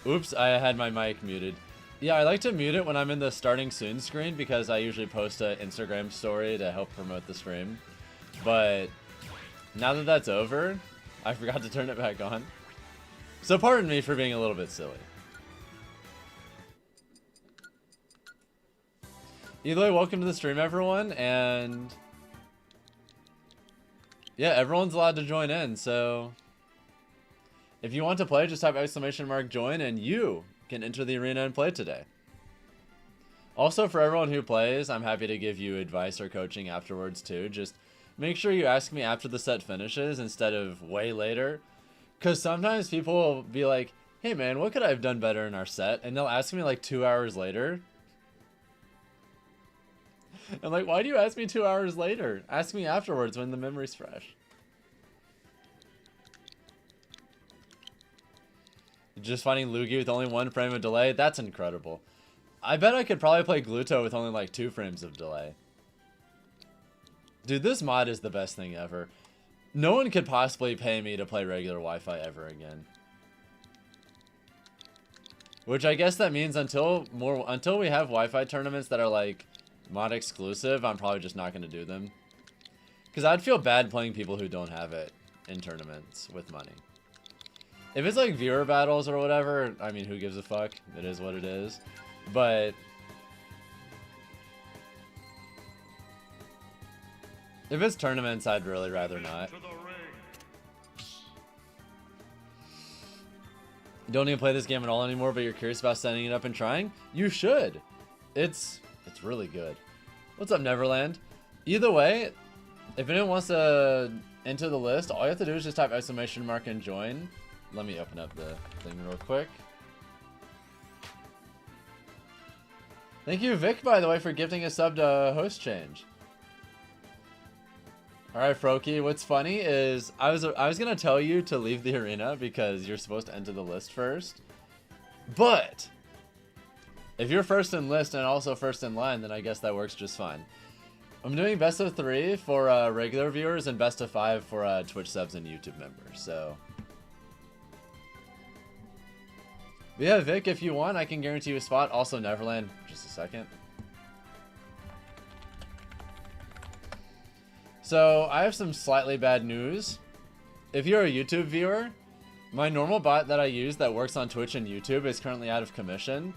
Oops, I had my mic muted. Yeah, I like to mute it when I'm in the starting soon screen because I usually post an Instagram story to help promote the stream. But now that that's over, I forgot to turn it back on. So pardon me for being a little bit silly. Either way, welcome to the stream, everyone, and yeah, everyone's allowed to join in, so if you want to play, just type !join and you can enter the arena and play today. Also, for everyone who plays, I'm happy to give you advice or coaching afterwards too. Just make sure you ask me after the set finishes instead of way later, because sometimes people will be like, hey man, what could I have done better in our set? And they'll ask me like 2 hours later. I'm like, why do you ask me 2 hours later? Ask me afterwards when the memory's fresh. Just finding Luigi with only 1 frame of delay? That's incredible. I bet I could probably play Gluto with only like 2 frames of delay. Dude, this mod is the best thing ever. No one could possibly pay me to play regular Wi-Fi ever again. Which I guess that means until we have Wi-Fi tournaments that are like mod exclusive, I'm probably just not going to do them. Because I'd feel bad playing people who don't have it in tournaments with money. If it's like viewer battles or whatever, I mean, who gives a fuck? It is what it is. But if it's tournaments, I'd really rather not. You don't need to play this game at all anymore, but you're curious about setting it up and trying? You should. It's really good. What's up, Neverland? Either way, if anyone wants to enter the list, all you have to do is just type !and join. Let me open up the thing real quick. Thank you, Vic, by the way, for gifting a sub to host change. Alright, Froakie, what's funny is I was gonna tell you to leave the arena because you're supposed to enter the list first. But if you're first in list and also first in line, then I guess that works just fine. I'm doing best of 3 for regular viewers and best of 5 for Twitch subs and YouTube members, so. But yeah, Vic, if you want, I can guarantee you a spot. Also, Neverland, just a second. So, I have some slightly bad news. If you're a YouTube viewer, my normal bot that I use that works on Twitch and YouTube is currently out of commission.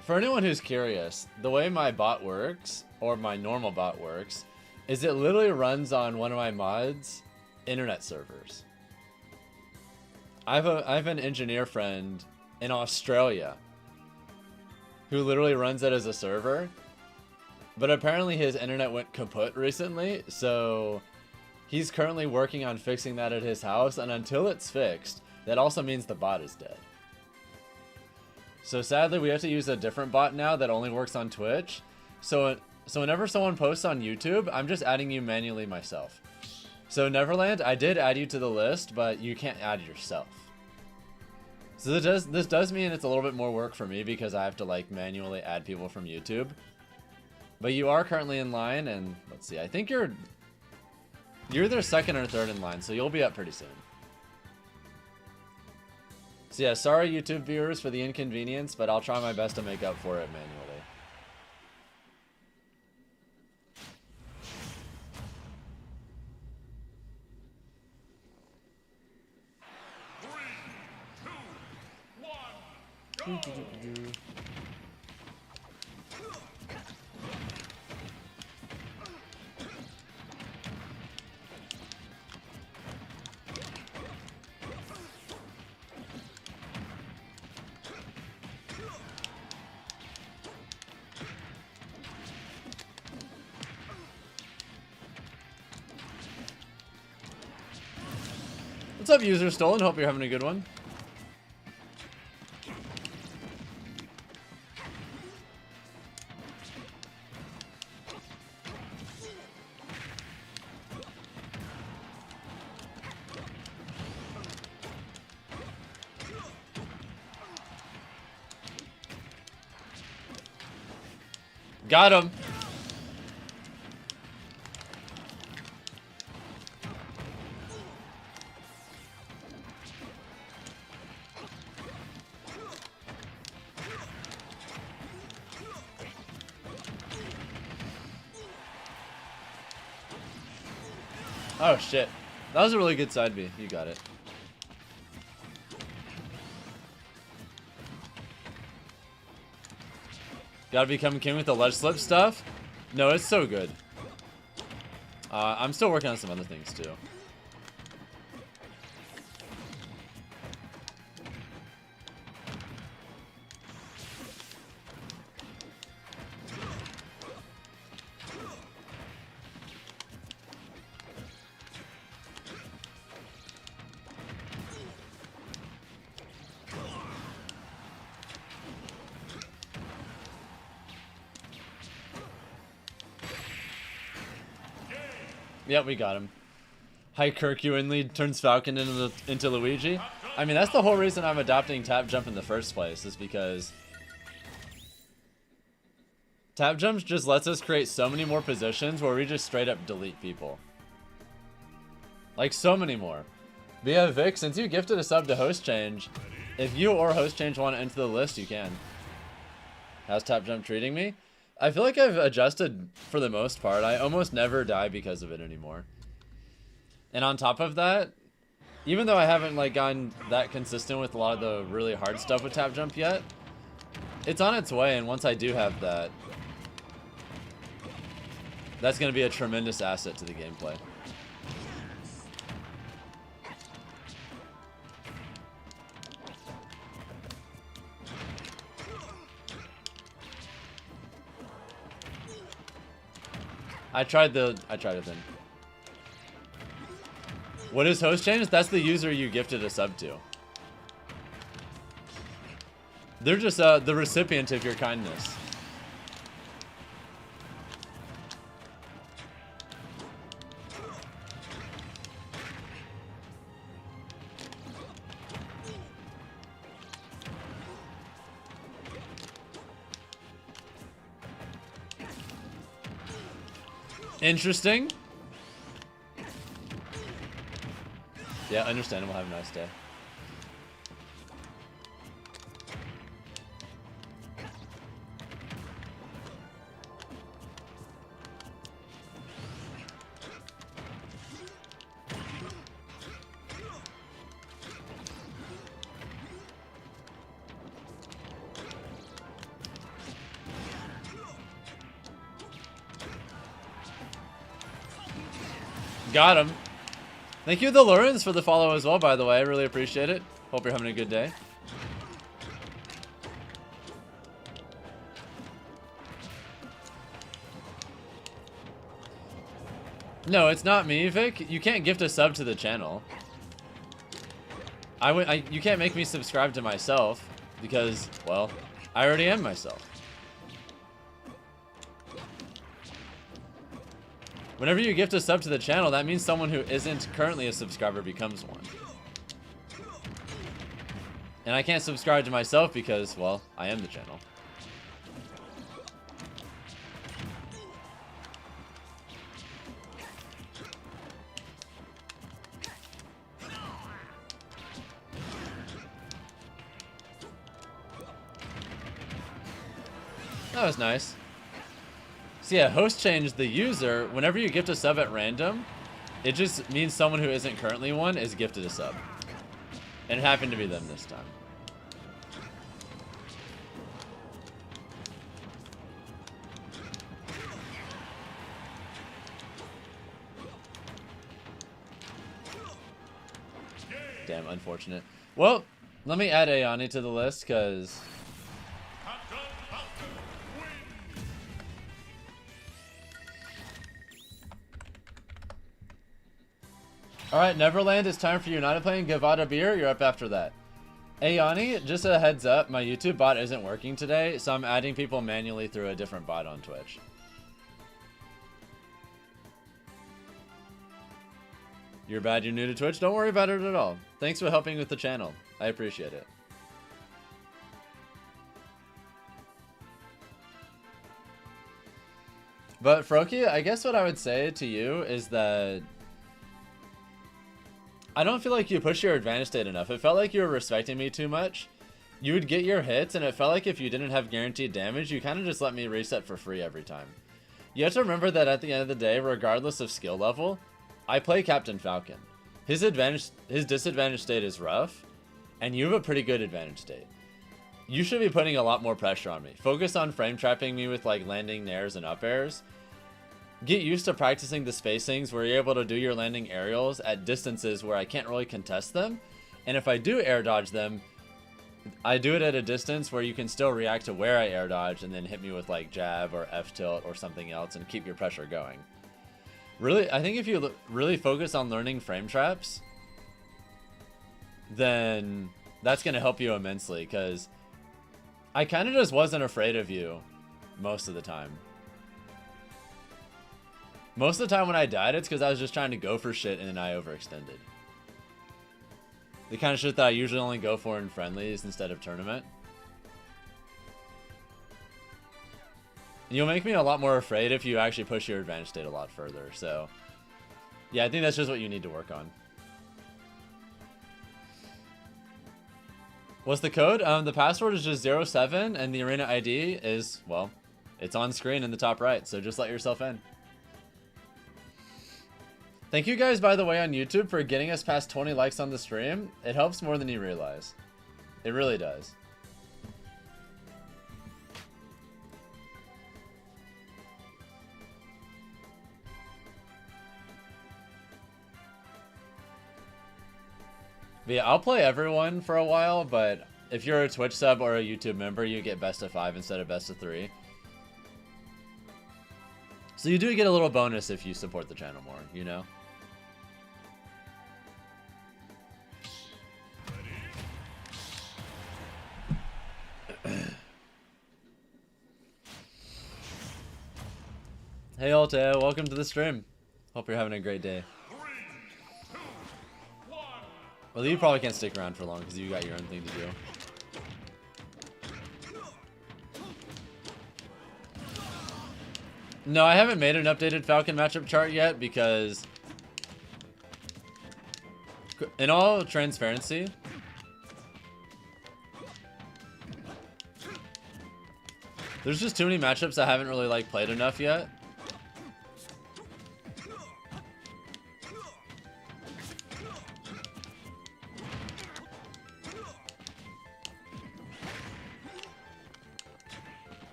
For anyone who's curious, the way my bot works, or my normal bot works, is it literally runs on one of my mods' internet servers. I have an engineer friend in Australia who literally runs it as a server, but apparently his internet went kaput recently, so he's currently working on fixing that at his house, and until it's fixed, that also means the bot is dead. So sadly, we have to use a different bot now that only works on Twitch. So whenever someone posts on YouTube, I'm just adding you manually myself. So Neverland, I did add you to the list, but you can't add yourself. So this does mean it's a little bit more work for me because I have to like manually add people from YouTube. But you are currently in line, and let's see, I think you're either second or third in line, so you'll be up pretty soon. So yeah, sorry YouTube viewers for the inconvenience, but I'll try my best to make up for it manually. What's up, user stolen? Hope you're having a good one. Got him. Oh shit. That was a really good side B. You got it. Gotta become king with the ledge slip stuff? No, it's so good. I'm still working on some other things too. Yep, we got him. Herculean turns Falcon into Luigi. I mean, that's the whole reason I'm adopting tap jump in the first place, is because tap jump just lets us create so many more positions where we just straight up delete people. Like, so many more. But yeah, Vic, since you gifted a sub to host change, if you or host change want to enter the list, you can. How's tap jump treating me? I feel like I've adjusted for the most part. I almost never die because of it anymore. And on top of that, even though I haven't like gotten that consistent with a lot of the really hard stuff with tap jump yet, it's on its way, and once I do have that, that's going to be a tremendous asset to the gameplay. I tried it then. What is host change? That's the user you gifted a sub to. They're just the recipient of your kindness. Interesting. Yeah, understandable. Have a nice day. Got him. Thank you, the Lawrence, for the follow as well, by the way. I really appreciate it. Hope you're having a good day. No, it's not me, Vic. You can't gift a sub to the channel. You can't make me subscribe to myself because, well, I already am myself. Whenever you gift a sub to the channel, that means someone who isn't currently a subscriber becomes one. And I can't subscribe to myself because, well, I am the channel. That was nice. So yeah, host change the user. Whenever you gift a sub at random, it just means someone who isn't currently one is gifted a sub. And it happened to be them this time. Damn, unfortunate. Well, let me add AYEANNI to the list, because alright, Neverland, it's time for you. Not playing Gavadabeer, you're up after that. AYEANNI, just a heads up, my YouTube bot isn't working today, so I'm adding people manually through a different bot on Twitch. You're bad, you're new to Twitch? Don't worry about it at all. Thanks for helping with the channel. I appreciate it. But Froakie, I guess what I would say to you is that I don't feel like you pushed your advantage state enough. It felt like you were respecting me too much. You would get your hits, and it felt like if you didn't have guaranteed damage, you kind of just let me reset for free every time. You have to remember that at the end of the day, regardless of skill level, I play Captain Falcon. His disadvantage state is rough, and you have a pretty good advantage state. You should be putting a lot more pressure on me. Focus on frame trapping me with like landing nairs and up airs. Get used to practicing the spacings where you're able to do your landing aerials at distances where I can't really contest them. And if I do air dodge them, I do it at a distance where you can still react to where I air dodge and then hit me with like jab or F tilt or something else and keep your pressure going. Really, I think if you really focus on learning frame traps, then that's going to help you immensely, because I kind of just wasn't afraid of you most of the time. Most of the time when I died, it's because I was just trying to go for shit and then I overextended. The kind of shit that I usually only go for in friendlies instead of tournament. You'll make me a lot more afraid if you actually push your advantage state a lot further. So, yeah, I think that's just what you need to work on. What's the code? The password is just 07 and the arena ID is, well, it's on screen in the top right. So just let yourself in. Thank you guys, by the way, on YouTube for getting us past 20 likes on the stream. It helps more than you realize. It really does. But yeah, I'll play everyone for a while, but if you're a Twitch sub or a YouTube member, you get best of 5 instead of best of 3. So you do get a little bonus if you support the channel more, you know? Hey Altea, welcome to the stream. Hope you're having a great day. Well, you probably can't stick around for long because you got your own thing to do. No, I haven't made an updated Falcon matchup chart yet because, in all transparency, there's just too many matchups I haven't really like played enough yet.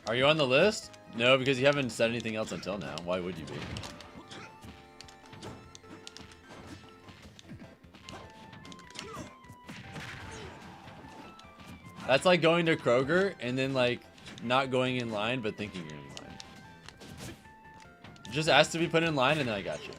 Are you on the list? No, because you haven't said anything else until now. Why would you be? That's like going to Kroger and then like not going in line but thinking you're in line. Just ask to be put in line and then I got you.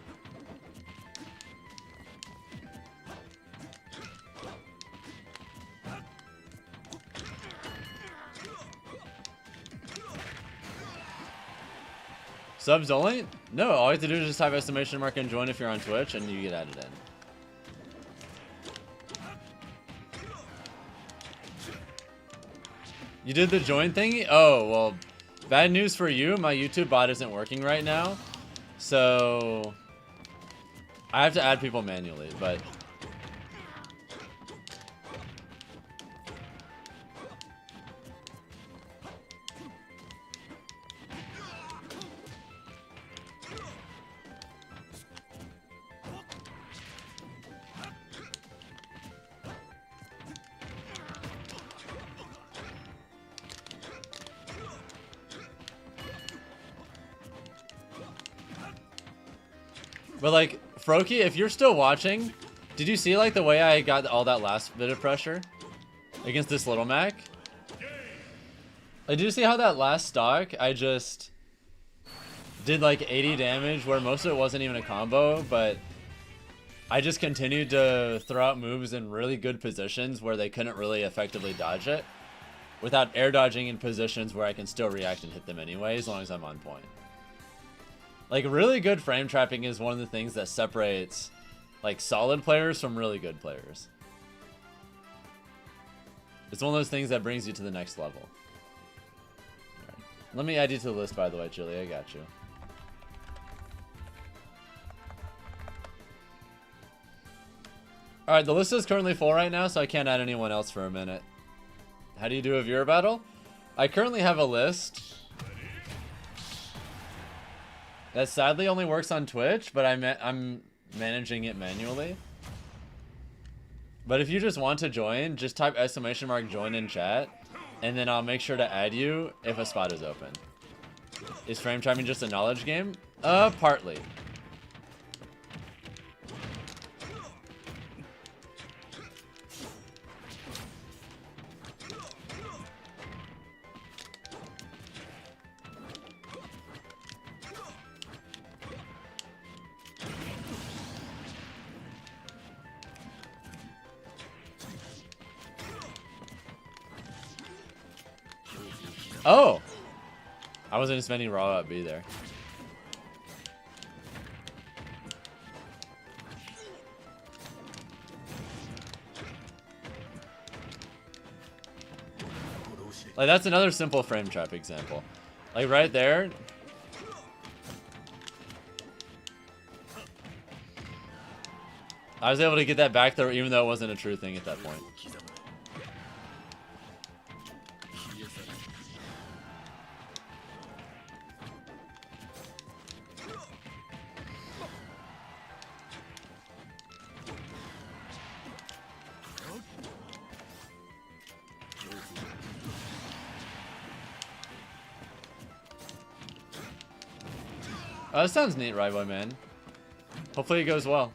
Subs only? No, all you have to do is just type exclamation mark and join if you're on Twitch and you get added in. You did the join thingy? Oh, well, bad news for you. My YouTube bot isn't working right now. So I have to add people manually, but like, Froakie, if you're still watching, did you see like the way I got all that last bit of pressure against this little Mac? Did you see how that last stock I just did like 80 damage where most of it wasn't even a combo, but I just continued to throw out moves in really good positions where they couldn't really effectively dodge it without air dodging in positions where I can still react and hit them anyway as long as I'm on point. Like, really good frame trapping is one of the things that separates, like, solid players from really good players. It's one of those things that brings you to the next level. All right. Let me add you to the list, by the way, Chilli. I got you. All right, the list is currently full right now, so I can't add anyone else for a minute. How do you do a viewer battle? I currently have a list that sadly only works on Twitch, but I'm managing it manually. But if you just want to join, just type !join in chat, and then I'll make sure to add you if a spot is open. Is frame trapping just a knowledge game? Partly. Oh! I wasn't expecting raw up B there. Like, that's another simple frame trap example. Like, right there. I was able to get that back there even though it wasn't a true thing at that point. Oh, that sounds neat, ryboyman. Hopefully it goes well.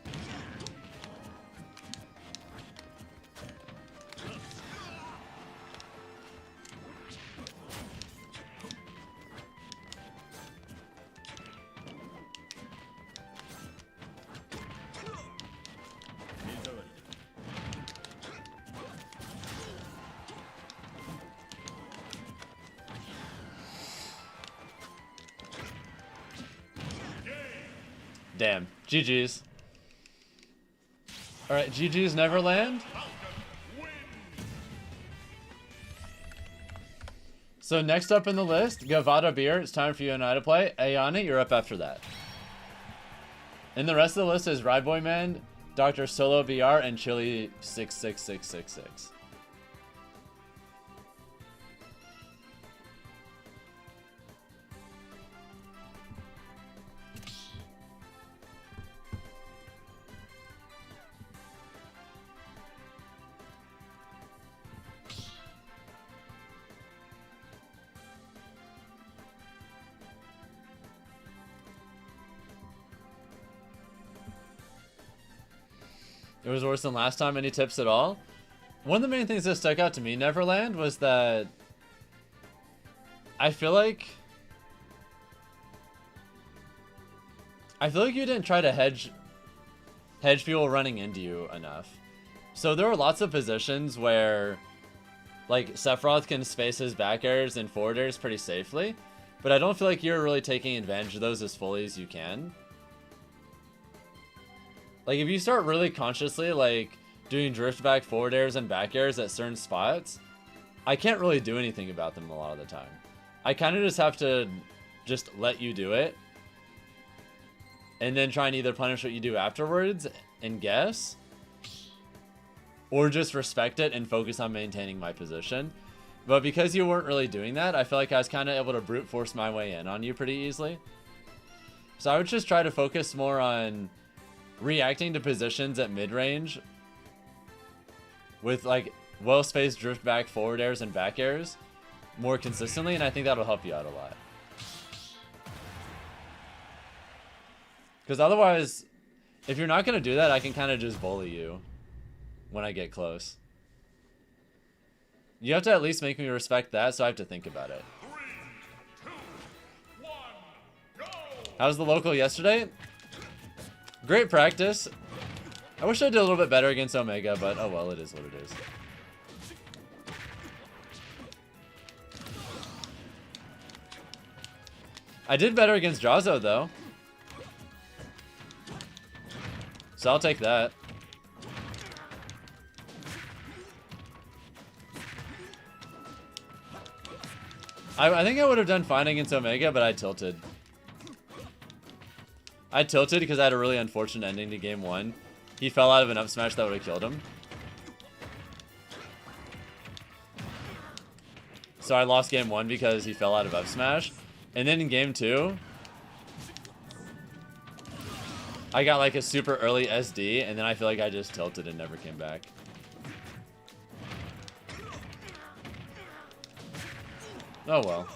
Damn. GG's. Alright, GG's Neverland. So next up in the list, Gavadabeer. It's time for you and I to play. AYEANNI, you're up after that. And the rest of the list is ryboyman, drsolobr, and Chilli 66666. It was worse than last time. Any tips at all? One of the main things that stuck out to me, Neverland, was that I feel like you didn't try to hedge people running into you enough. So there were lots of positions where like Sephiroth can space his back airs and forward airs pretty safely, but I don't feel like you're really taking advantage of those as fully as you can. Like, if you start really consciously, like, doing drift back forward airs and back airs at certain spots, I can't really do anything about them a lot of the time. I kind of just have to just let you do it, and then try and either punish what you do afterwards and guess, or just respect it and focus on maintaining my position. But because you weren't really doing that, I feel like I was kind of able to brute force my way in on you pretty easily. So I would just try to focus more on reacting to positions at mid-range with like well-spaced drift back forward airs and back airs more consistently, and I think that'll help you out a lot. Because otherwise, if you're not going to do that, I can kind of just bully you when I get close. You have to at least make me respect that, so I have to think about it. 3, 2, 1, go! How's the local yesterday? Great practice. I wish I did a little bit better against Omega, but oh well, it is what it is. I did better against Jazo, though. So I'll take that. I think I would have done fine against Omega, but I tilted. I tilted because I had a really unfortunate ending to game 1. He fell out of an up smash that would have killed him. So I lost game 1 because he fell out of up smash. And then in game 2, I got like a super early SD, and then I feel like I just tilted and never came back. Oh well.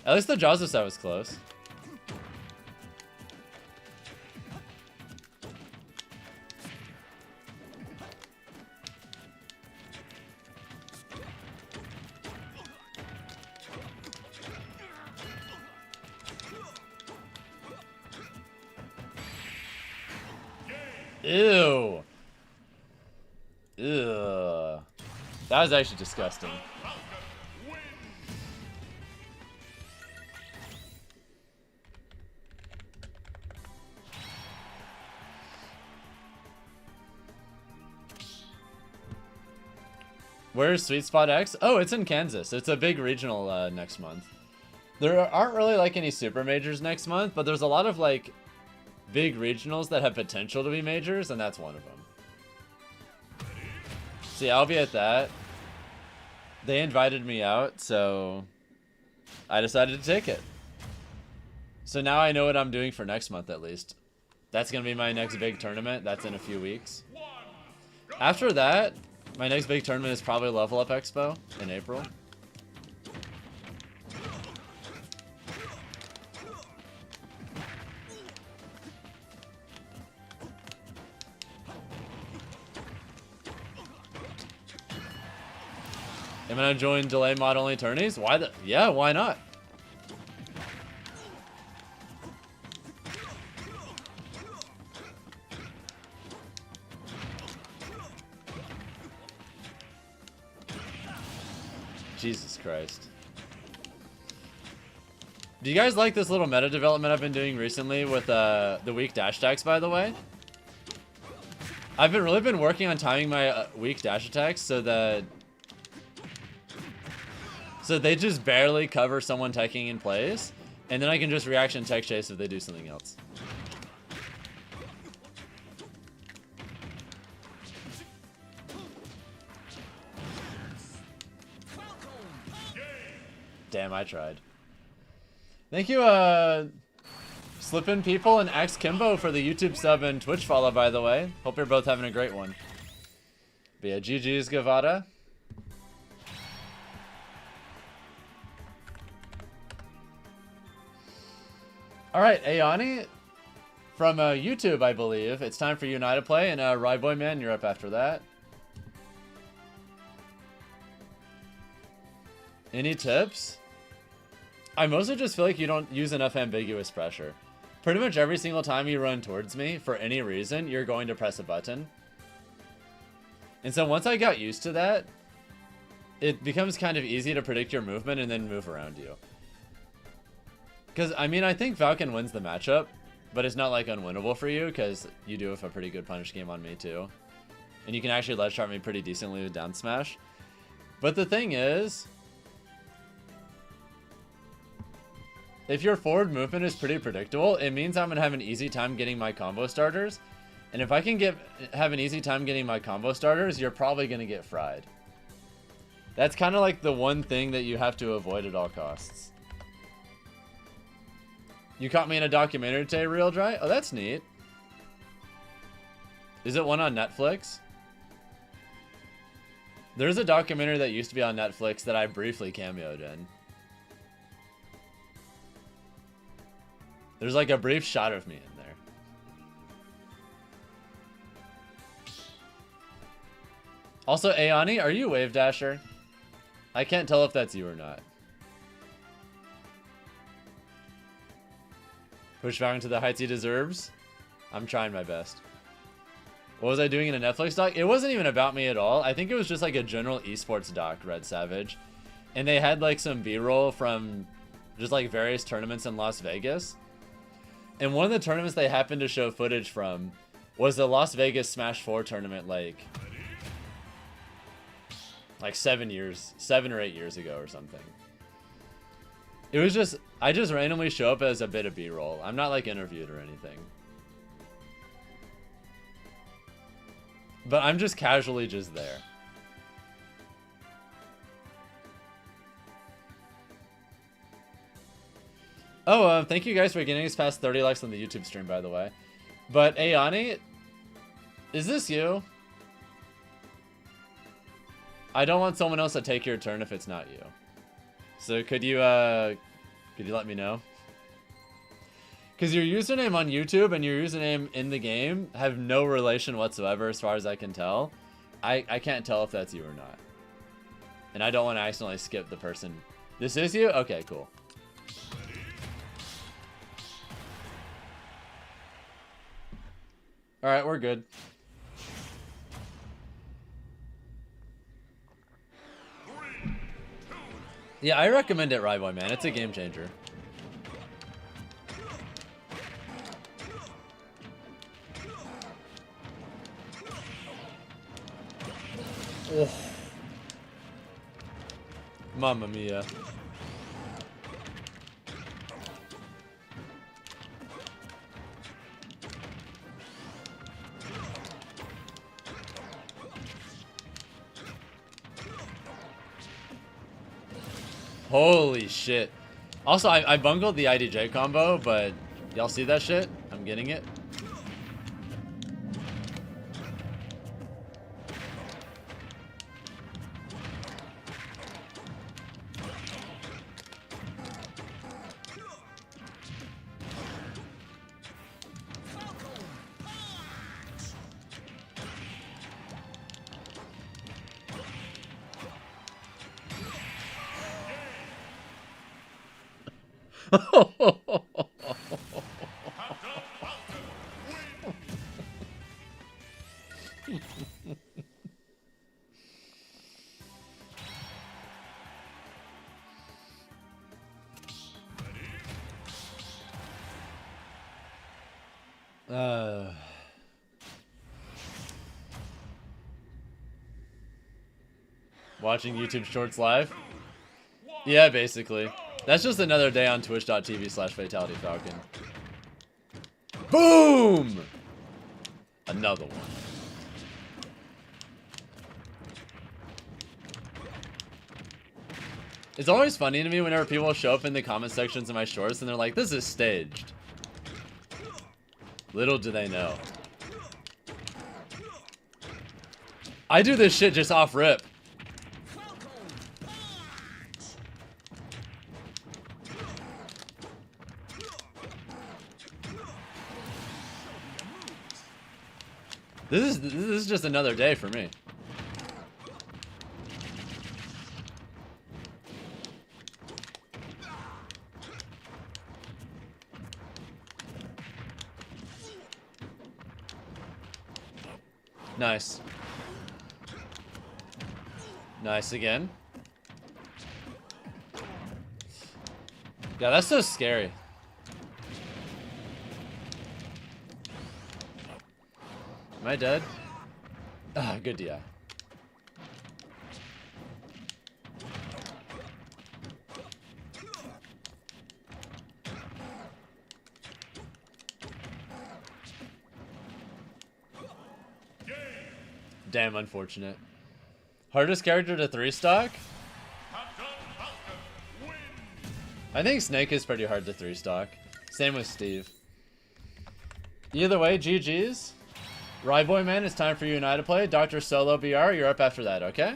At least the Jaws set was close. Ew. Ew. That was actually disgusting. Where's Sweet Spot X? Oh, it's in Kansas. It's a big regional next month. There aren't really like any super majors next month, but there's a lot of like big regionals that have potential to be majors, and that's one of them. See, I'll be at that. They invited me out, so I decided to take it. So now I know what I'm doing for next month at least. That's going to be my next big tournament. That's in a few weeks. After that, my next big tournament is probably Level Up Expo in April. Am I gonna join delay mod only tourneys? Why the? Yeah, why not? Jesus Christ. Do you guys like this little meta development I've been doing recently with the weak dash attacks, by the way? I've really been working on timing my weak dash attacks so that they just barely cover someone teching in place, and then I can just reaction tech chase if they do something else. Damn, I tried. Thank you, Slippin' People and Axe Kimbo for the YouTube sub and Twitch follow, by the way. Hope you're both having a great one. But yeah, GG's Gavada. Alright, AYEANNI from YouTube, I believe. It's time for you and I to play, and ryboyman, you're up after that. Any tips? I mostly just feel like you don't use enough ambiguous pressure. Pretty much every single time you run towards me, for any reason, you're going to press a button. And so once I got used to that, it becomes kind of easy to predict your movement and then move around you. Because, I mean, I think Falcon wins the matchup, but it's not, like, unwinnable for you, because you do have a pretty good punish game on me, too. And you can actually ledge chart me pretty decently with down smash. But the thing is, if your forward movement is pretty predictable, it means I'm going to have an easy time getting my combo starters. And if I can have an easy time getting my combo starters, you're probably going to get fried. That's kind of like the one thing that you have to avoid at all costs. You caught me in a documentary today, Real Dry? Oh, that's neat. Is it one on Netflix? There's a documentary that used to be on Netflix that I briefly cameoed in. There's like a brief shot of me in there. Also, AYEANNI, are you Wavedasher? I can't tell if that's you or not. Push Falcon to the heights he deserves. I'm trying my best. What was I doing in a Netflix doc? It wasn't even about me at all. I think it was just like a general esports doc, Red Savage. And they had like some B-roll from just like various tournaments in Las Vegas. And one of the tournaments they happened to show footage from was the Las Vegas Smash 4 tournament like 7 or 8 years ago or something. It was just, I just randomly show up as a bit of B-roll. I'm not like interviewed or anything. But I'm just casually just there. Oh, thank you guys for getting us past 30 likes on the YouTube stream, by the way. But AYEANNI, is this you? I don't want someone else to take your turn if it's not you. So could you let me know? Because your username on YouTube and your username in the game have no relation whatsoever as far as I can tell. I can't tell if that's you or not. And I don't want to accidentally skip the person. This is you? Okay, cool. Alright, we're good. Yeah, I recommend it, ryboyman. It's a game changer. Oh. Mamma mia. Holy shit. Also, I bungled the IDJ combo, but y'all see that shit? I'm getting it. Watching YouTube Shorts live? Yeah, basically. That's just another day on twitch.tv/FatalityFalcon. Boom! Another one. It's always funny to me whenever people show up in the comment sections of my shorts and they're like, this is staged. Little do they know. I do this shit just off rip. This is just another day for me. Nice. Nice again. Yeah, that's so scary. Am I dead? Ah, good DI. Damn unfortunate. Hardest character to 3-stock? I think Snake is pretty hard to 3-stock. Same with Steve. Either way, GG's. ryboyman, it's time for you and I to play. drsolobr, you're up after that, okay?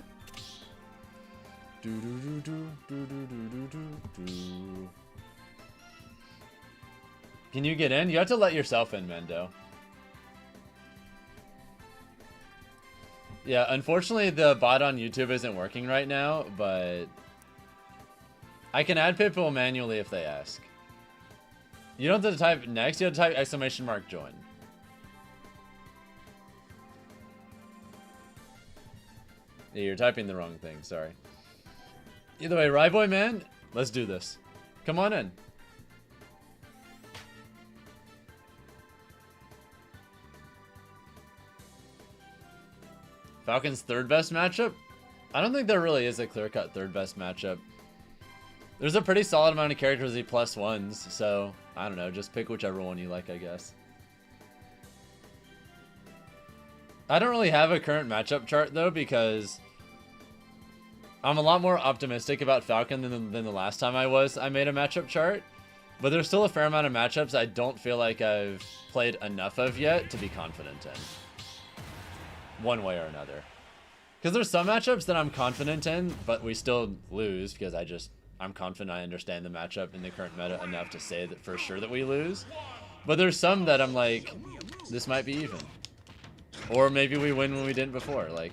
Can you get in? You have to let yourself in, Mando. Yeah, unfortunately the bot on YouTube isn't working right now, but I can add people manually if they ask. You don't have to type next, you have to type !join. Yeah, you're typing the wrong thing, sorry. Either way, ryboyman, let's do this. Come on in. Falcon's third best matchup? I don't think there really is a clear-cut third best matchup. There's a pretty solid amount of characters he +1s, so I don't know, just pick whichever one you like, I guess. I don't really have a current matchup chart though, because I'm a lot more optimistic about Falcon than the last time I made a matchup chart. But there's still a fair amount of matchups I don't feel like I've played enough of yet to be confident in. One way or another. Because there's some matchups that I'm confident in, but we still lose because I'm confident I understand the matchup in the current meta enough to say that for sure that we lose. But there's some that I'm like, this might be even. Or maybe we win when we didn't before. Like,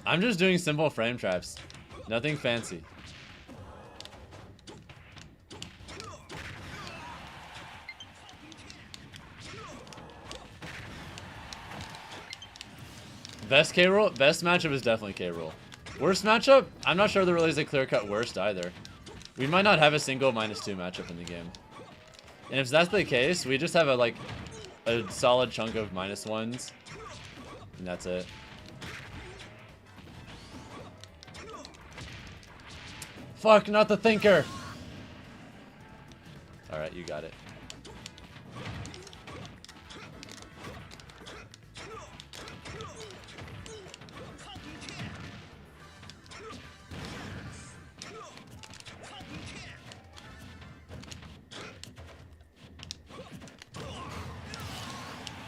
I'm just doing simple frame traps. Nothing fancy. Best K roll? Best matchup is definitely K roll. Worst matchup? I'm not sure there really is a clear-cut worst either. We might not have a single -2 matchup in the game. And if that's the case, we just have a solid chunk of -1s. And that's it. Fuck, not the thinker! Alright, you got it.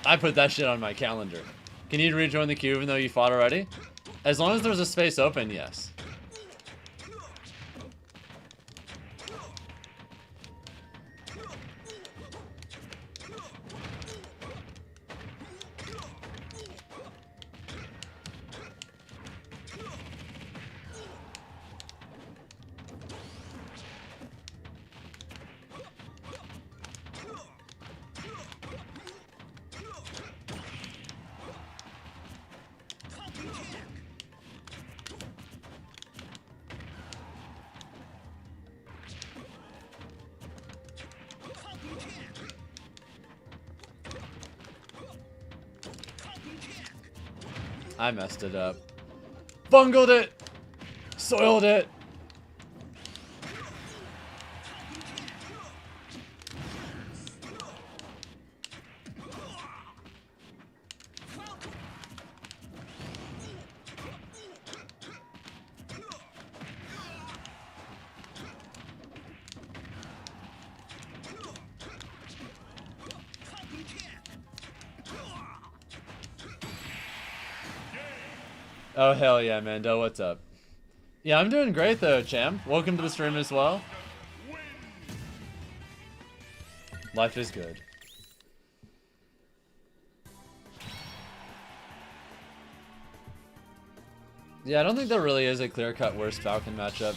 I put that shit on my calendar. Can you rejoin the queue even though you fought already? As long as there's a space open, yes. I messed it up. Bungled it! Soiled it! Oh, hell yeah, Mando. What's up? Yeah, I'm doing great, though, champ. Welcome to the stream as well. Life is good. Yeah, I don't think there really is a clear-cut worst Falcon matchup.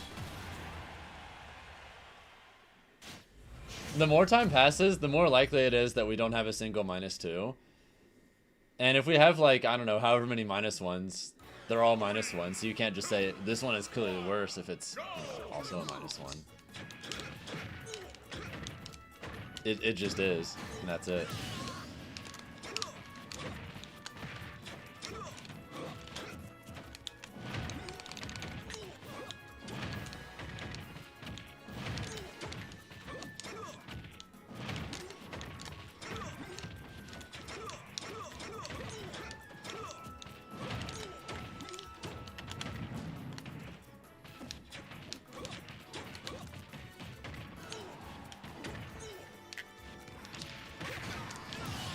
The more time passes, the more likely it is that we don't have a single -2. And if we have, like, I don't know, however many -1s, they're all -1, so you can't just say this one is clearly worse if it's, you know, also a -1. It just is, and that's it.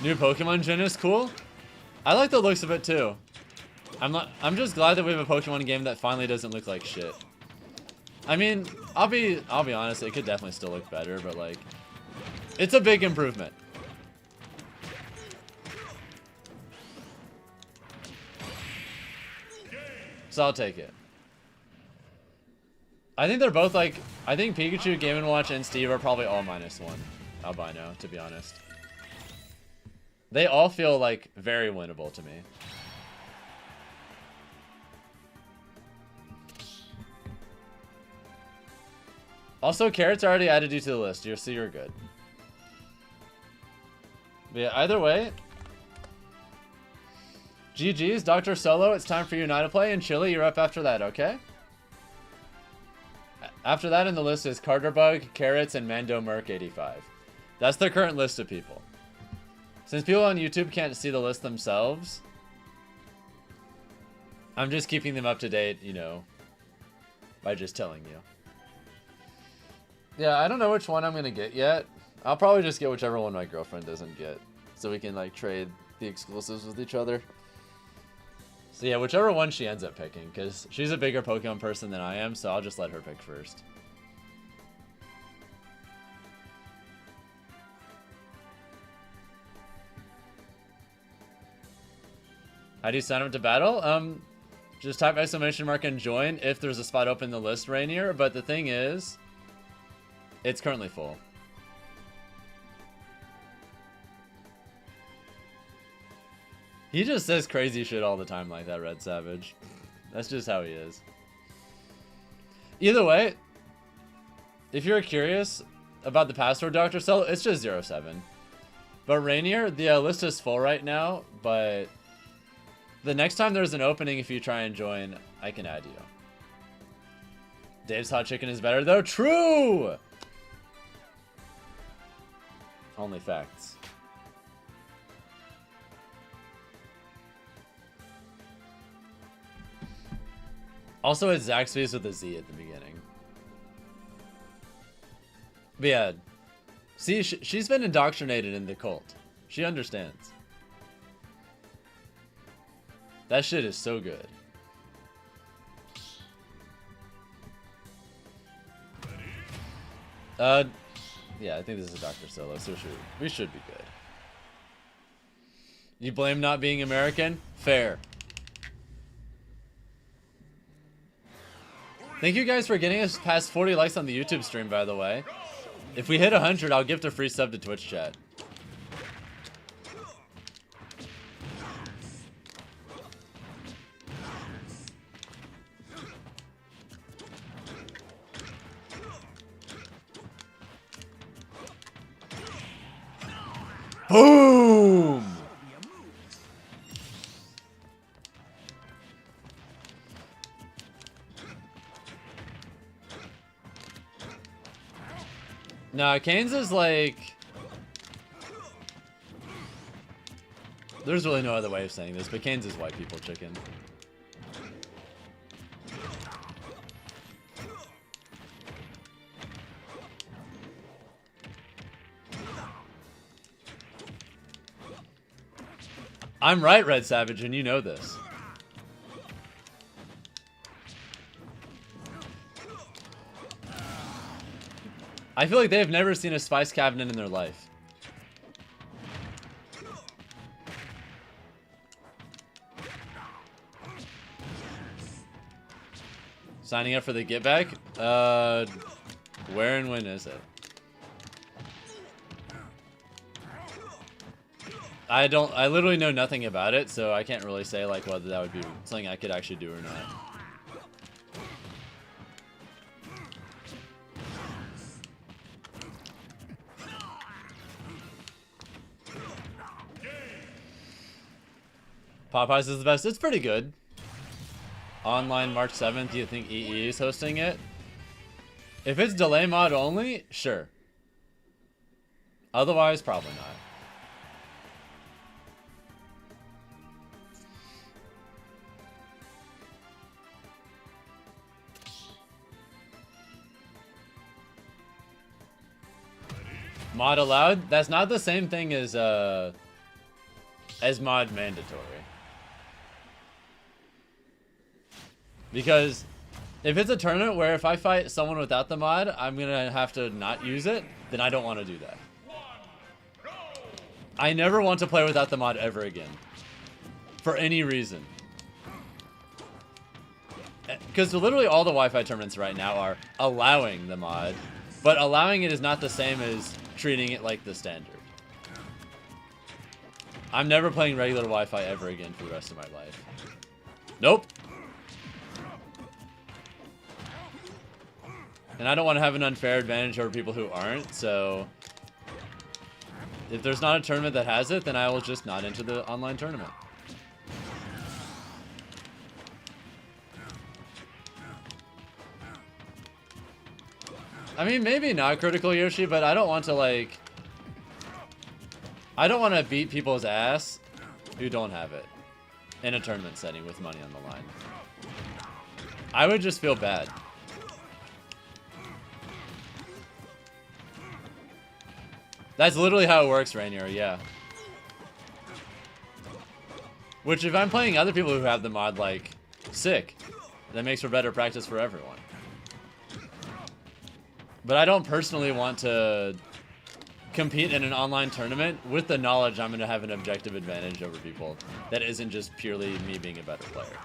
New Pokemon gen is cool. I like the looks of it too. I'm just glad that we have a Pokemon game that finally doesn't look like shit. I mean, I'll be honest, it could definitely still look better, but like, it's a big improvement. So I'll take it. I think they're both like, I think Pikachu, Game & Watch, and Steve are probably all -1 albino, to be honest. They all feel like very winnable to me. Also, carrots already added you to the list. So you're good. But yeah, either way. GG's, Dr. Solo, it's time for you and I to play. And Chilli, you're up after that, okay? After that in the list is carterbugg, carrots, and mando merc 85. That's the current list of people. Since people on YouTube can't see the list themselves, I'm just keeping them up to date, you know, by just telling you. Yeah, I don't know which one I'm going to get yet. I'll probably just get whichever one my girlfriend doesn't get. So we can, like, trade the exclusives with each other. So yeah, whichever one she ends up picking, because she's a bigger Pokemon person than I am, so I'll just let her pick first. How do you sign up to battle? Just type exclamation mark and join if there's a spot open in the list, Rainier, but the thing is, it's currently full. He just says crazy shit all the time like that, Red Savage. That's just how he is. Either way, if you're curious about the password, Dr. Cell, it's just 07. But Rainier, the list is full right now, but the next time there's an opening, if you try and join, I can add you. Dave's hot chicken is better, though. True! Only facts. Also, it's Zaxby's with a Z at the beginning. But yeah, see, she's been indoctrinated in the cult. She understands. That shit is so good. Yeah, I think this is Dr. Solo, so we should be good. You blame not being American? Fair. Thank you guys for getting us past 40 likes on the YouTube stream, by the way. If we hit 100, I'll gift a free sub to Twitch chat. Boom! Nah, Canes is like... There's really no other way of saying this, but Canes is white people chicken. I'm right, Red Savage, and you know this. I feel like they've never seen a spice cabinet in their life. Signing up for the get back? Where and when is it? I literally know nothing about it, so I can't really say like whether that would be something I could actually do or not. Popeyes is the best. It's pretty good. Online March 7th, do you think EE is hosting it? If it's delay mod only, sure. Otherwise, probably not. Mod allowed? That's not the same thing as mod mandatory. Because if it's a tournament where if I fight someone without the mod, I'm gonna have to not use it, then I don't want to do that. I never want to play without the mod ever again. For any reason. Because literally all the Wi-Fi tournaments right now are allowing the mod, but allowing it is not the same as treating it like the standard. I'm never playing regular Wi-Fi ever again for the rest of my life. Nope. And I don't want to have an unfair advantage over people who aren't, so... If there's not a tournament that has it, then I will just not enter the online tournament. I mean, maybe not critical Yoshi, but I don't want to, like... I don't want to beat people's ass who don't have it in a tournament setting with money on the line. I would just feel bad. That's literally how it works, Rainier, yeah. Which, if I'm playing other people who have the mod, like, sick, that makes for better practice for everyone. But I don't personally want to compete in an online tournament with the knowledge I'm going to have an objective advantage over people that isn't just purely me being a better player.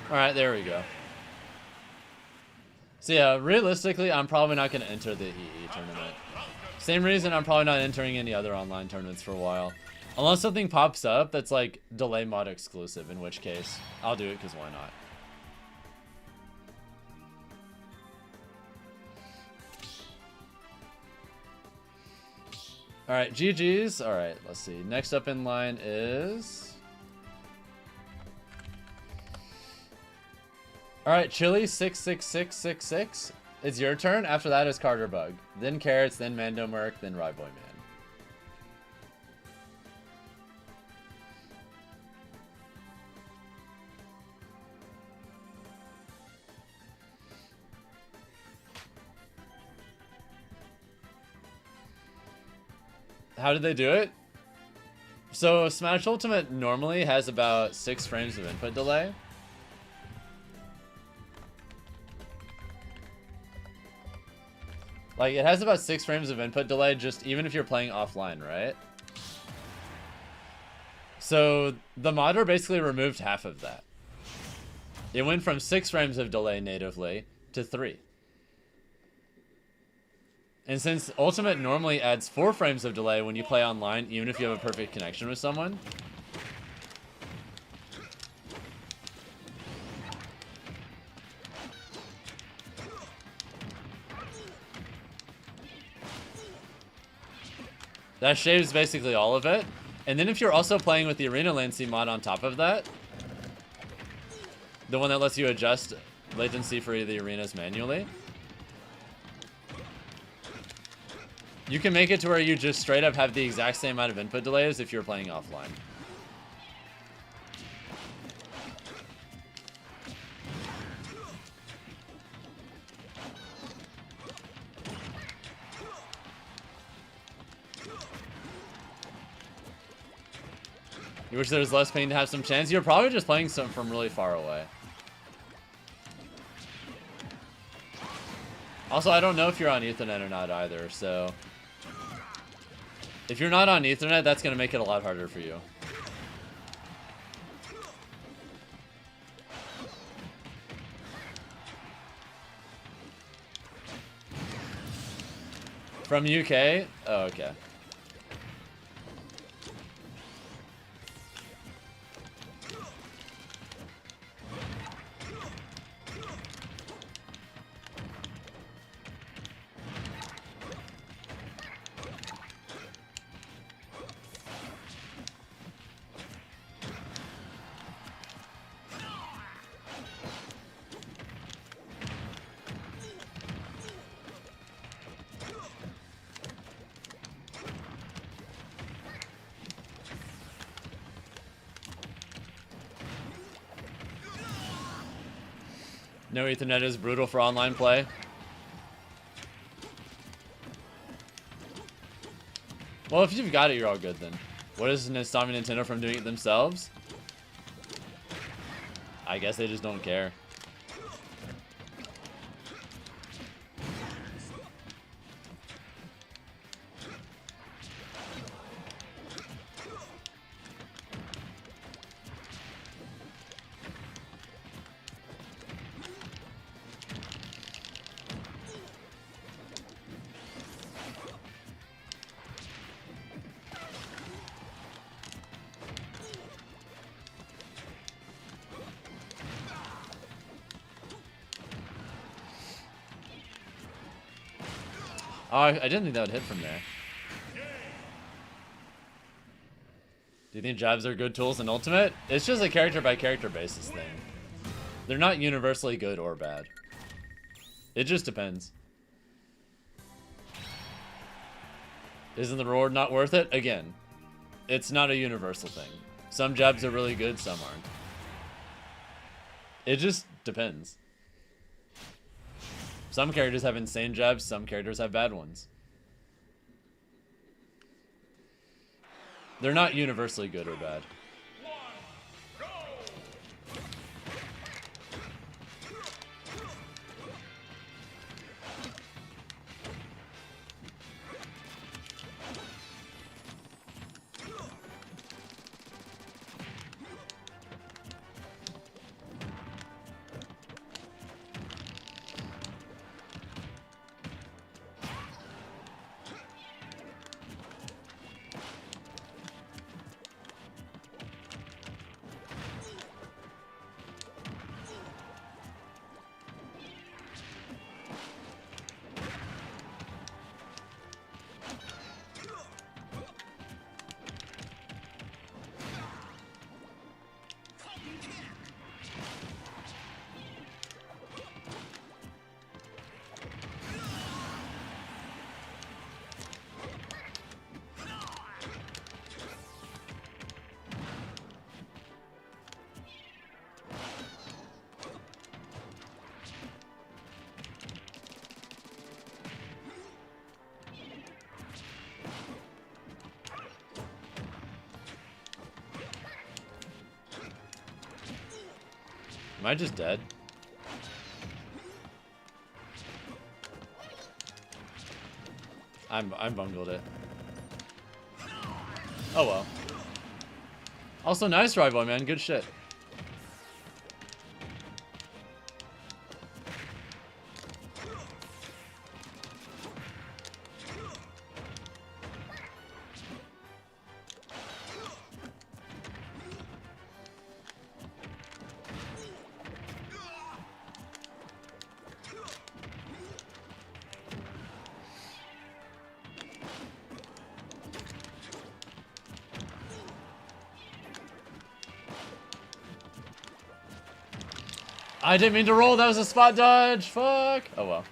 Alright, there we go. So yeah, realistically, I'm probably not going to enter the EE tournament. Same reason I'm probably not entering any other online tournaments for a while. Unless something pops up that's like delay mod exclusive, in which case, I'll do it because why not? Alright, GG's. Alright, let's see. Next up in line is... Alright, Chilli 66666. It's your turn. After that is carterbugg. Then carrots, then mando merc, then ryboyman. How did they do it? So Smash Ultimate normally has about 6 frames of input delay. Like, it has about 6 frames of input delay, just even if you're playing offline, right? So, the modder basically removed half of that. It went from 6 frames of delay natively to 3. And since Ultimate normally adds 4 frames of delay when you play online, even if you have a perfect connection with someone, that shaves basically all of it. And then if you're also playing with the Arena Latency mod on top of that, the one that lets you adjust latency for the arenas manually, you can make it to where you just straight up have the exact same amount of input delay as if you're playing offline. You wish there was less pain to have some chance. You're probably just playing some from really far away. Also, I don't know if you're on Ethernet or not either, so... If you're not on Ethernet, that's going to make it a lot harder for you. From UK? Oh, okay. No Ethernet is brutal for online play. Well, if you've got it, you're all good then. What is stopping Nintendo from doing it themselves? I guess they just don't care. Oh, I didn't think that would hit from there. Do you think jabs are good tools in Ultimate? It's just a character by character basis thing. They're not universally good or bad. It just depends. Isn't the reward not worth it? Again, it's not a universal thing. Some jabs are really good, some aren't. It just depends. Some characters have insane jabs, some characters have bad ones. They're not universally good or bad. Am I just dead? I'm bungled it. Oh well. Also nice ryboyman, good shit. I didn't mean to roll, that was a spot dodge, fuck! Oh well.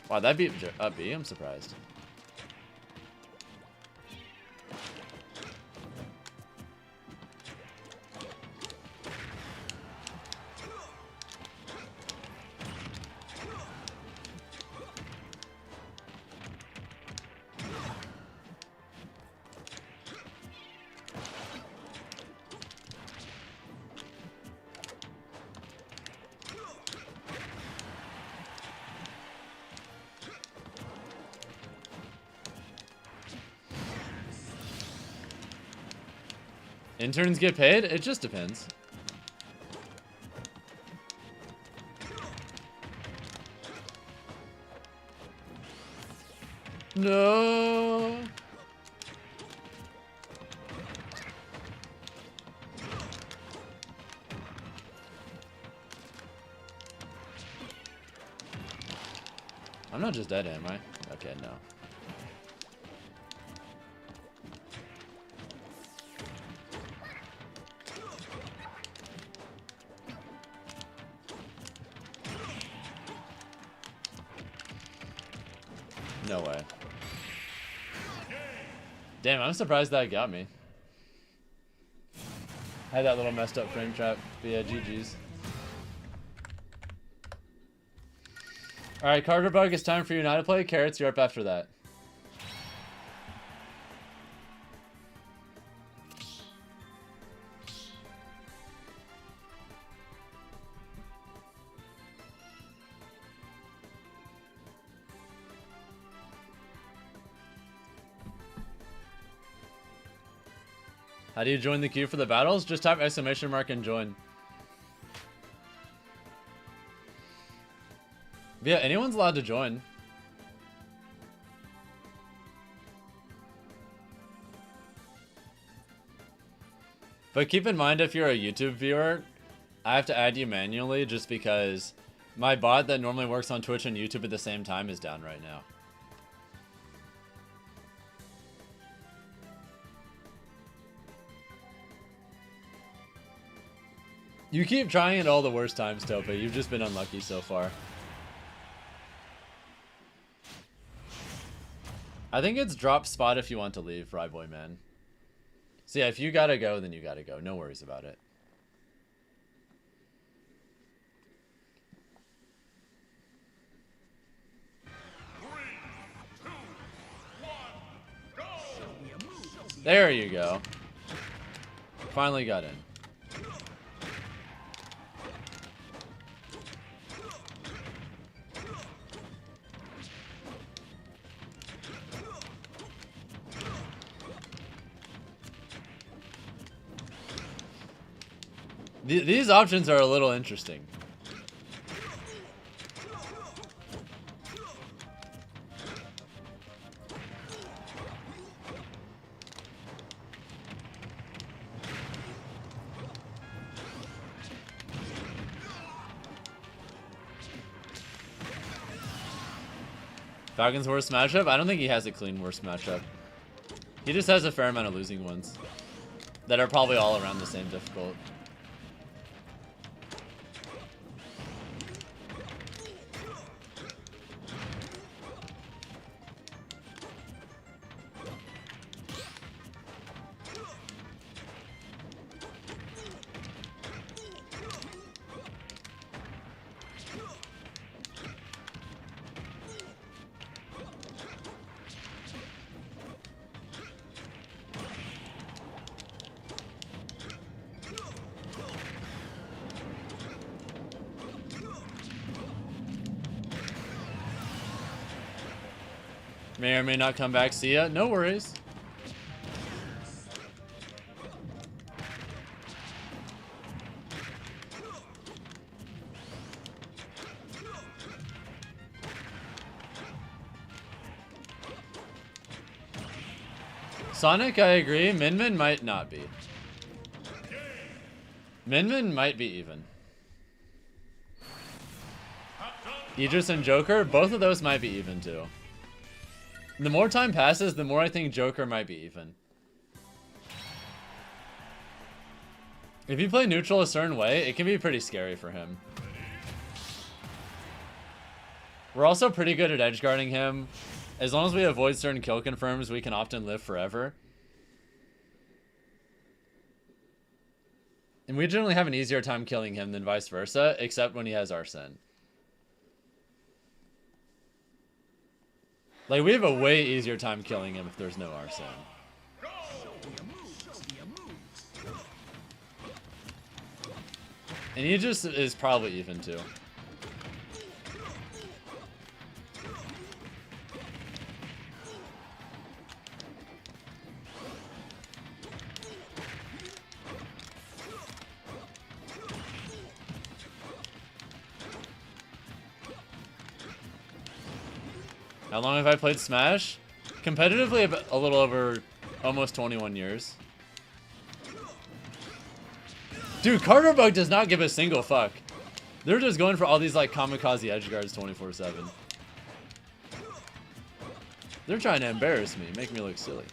Wow, that beat up B, I'm surprised. Interns get paid? It just depends. No. I'm not just dead, am I? Okay, no. No way. Damn, I'm surprised that got me. I had that little messed up frame trap, but yeah, GG's. Alright, carterbugg, it's time for you now to play. Carrots, you're up after that. How do you join the queue for the battles? Just type exclamation mark and join. Yeah, anyone's allowed to join. But keep in mind, if you're a YouTube viewer, I have to add you manually just because my bot that normally works on Twitch and YouTube at the same time is down right now. You keep trying at all the worst times, Topa. You've just been unlucky so far. I think it's drop spot if you want to leave, ryboyman. So yeah, if you gotta go, then you gotta go. No worries about it. There you go. Finally got in. These options are a little interesting. Falcon's worst matchup? I don't think he has a clean worst matchup. He just has a fair amount of losing ones that are probably all around the same difficult. May or may not come back. See ya. No worries. Sonic, I agree. Min might not be. Min might be even. Idris and Joker, both of those might be even too. The more time passes, the more I think Joker might be even. If you play neutral a certain way, it can be pretty scary for him. We're also pretty good at edge guarding him. As long as we avoid certain kill confirms, we can often live forever. And we generally have an easier time killing him than vice versa, except when he has Arsene. Like, we have a way easier time killing him if there's no Arsene. And he just is probably even too. How long have I played Smash? Competitively, a little over almost 21 years. Dude, carterbugg does not give a single fuck. They're just going for all these like kamikaze edge guards 24/7. They're trying to embarrass me, make me look silly.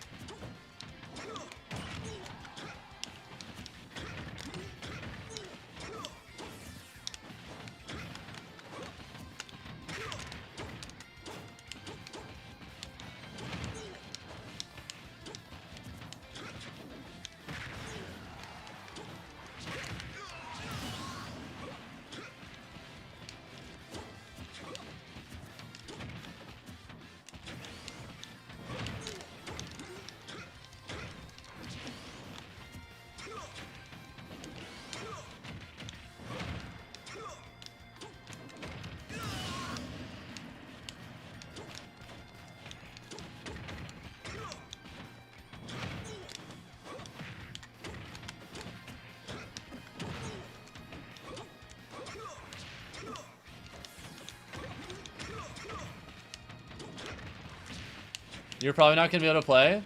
You're probably not going to be able to play?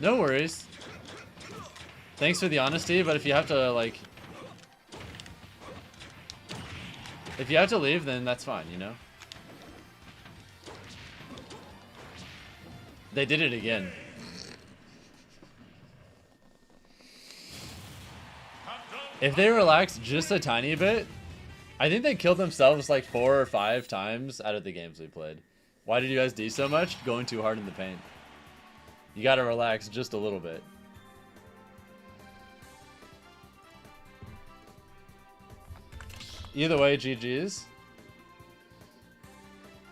No worries. Thanks for the honesty, but if you have to, like... If you have to leave, then that's fine, you know? They did it again. If they relax just a tiny bit, I think they killed themselves like 4 or 5 times out of the games we played. Why did you guys do so much? Going too hard in the paint. You gotta relax just a little bit. Either way, GG's.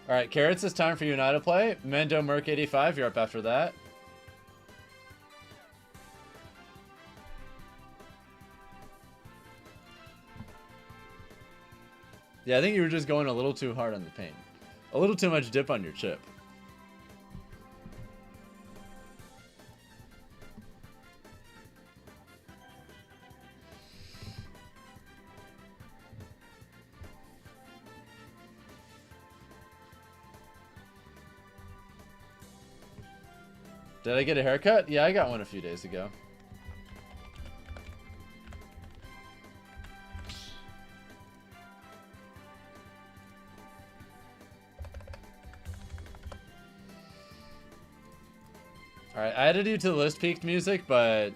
Alright, Carrots, it's time for you and I to play. Mando Merc 85, you're up after that. Yeah, I think you were just going a little too hard on the paint. A little too much dip on your chip. Did I get a haircut? Yeah, I got one a few days ago. Alright, I added you to the list, Peaked Music, but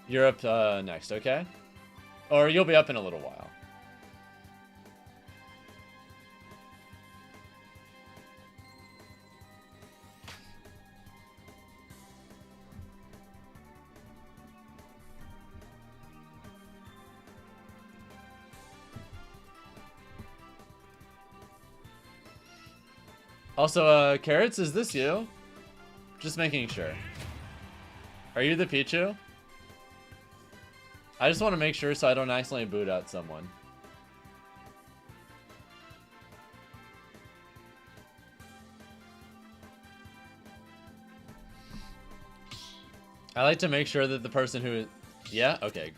you're up next, okay? Or you'll be up in a little while. Also, Carrots, is this you? Just making sure. Are you the Pichu? I just want to make sure so I don't accidentally boot out someone. I like to make sure that the person who... Yeah? Okay.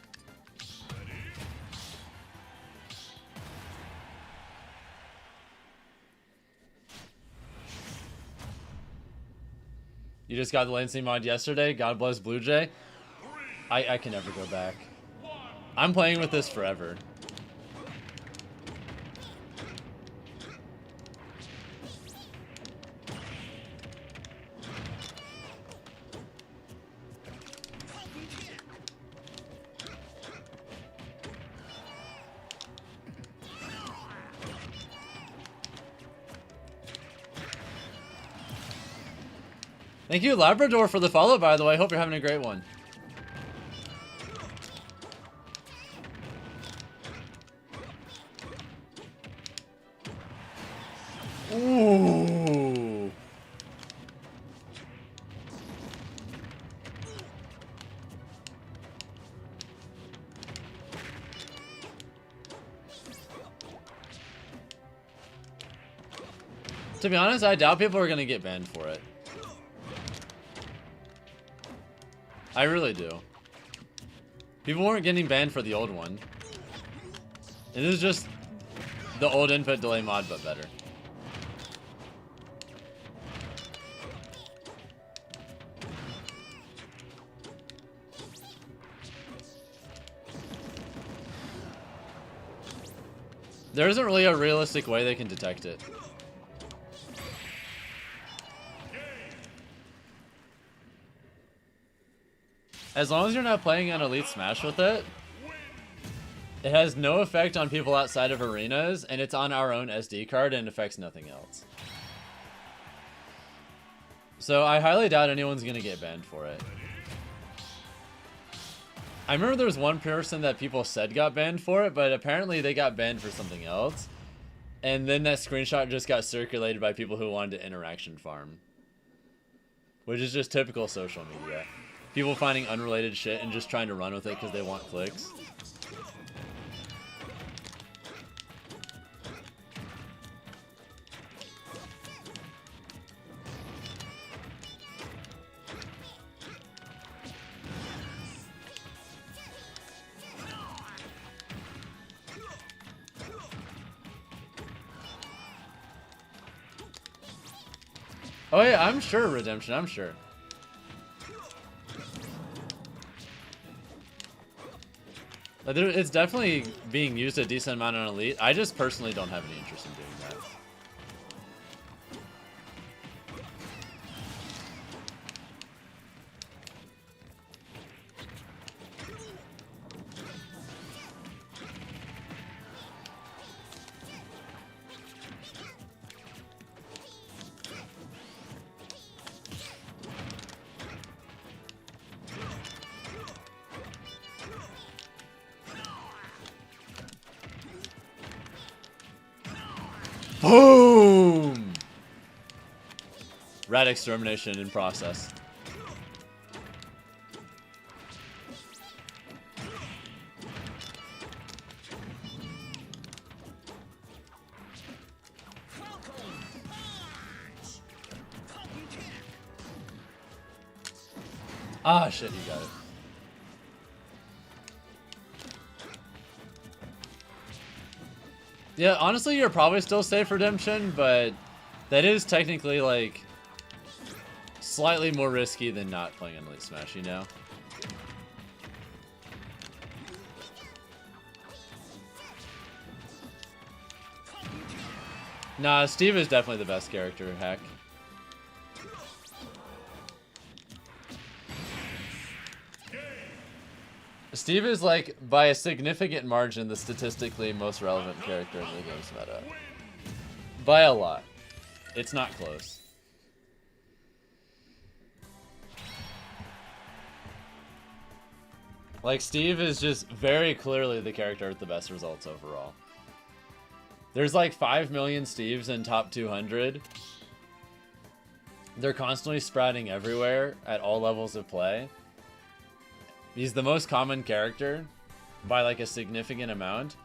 You just got the latency mod yesterday. God bless Blue Jay. I can never go back. I'm playing with this forever. Thank you, Labrador, for the follow, by the way. Hope you're having a great one. Ooh. To be honest, I doubt people are going to get banned for it. I really do. People weren't getting banned for the old one. It is just the old input delay mod, but better. There isn't really a realistic way they can detect it. As long as you're not playing on Elite Smash with it, it has no effect on people outside of arenas, and it's on our own SD card and affects nothing else. So I highly doubt anyone's gonna get banned for it. I remember there was one person that people said got banned for it, but apparently they got banned for something else. And then that screenshot just got circulated by people who wanted to interaction farm. Which is just typical social media. People finding unrelated shit and just trying to run with it because they want clicks. Oh yeah, I'm sure, Redemption, I'm sure. It's definitely being used a decent amount on Elite. I just personally don't have any interest in doing that. Boom! Rat extermination in process. Ah, shit, you got it. Yeah, honestly, you're probably still safe redemption, but that is technically, like, slightly more risky than not playing on Elite Smash, you know? Nah, Steve is definitely the best character, heck. Steve is, like, by a significant margin, the statistically most relevant character in the game's meta. By a lot. It's not close. Like, Steve is just very clearly the character with the best results overall. There's like 5 million Steves in top 200. They're constantly sprouting everywhere at all levels of play. He's the most common character by like a significant amount.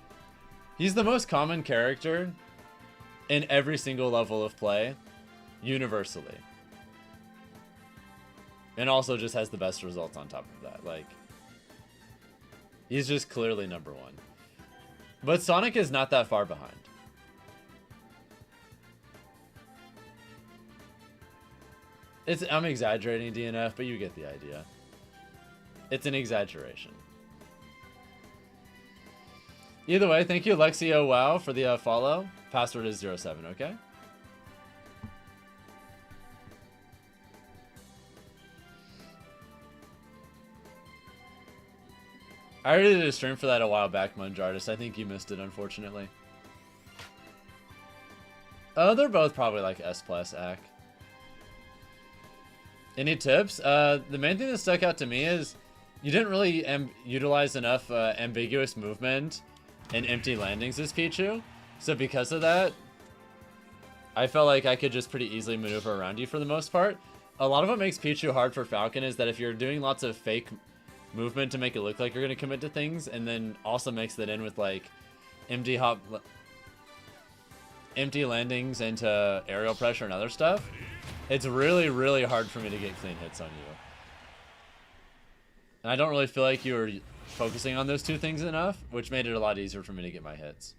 He's the most common character in every single level of play, universally. And also just has the best results on top of that. Like, he's just clearly number one. But Sonic is not that far behind. I'm exaggerating, DNF, but you get the idea. It's an exaggeration. Either way, thank you, Lexio Wow, for the follow. Password is 07, okay? I already did a stream for that a while back, Munjartis. I think you missed it, unfortunately. Oh, they're both probably like S+, AC. Any tips? The main thing that stuck out to me is you didn't really utilize enough ambiguous movement and empty landings as Pichu. So because of that, I felt like I could just pretty easily maneuver around you for the most part. A lot of what makes Pichu hard for Falcon is that if you're doing lots of fake movement to make it look like you're going to commit to things, and then also mix that in with like empty landings into aerial pressure and other stuff, it's really, really hard for me to get clean hits on you. And I don't really feel like you were focusing on those two things enough, which made it a lot easier for me to get my hits.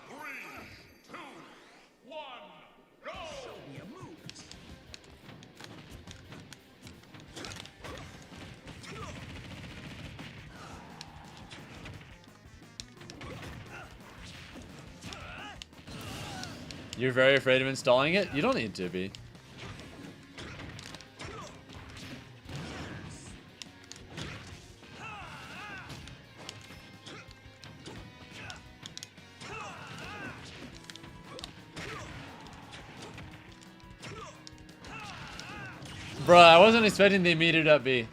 3, 2, 1, go! Show me your moves. You're very afraid of installing it? You don't need to be. Bruh, I wasn't expecting the immediate up B.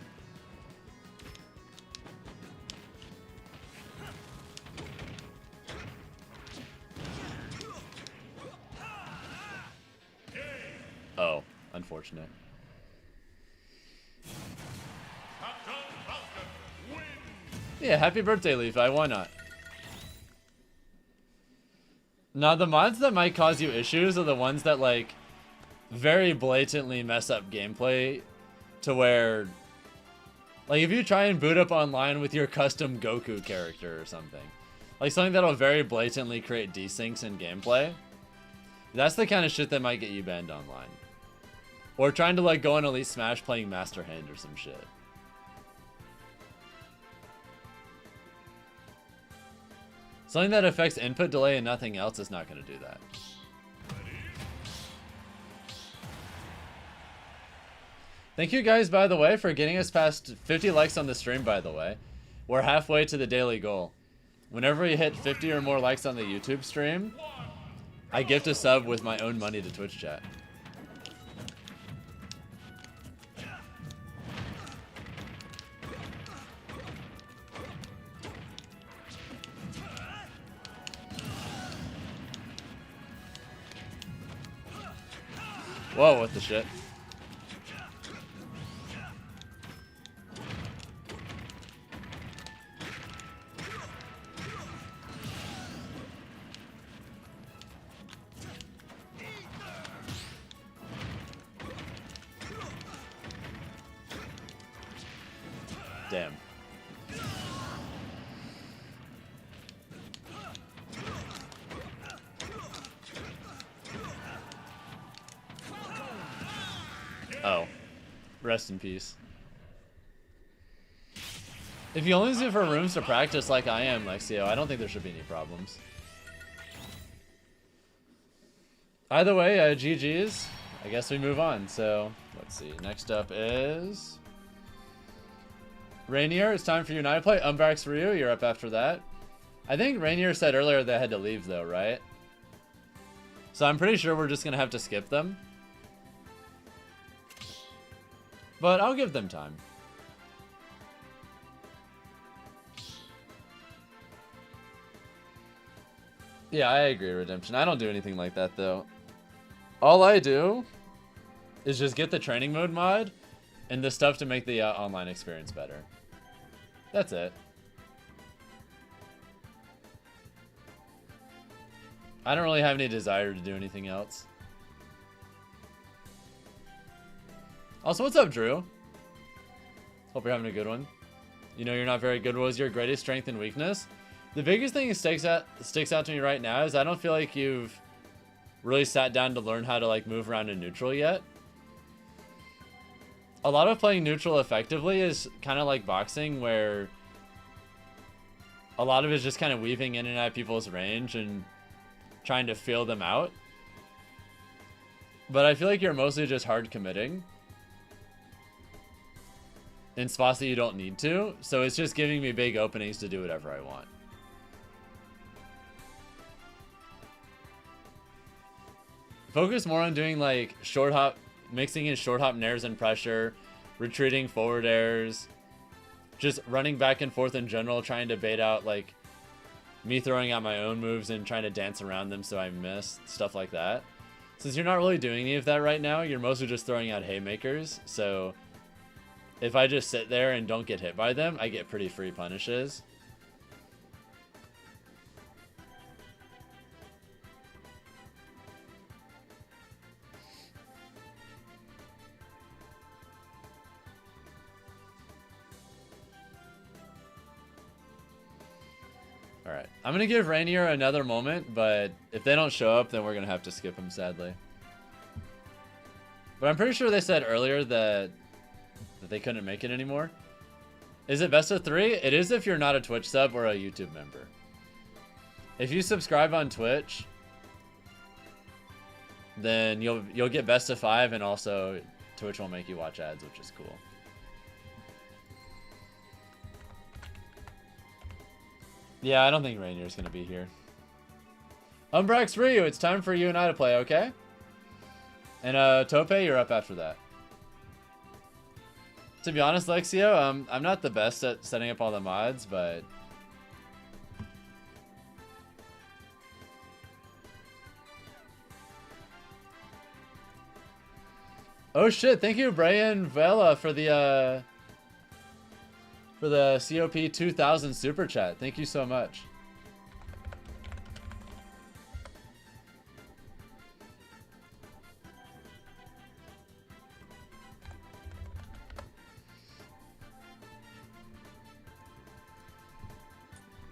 Oh, unfortunate. Yeah, happy birthday, Levi. Why not? Now, the mods that might cause you issues are the ones that, like, very blatantly mess up gameplay to where, like, if you try and boot up online with your custom Goku character or something, like something that'll very blatantly create desyncs in gameplay, that's the kind of shit that might get you banned online. Or trying to, like, go on Elite Smash playing Master Hand or some shit. Something that affects input delay and nothing else is not going to do that. Thank you guys, by the way, for getting us past 50 likes on the stream, by the way. We're halfway to the daily goal. Whenever we hit 50 or more likes on the YouTube stream, I gift a sub with my own money to Twitch chat. Whoa, what the shit? Damn. Oh. Rest in peace. If you only use it for rooms to practice like I am, Lexio, I don't think there should be any problems. Either way, GG's. I guess we move on. So, let's see. Next up is... Rainier, it's time for you and I to play. umbraxryu, you're up after that. I think Rainier said earlier they had to leave though, right? So I'm pretty sure we're just going to have to skip them. But I'll give them time. Yeah, I agree, Redemption. I don't do anything like that, though. All I do is just get the training mode mod and the stuff to make the online experience better. That's it. I don't really have any desire to do anything else. Also, what's up, Drew? Hope you're having a good one. You know you're not very good. What was your greatest strength and weakness? The biggest thing that sticks out to me right now is I don't feel like you've really sat down to learn how to like move around in neutral yet. A lot of playing neutral effectively is kind of like boxing, where a lot of it is just kind of weaving in and out of people's range and trying to feel them out. But I feel like you're mostly just hard committing in spots that you don't need to, so it's just giving me big openings to do whatever I want. Focus more on doing like short hop, mixing in short hop nairs and pressure, retreating forward airs, just running back and forth in general, trying to bait out like me throwing out my own moves and trying to dance around them so I miss, stuff like that. Since you're not really doing any of that right now, you're mostly just throwing out haymakers, so if I just sit there and don't get hit by them, I get pretty free punishes. Alright, I'm gonna give Rainier another moment, but if they don't show up, then we're gonna have to skip them, sadly. But I'm pretty sure they said earlier that they couldn't make it anymore. Is it best of 3? It is if you're not a Twitch sub or a YouTube member. If you subscribe on Twitch, then you'll get best of 5, and also Twitch will make you watch ads, which is cool. Yeah, I don't think Rainier's gonna be here. umbraxryu, it's time for you and I to play, okay? And Tope, you're up after that. To be honest, Lexio, I'm not the best at setting up all the mods, but oh shit! Thank you, Brian Vela, for the COP 2000 super chat. Thank you so much.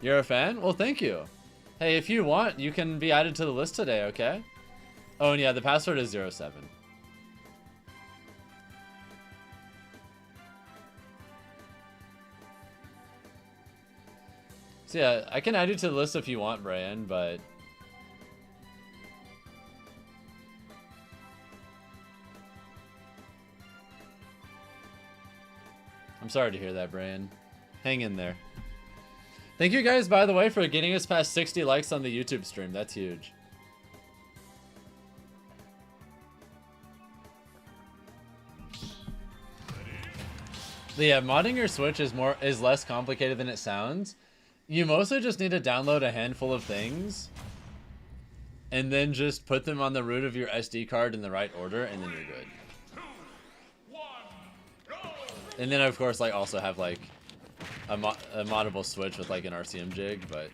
You're a fan? Well, thank you. Hey, if you want, you can be added to the list today, okay? Oh, and yeah, the password is 07. So yeah, I can add you to the list if you want, Brian, but... I'm sorry to hear that, Brian. Hang in there. Thank you guys, by the way, for getting us past 60 likes on the YouTube stream. That's huge. Yeah, modding your Switch is less complicated than it sounds. You mostly just need to download a handful of things and then just put them on the root of your SD card in the right order, and then you're good. And then of course, like, also have like a moddable Switch with like an RCM jig, but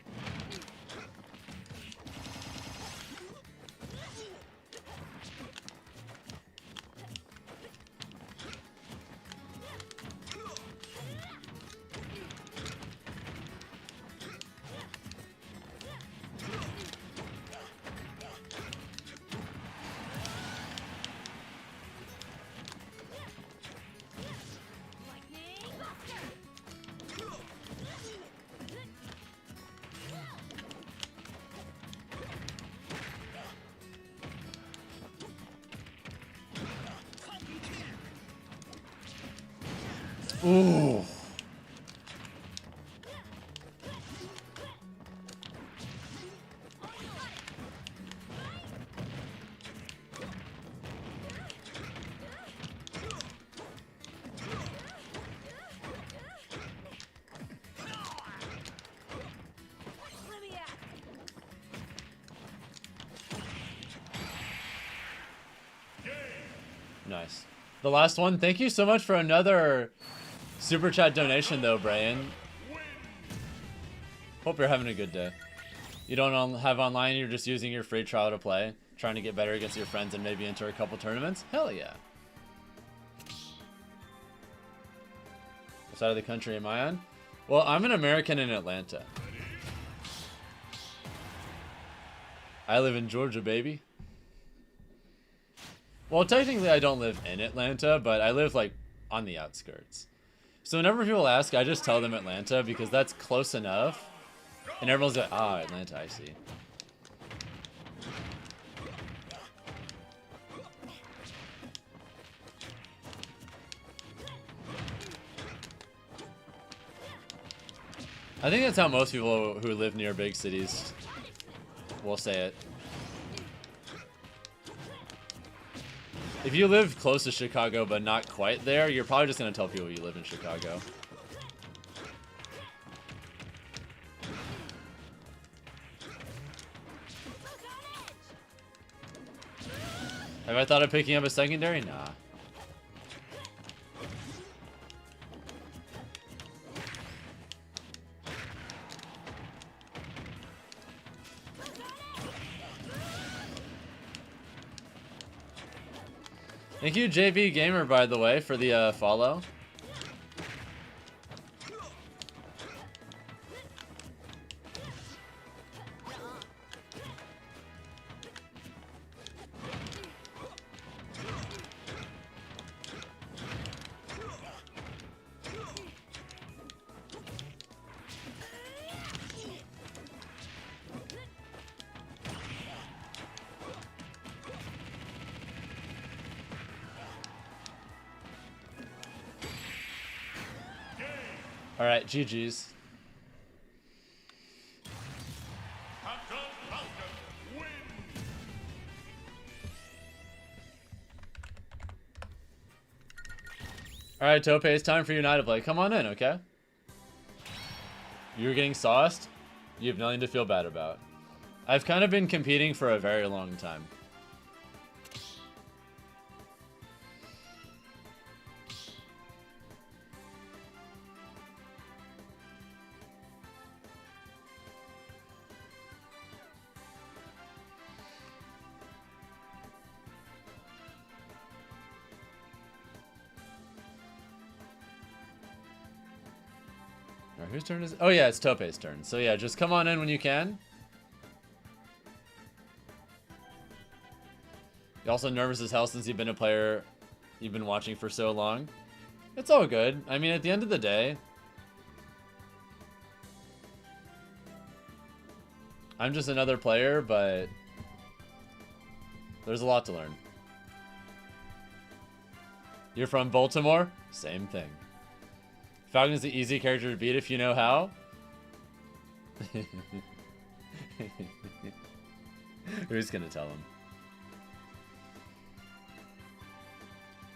ooh. Nice. The last one. Thank you so much for another super chat donation, though, Brian. Hope you're having a good day. You don't have online, you're just using your free trial to play, trying to get better against your friends and maybe enter a couple tournaments? Hell yeah. What side of the country am I on? Well, I'm an American in Atlanta. I live in Georgia, baby. Well, technically I don't live in Atlanta, but I live, like, on the outskirts. So whenever people ask, I just tell them Atlanta because that's close enough. And everyone's like, ah, Atlanta, I see. I think that's how most people who live near big cities will say it. If you live close to Chicago but not quite there, you're probably just going to tell people you live in Chicago. Have I thought of picking up a secondary? Nah. Thank you, JV Gamer, by the way, for the follow. Alright, GG's. Alright, Tope, it's time for you and I to play. Come on in, okay? You're getting sauced? You have nothing to feel bad about. I've kind of been competing for a very long time. Whose turn is it? Oh yeah, it's Tope's turn. So yeah, just come on in when you can. You're also nervous as hell since you've been a player you've been watching for so long. It's all good. I mean, at the end of the day, I'm just another player, but there's a lot to learn. You're from Baltimore? Same thing. Falcon's the easy character to beat if you know how. Who's gonna tell him?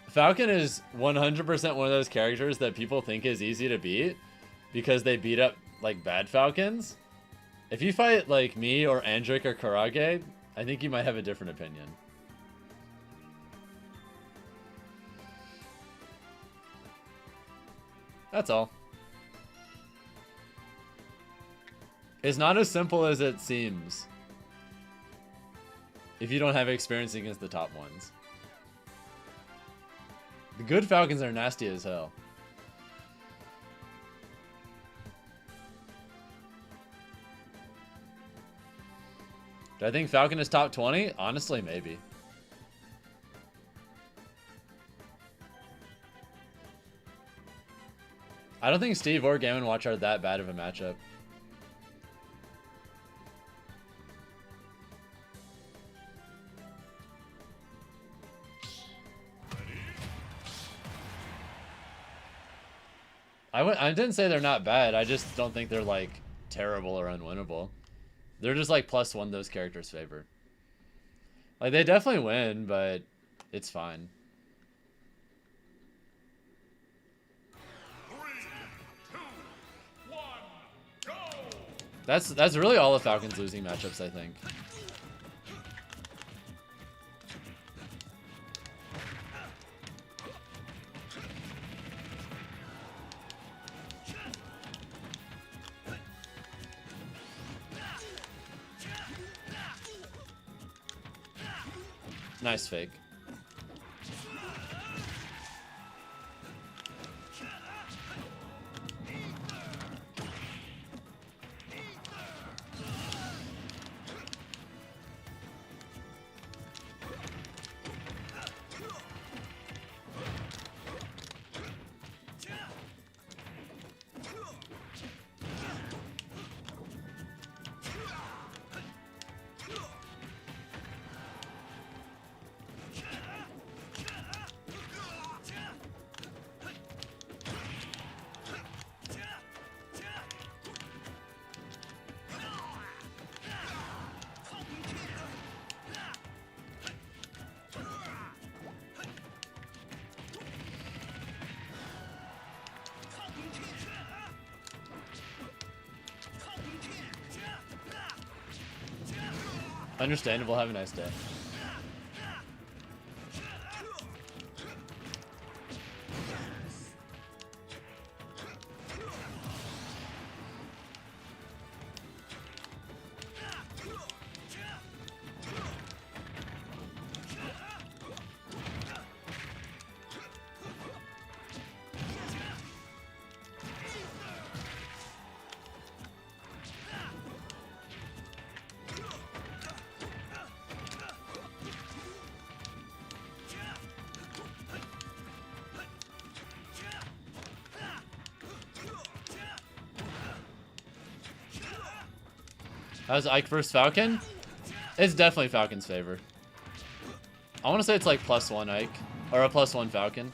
Falcon is 100% one of those characters that people think is easy to beat because they beat up like bad Falcons. If you fight like me or Andric or Karage, I think you might have a different opinion. That's all. It's not as simple as it seems if you don't have experience against the top ones. The good Falcons are nasty as hell. Do I think Falcon is top 20? Honestly, maybe. I don't think Steve or Game & Watch are that bad of a matchup. I didn't say they're not bad. I just don't think they're like terrible or unwinnable. They're just like +1 those characters' favor. Like they definitely win, but it's fine. 3, 2, 1, go! That's really all of Falcon's losing matchups, I think. Nice fake. Understandable. Have a nice day. How's Ike versus Falcon? It's definitely Falcon's favor. I want to say it's like +1 Ike. Or a +1 Falcon.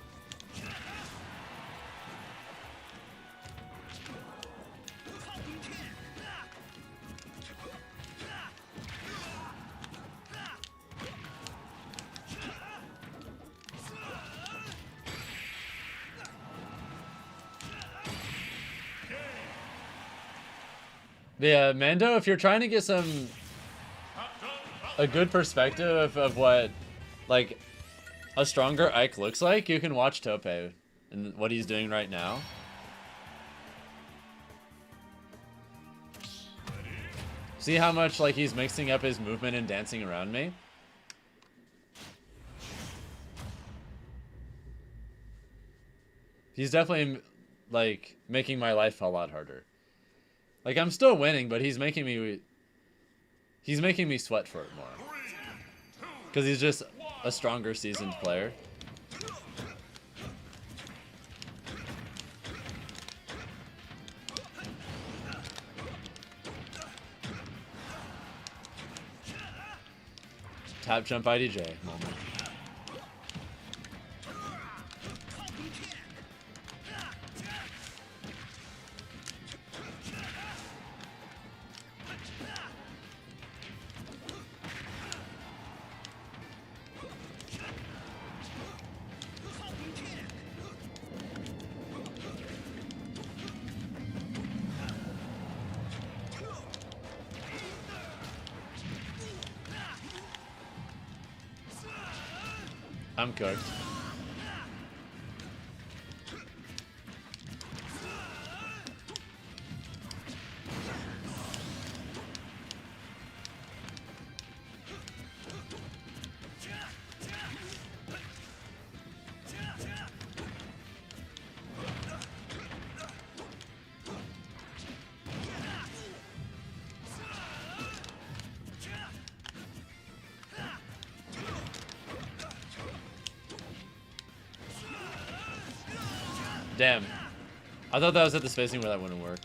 Yeah, Mando, if you're trying to get a good perspective of what, like, a stronger Ike looks like, you can watch Tope and what he's doing right now. See how much, like, he's mixing up his movement and dancing around me? He's definitely, like, making my life a lot harder. Like, I'm still winning, but he's making me sweat for it more. Because he's just a stronger seasoned player. Tap jump IDJ moment. I'm cooked. Damn. I thought that was at the spacing where that wouldn't work.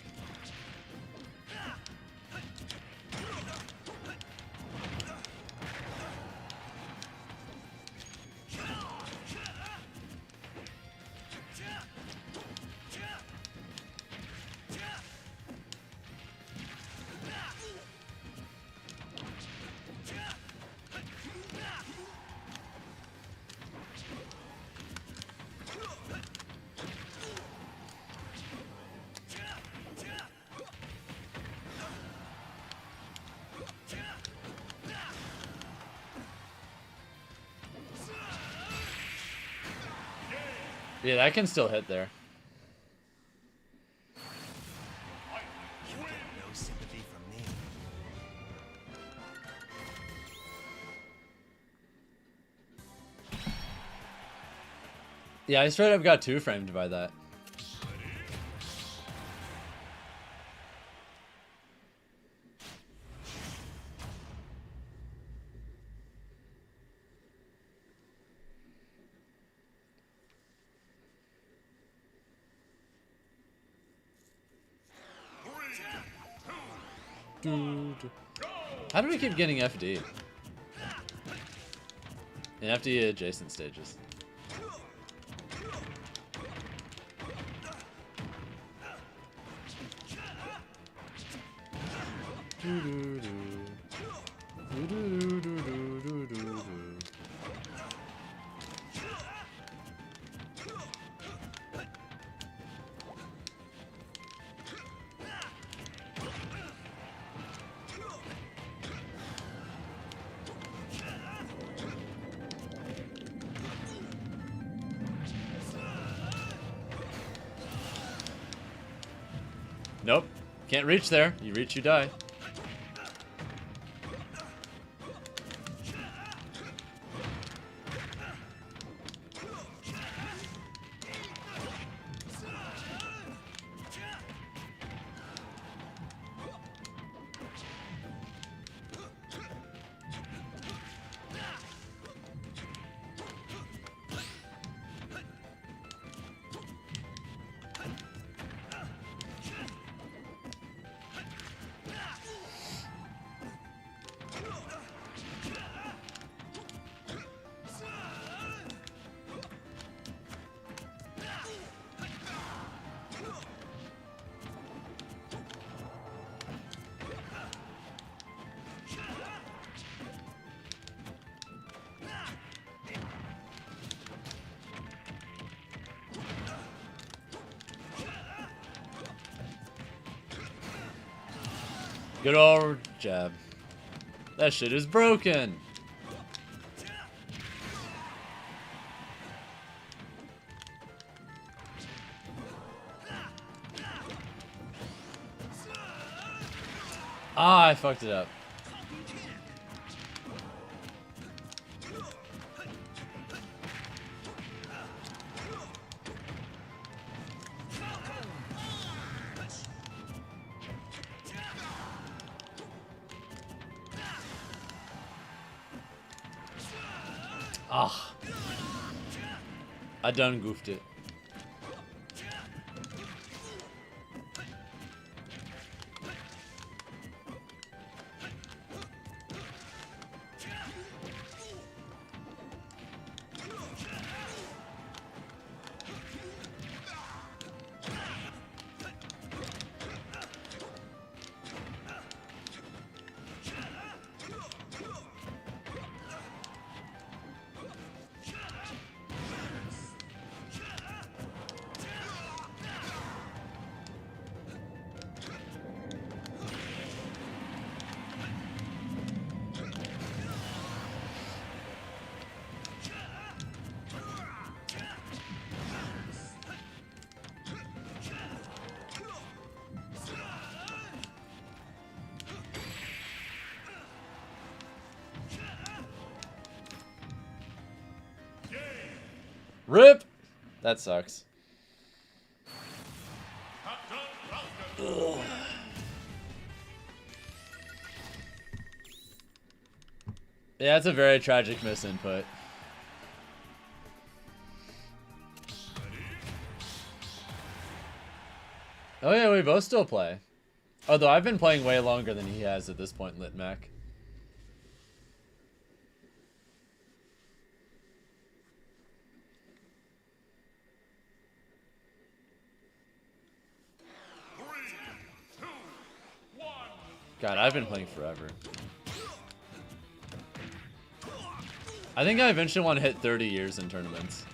Yeah, that can still hit there. No sympathy from me. Yeah, I straight up got 2-framed by that. How do we keep getting FD? In FD adjacent stages. Nope. Can't reach there. You reach, you die. Good old jab. That shit is broken. Ah, I fucked it up. Ah. I done goofed it. Rip! That sucks. FatalityFalcon. Yeah, it's a very tragic misinput. Oh yeah, we both still play. Although I've been playing way longer than he has at this point, Litmac. God, I've been playing forever. I think I eventually want to hit 30 years in tournaments.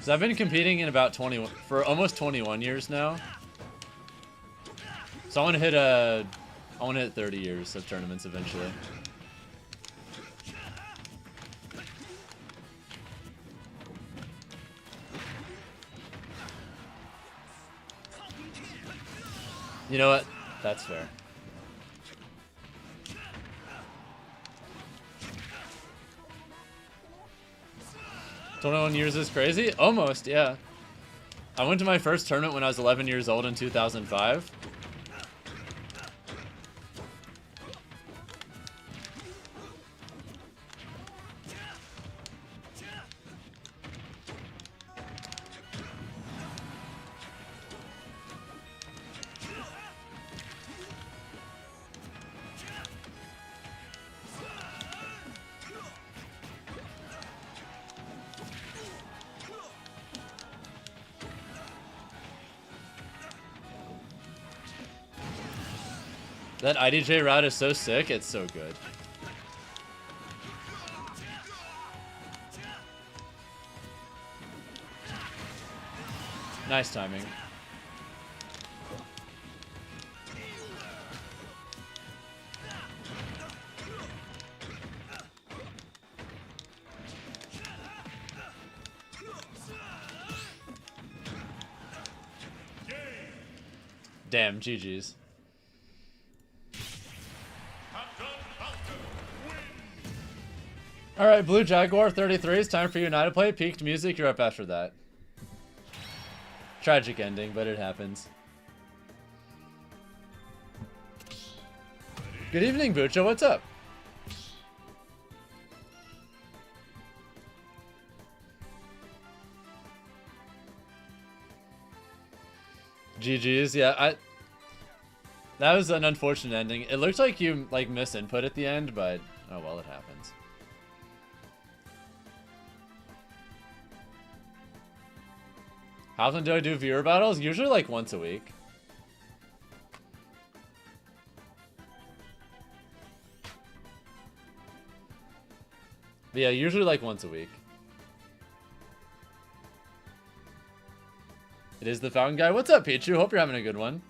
So I've been competing in about for almost 21 years now. So I want to hit 30 years of tournaments eventually. You know what? That's fair. 21 years is crazy? Almost, yeah. I went to my first tournament when I was 11 years old in 2005. That IDJ route is so sick, it's so good. Nice timing. Damn, GG's. Alright, Blue Jaguar 33, it's time for you and I to play Peaked Music. You're up after that. Tragic ending, but it happens. Good evening, Bucho. What's up? GG's, yeah, that was an unfortunate ending. It looked like you missed input at the end, but oh well, it happens. How often do I do viewer battles? Usually like once a week. But yeah, usually like once a week. It is the Falcon guy. What's up, Pichu? Hope you're having a good one.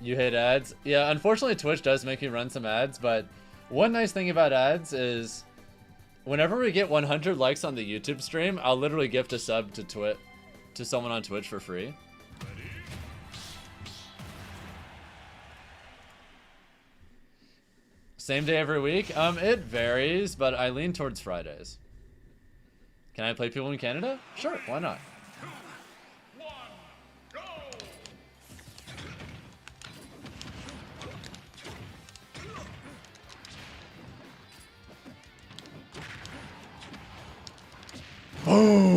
You hate ads? Yeah, unfortunately Twitch does make me run some ads, but one nice thing about ads is whenever we get 100 likes on the YouTube stream, I'll literally gift a sub to someone on Twitch for free. Same day every week? It varies, but I lean towards Fridays. Can I play people in Canada? Sure, why not? 2, 1, go! Boom!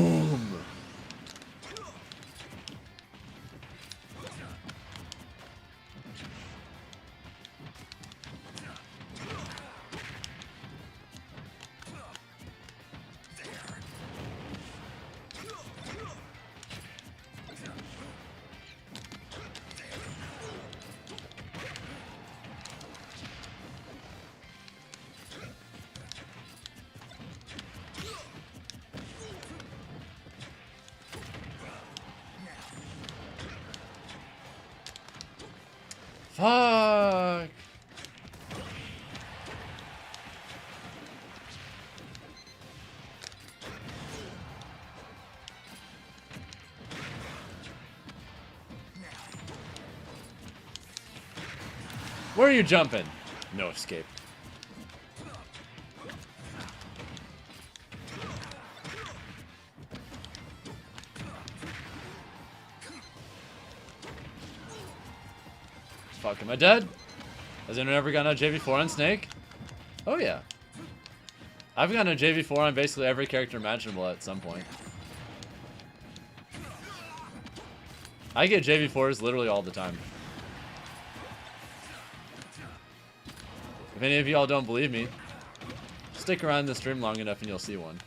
Fuck. Where are you jumping? No escape. Fuck, am I dead? Has anyone ever gotten a JV4 on Snake? Oh yeah. I've gotten a JV4 on basically every character imaginable at some point. I get JV4s literally all the time. If any of y'all don't believe me, stick around the stream long enough and you'll see one.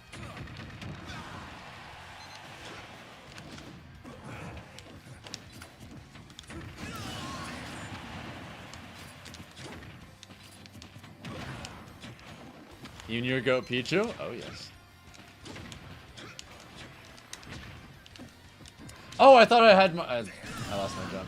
You and your goat Pichu? Oh yes. Oh, I thought I had my... I lost my jump.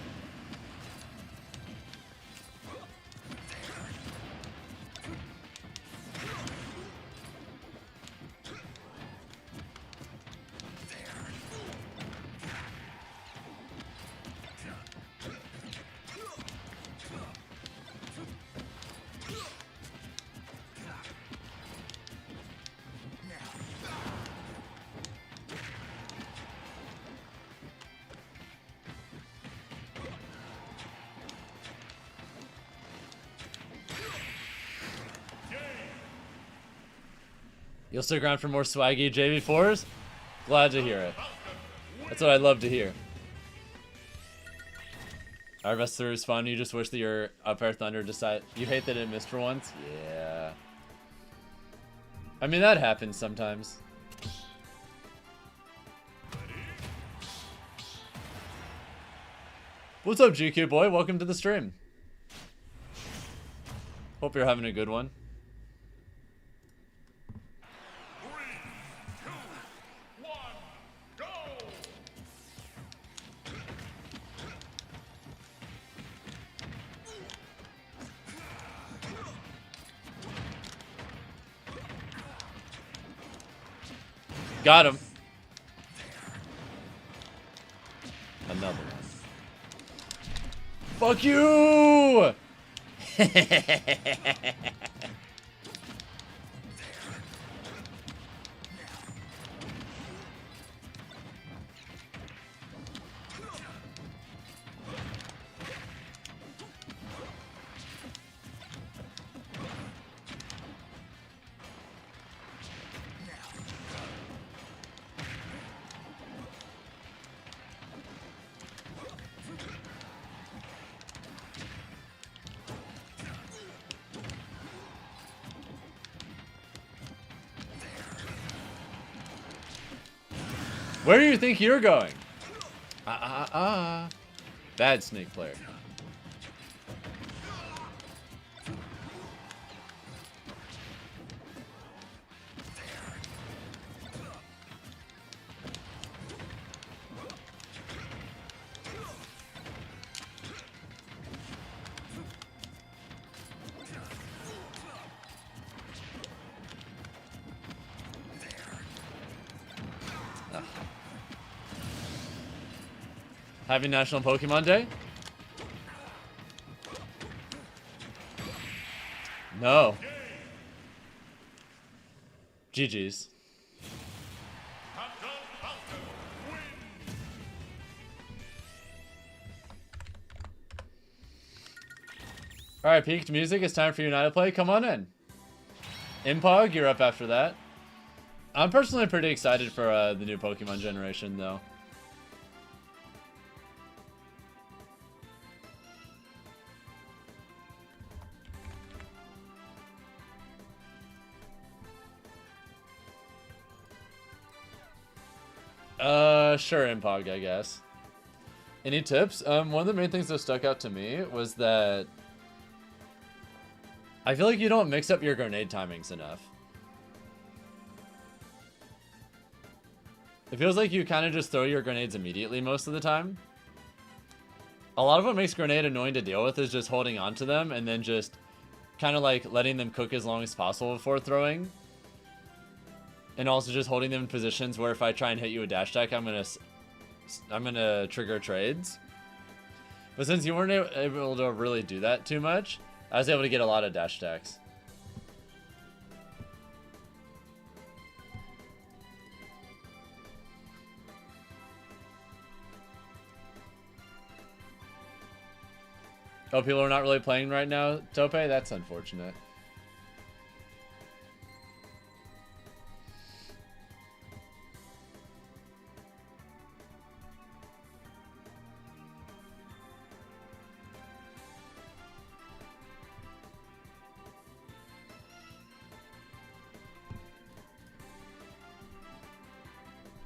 You'll stick around for more swaggy JV4s? Glad to hear it. That's what I love to hear. Harvester is fun. You just wish that your Up Air Thunder decide you hate that it missed for once? Yeah. I mean, that happens sometimes. What's up, gqboy? Welcome to the stream. Hope you're having a good one. 3, 2, 1, go! Got him. Another one. Fuck you! Where do you think you're going? Bad snake player. Happy National Pokemon Day? No. GG's. Alright, Peaked Music, it's time for you and I to play. Come on in. Impog, you're up after that. I'm personally pretty excited for the new Pokemon generation, though. Sure, Impog, I guess. Any tips? One of the main things that stuck out to me was that I feel like you don't mix up your grenade timings enough. It feels like you kind of just throw your grenades immediately most of the time. A lot of what makes grenade annoying to deal with is just holding on to them and then just kind of like letting them cook as long as possible before throwing. And also just holding them in positions where if I try and hit you with dash attack, I'm gonna trigger trades. But since you weren't able to really do that too much, I was able to get a lot of dash attacks. Oh, people are not really playing right now, Tope? That's unfortunate.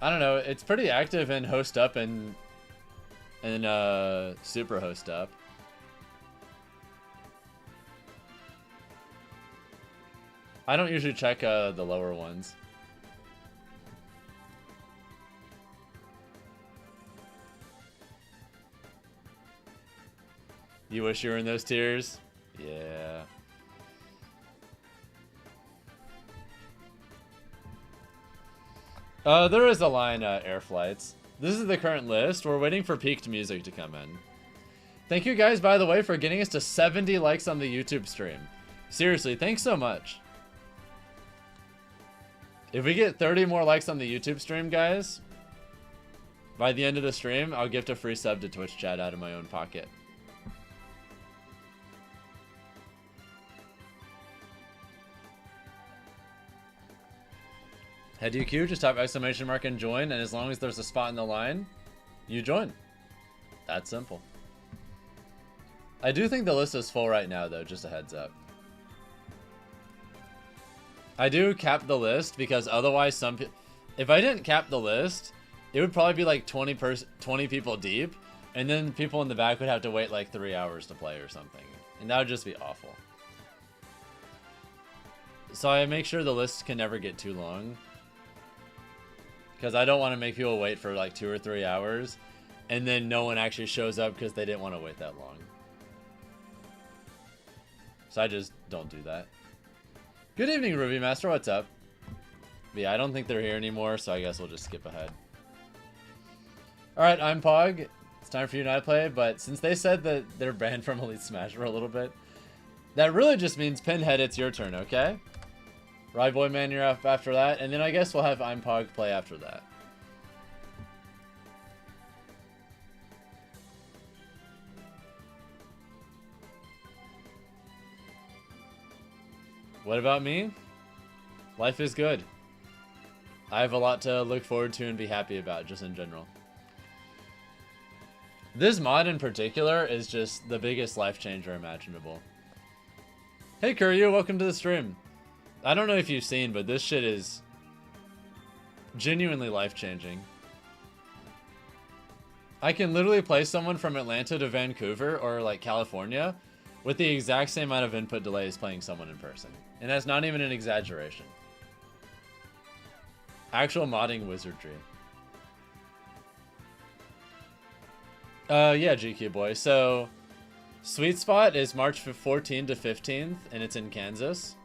I don't know, it's pretty active in host up and super host up. I don't usually check the lower ones. You wish you were in those tiers? Yeah. There is a line, air flights. This is the current list. We're waiting for peaked music to come in. Thank you guys, by the way, for getting us to 70 likes on the YouTube stream. Seriously, thanks so much. If we get 30 more likes on the YouTube stream, guys, by the end of the stream, I'll gift a free sub to Twitch chat out of my own pocket. Head to queue, just type exclamation mark and join, and as long as there's a spot in the line, you join. That's simple. I do think the list is full right now, though, just a heads up. I do cap the list because otherwise if I didn't cap the list, it would probably be like 20 people deep, and then people in the back would have to wait like 3 hours to play or something, and that would just be awful. So I make sure the list can never get too long, because I don't want to make people wait for like 2 or 3 hours, and then no one actually shows up because they didn't want to wait that long. So I just don't do that. Good evening, Ruby Master. What's up? But yeah, I don't think they're here anymore, so I guess we'll just skip ahead. Alright, I'm Pog. It's time for you and I to play, but since they said that they're banned from Elite Smash for a little bit, that really just means Pinhead, it's your turn, okay? ryboyman, you're up after that, and then I guess we'll have I'm Pog play after that. What about me? Life is good. I have a lot to look forward to and be happy about, just in general. This mod in particular is just the biggest life changer imaginable. Hey Kuryu, welcome to the stream. I don't know if you've seen, but this shit is genuinely life-changing. I can literally play someone from Atlanta to Vancouver or like California with the exact same amount of input delay as playing someone in person. And that's not even an exaggeration. Actual modding wizardry. Yeah, gqboy. So, Sweet Spot is March 14th to 15th, and it's in Kansas.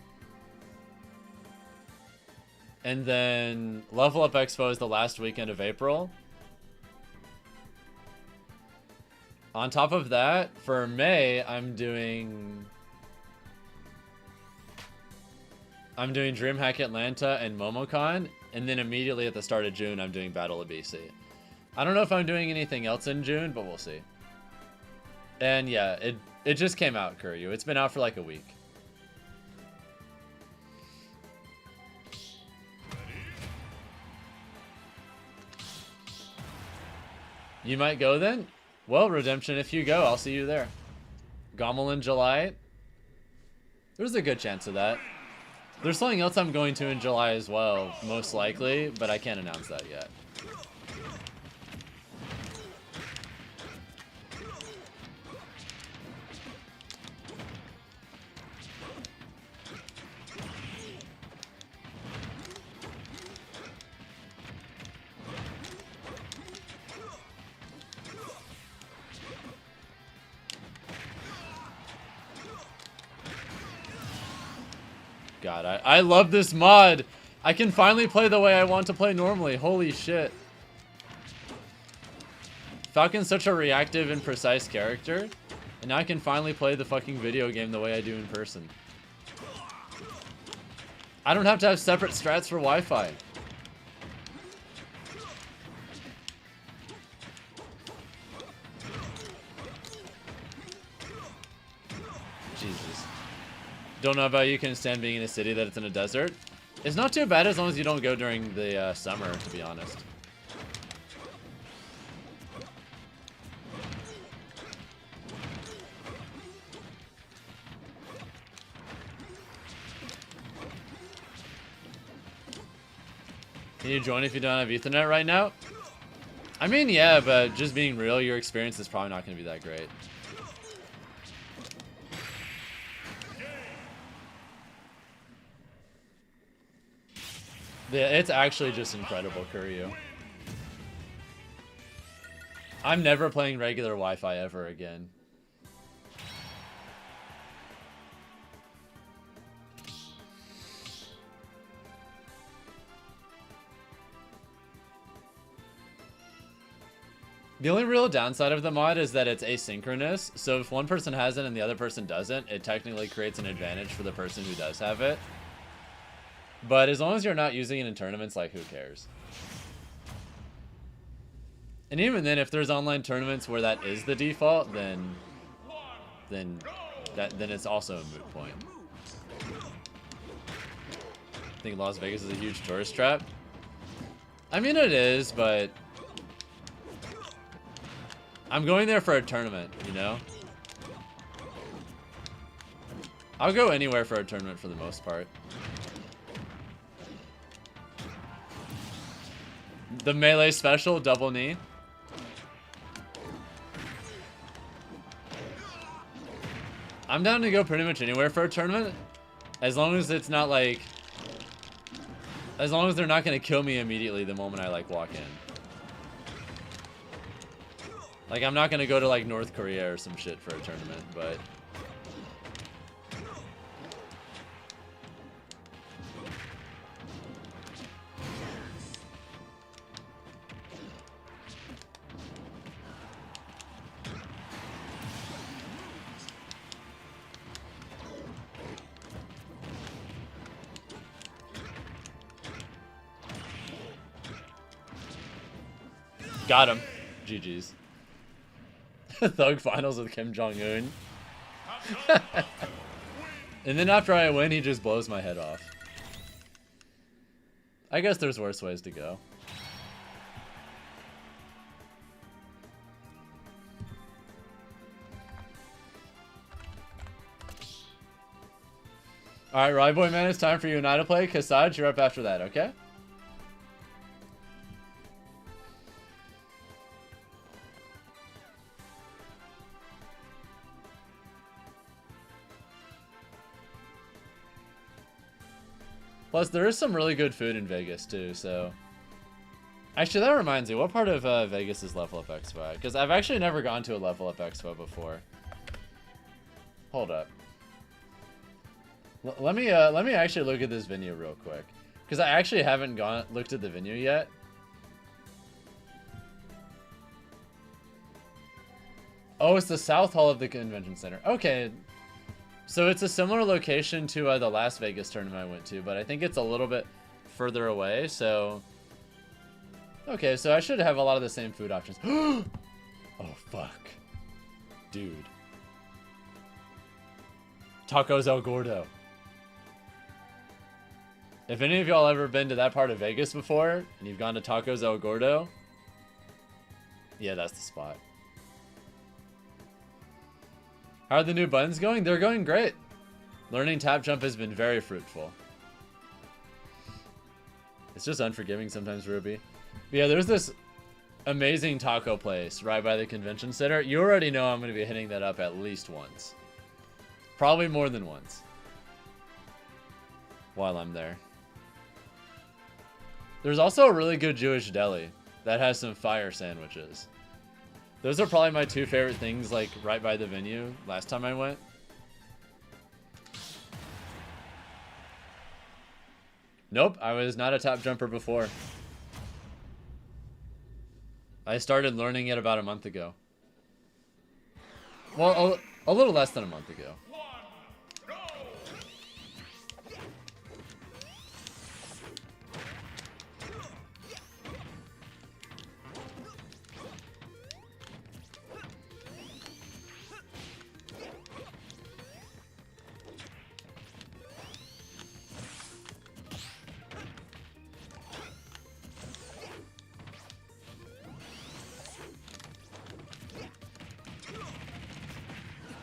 And then Level Up Expo is the last weekend of April. On top of that, for May, I'm doing DreamHack Atlanta and MomoCon, and then immediately at the start of June, I'm doing Battle of BC. I don't know if I'm doing anything else in June, but we'll see. And yeah, it just came out, Kuryu. It's been out for like a week. You might go then? Well, Redemption, if you go, I'll see you there. Gommel in July? There's a good chance of that. There's something else I'm going to in July as well, most likely, but I can't announce that yet. God, I love this mod. I can finally play the way I want to play normally. Holy shit. Falcon's such a reactive and precise character, and now I can finally play the fucking video game the way I do in person. I don't have to have separate strats for Wi-Fi. Jesus. Don't know about you, can stand being in a city that it's in a desert. It's not too bad as long as you don't go during the summer, to be honest. Can you join if you don't have Ethernet right now? I mean, yeah, but just being real, your experience is probably not going to be that great. Yeah, it's actually just incredible, Kuryu. I'm never playing regular Wi-Fi ever again. The only real downside of the mod is that it's asynchronous, so if one person has it and the other person doesn't, it technically creates an advantage for the person who does have it. But as long as you're not using it in tournaments, like, who cares? And even then, if there's online tournaments where that is the default, then it's also a moot point. I think Las Vegas is a huge tourist trap. I mean, it is, but I'm going there for a tournament, you know? I'll go anywhere for a tournament for the most part. The melee special, double knee. I'm down to go pretty much anywhere for a tournament. As long as it's not like... As long as they're not going to kill me immediately the moment I, like, walk in. Like, I'm not going to go to, like, North Korea or some shit for a tournament, but... Got him. GG's. Thug finals with Kim Jong-un. And then after I win, he just blows my head off. I guess there's worse ways to go. Alright, ryboyman, it's time for you and I to play. Kasaj, you're up after that, okay? Plus, there is some really good food in Vegas, too, so... Actually, that reminds me, what part of Vegas is Level Up Expo? Because I've actually never gone to a Level Up Expo before. Hold up. Let me actually look at this venue real quick. Because I actually haven't looked at the venue yet. Oh, it's the South Hall of the Convention Center. Okay. So it's a similar location to the Las Vegas tournament I went to, but I think it's a little bit further away, so... Okay, so I should have a lot of the same food options. Oh, fuck. Dude. Tacos El Gordo. If any of y'all ever been to that part of Vegas before, and you've gone to Tacos El Gordo, yeah, that's the spot. How are the new buttons going? They're going great. Learning tap jump has been very fruitful. It's just unforgiving sometimes, Ruby. But yeah, there's this amazing taco place right by the convention center. You already know I'm going to be hitting that up at least once. Probably more than once. While I'm there. There's also a really good Jewish deli that has some fire sandwiches. Those are probably my two favorite things, like, right by the venue last time I went. Nope, I was not a top jumper before. I started learning it about a month ago. Well, a little less than a month ago.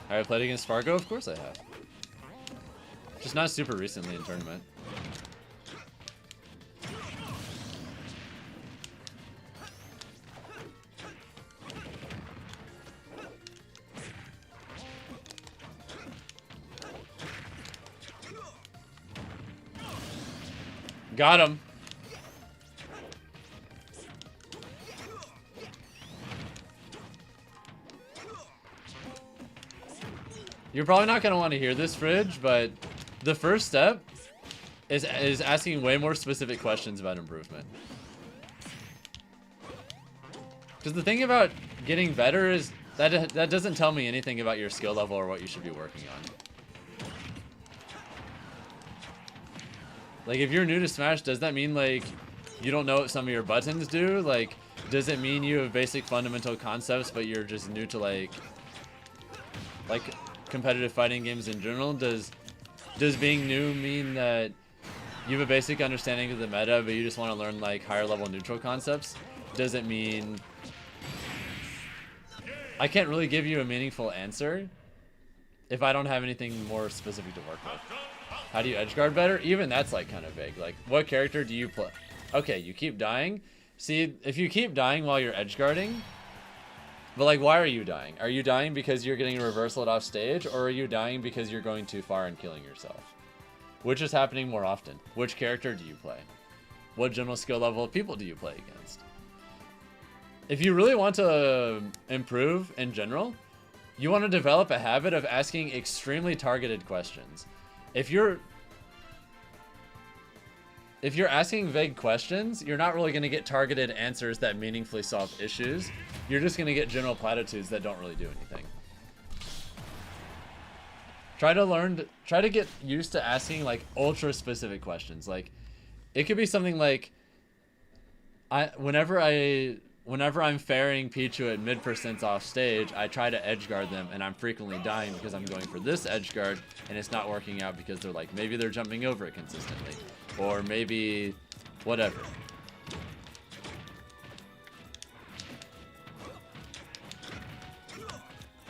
Have I played against Fargo? Of course I have. Just not super recently in tournament. Got him. You're probably not going to want to hear this, Fridge, but the first step is asking way more specific questions about improvement. Because the thing about getting better is that doesn't tell me anything about your skill level or what you should be working on. Like, if you're new to Smash, does that mean, like, you don't know what some of your buttons do? Like, does it mean you have basic fundamental concepts, but you're just new to, like competitive fighting games in general? Does being new mean that you have a basic understanding of the meta, but you just want to learn, like, higher level neutral concepts? Does it mean... I can't really give you a meaningful answer if I don't have anything more specific to work with. How do you edgeguard better? Even that's, like, kind of vague. Like, what character do you play? Okay, you keep dying. See, if you keep dying while you're edgeguarding, but, like, why are you dying? Are you dying because you're getting a reversal off stage, or are you dying because you're going too far and killing yourself? Which is happening more often? Which character do you play? What general skill level of people do you play against? If you really want to improve in general, you want to develop a habit of asking extremely targeted questions. If you're asking vague questions, you're not really going to get targeted answers that meaningfully solve issues. You're just going to get general platitudes that don't really do anything. Try to get used to asking, like, ultra specific questions. Like, it could be something like, whenever I'm ferrying Pichu at mid% off stage, I try to edgeguard them, and I'm frequently dying because I'm going for this edgeguard, and it's not working out because they're, like, maybe they're jumping over it consistently, or maybe whatever.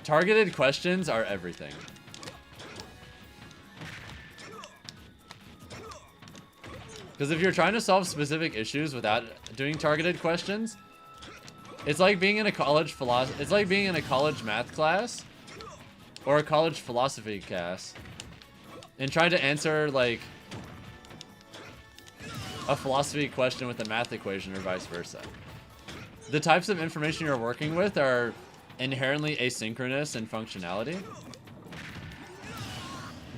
Targeted questions are everything. Because if you're trying to solve specific issues without doing targeted questions, it's like being in a college math class or a college philosophy class and trying to answer, like, a philosophy question with a math equation or vice versa. The types of information you're working with are inherently asynchronous in functionality.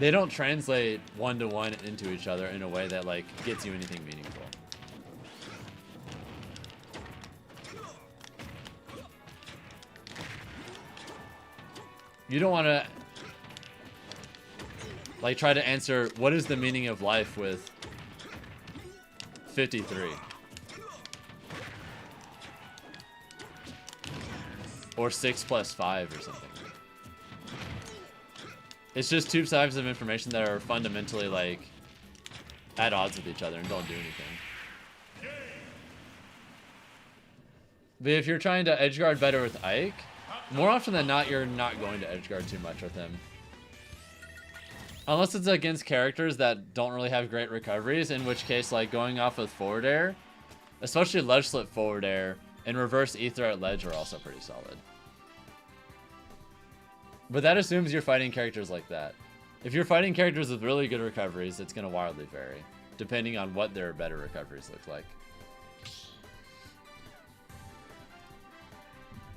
They don't translate one-to-one into each other in a way that, like, gets you anything meaningful. You don't want to, like, try to answer what is the meaning of life with 53. Or 6 plus 5 or something. It's just two types of information that are fundamentally, like, at odds with each other and don't do anything. But if you're trying to edgeguard better with Ike, more often than not, you're not going to edgeguard too much with him. Unless it's against characters that don't really have great recoveries, in which case, like, going off with forward air, especially ledge slip forward air, and reverse ether at ledge are also pretty solid. But that assumes you're fighting characters like that. If you're fighting characters with really good recoveries, it's going to wildly vary, depending on what their better recoveries look like.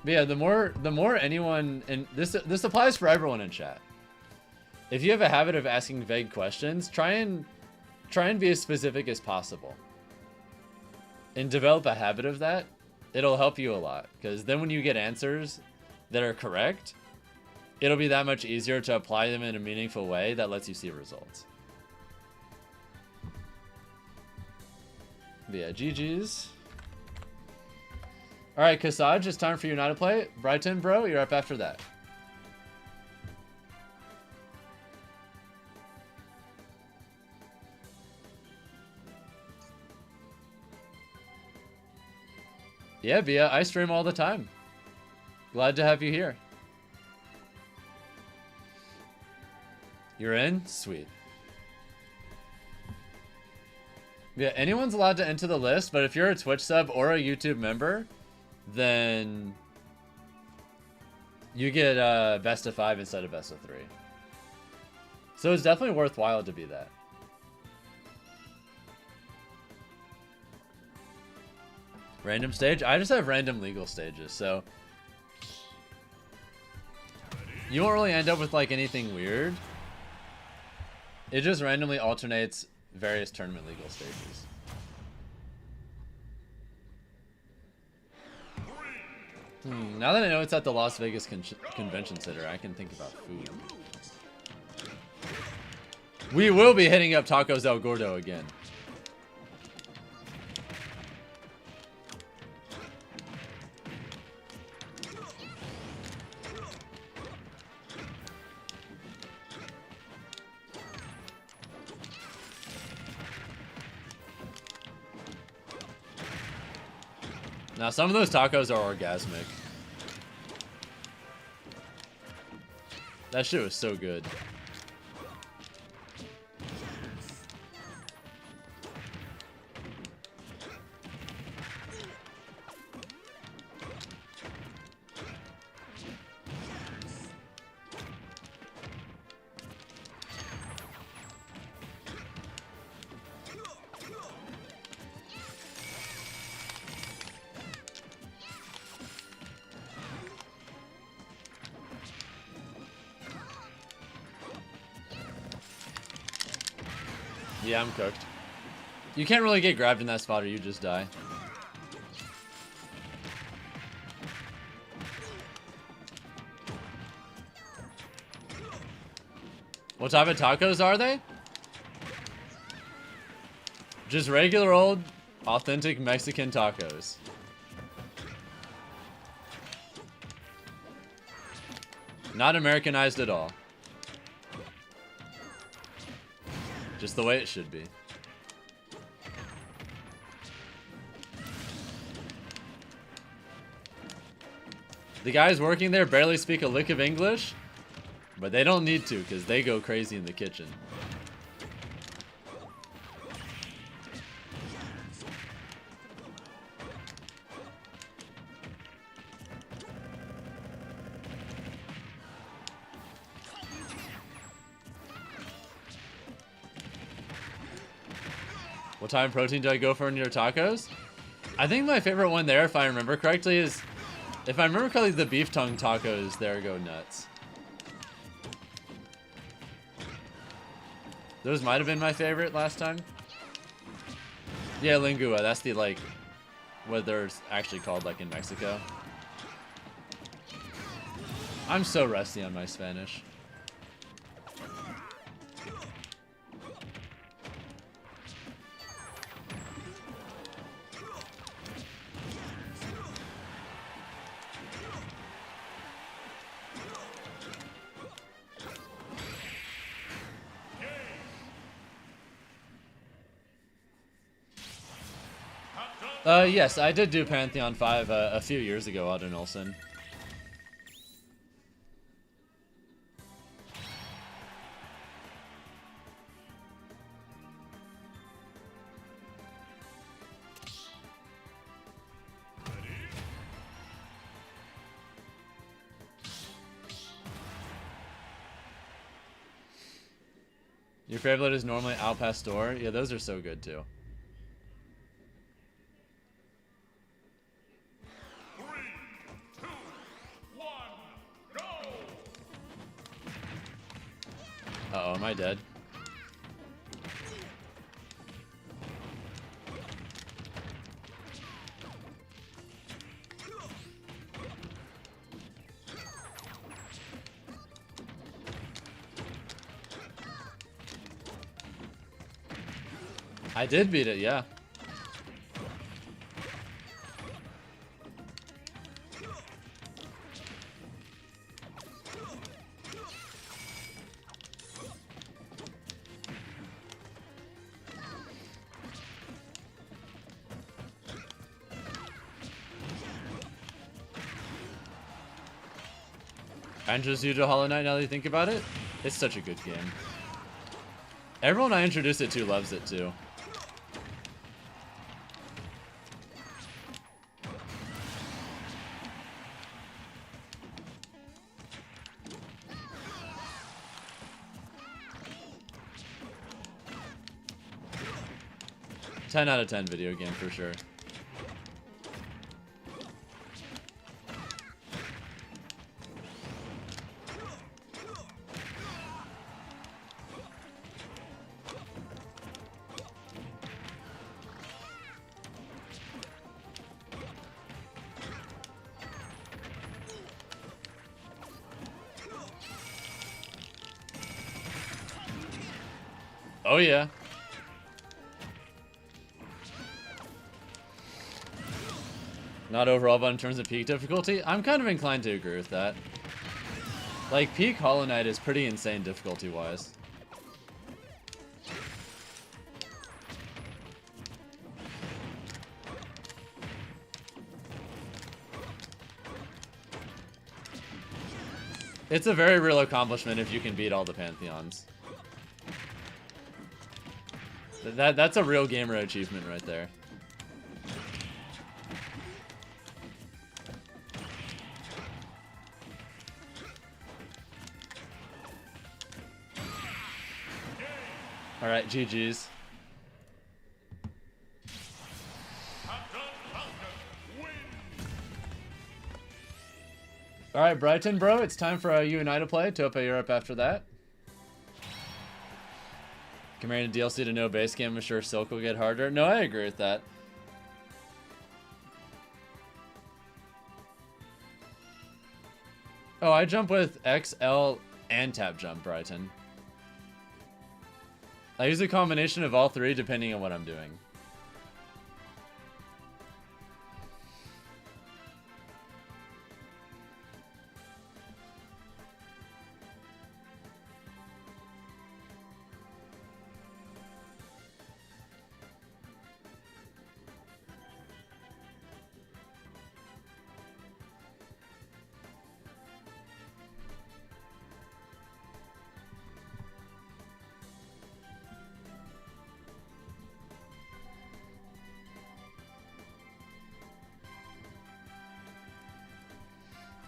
But yeah, the more anyone, and this applies for everyone in chat. If you have a habit of asking vague questions, try and try and be as specific as possible. And develop a habit of that. It'll help you a lot. Because then when you get answers that are correct, it'll be that much easier to apply them in a meaningful way that lets you see results. But yeah, GG's. Alright, Kasaj, it's time for you now to play. Brighton, bro, you're up after that. Yeah, Bia, I stream all the time. Glad to have you here. You're in? Sweet. Yeah, anyone's allowed to enter the list, but if you're a Twitch sub or a YouTube member, then you get best of 5 instead of best of 3. So it's definitely worthwhile to be that. Random stage? I just have random legal stages, so you won't really end up with like anything weird. It just randomly alternates various tournament legal stages. Now that I know it's at the Las Vegas Convention Center, I can think about food. We will be hitting up Tacos El Gordo again. Now, some of those tacos are orgasmic. That shit was so good. Yeah, I'm cooked. You can't really get grabbed in that spot or you just die. What type of tacos are they? Just regular old, authentic Mexican tacos. Not Americanized at all. Just the way it should be. The guys working there barely speak a lick of English, but they don't need to because they go crazy in the kitchen. What type of protein do I go for in your tacos? I think my favorite one there, if I remember correctly, is... If I remember correctly, the beef tongue tacos there go nuts. Those might have been my favorite last time. Yeah, lingua. That's the, like, what they're actually called, like, in Mexico. I'm so rusty on my Spanish. Yes, I did do Pantheon 5 a few years ago, Auden Olsen. Your favorite is normally Al Pastor? Yeah, those are so good too. Uh-oh, am I dead? I did beat it, yeah. I introduced you to Hollow Knight now that you think about it. It's such a good game. Everyone I introduced it to loves it too. Ten out of 10 video game for sure. Oh yeah. Not overall, but in terms of peak difficulty, I'm kind of inclined to agree with that. Like, peak Hollow Knight is pretty insane difficulty-wise. It's a very real accomplishment if you can beat all the Pantheons. That's a real gamer achievement right there. Alright, GG's. Alright, Brighton, bro, it's time for you and I to play. Topa Europe after that. Comparing the DLC to no base game, I'm sure Silk will get harder. No, I agree with that. Oh, I jump with XL and tap jump, Brighton. I use a combination of all three depending on what I'm doing.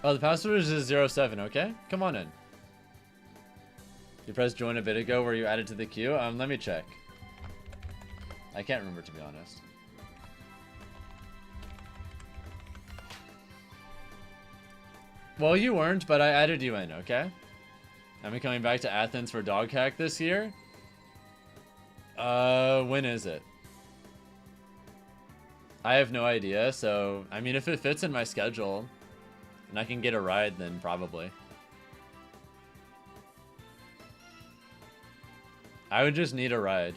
Oh, the password is 07, okay? Come on in. You pressed join a bit ago where you added to the queue? Let me check. I can't remember, to be honest. Well, you weren't, but I added you in, okay? I'm coming back to Athens for Dog Hack this year. When is it? I have no idea, so, I mean, if it fits in my schedule and I can get a ride, then probably. I would just need a ride.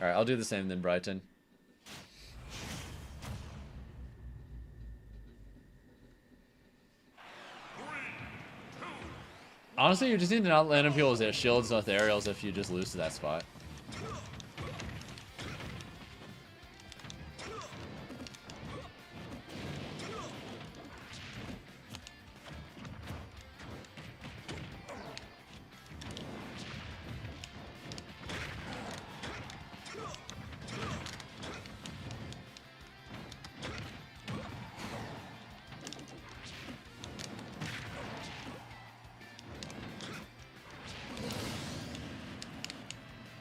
Alright, I'll do the same then, Brighton. Honestly, you just need to not land on people's shields with aerials if you just lose to that spot.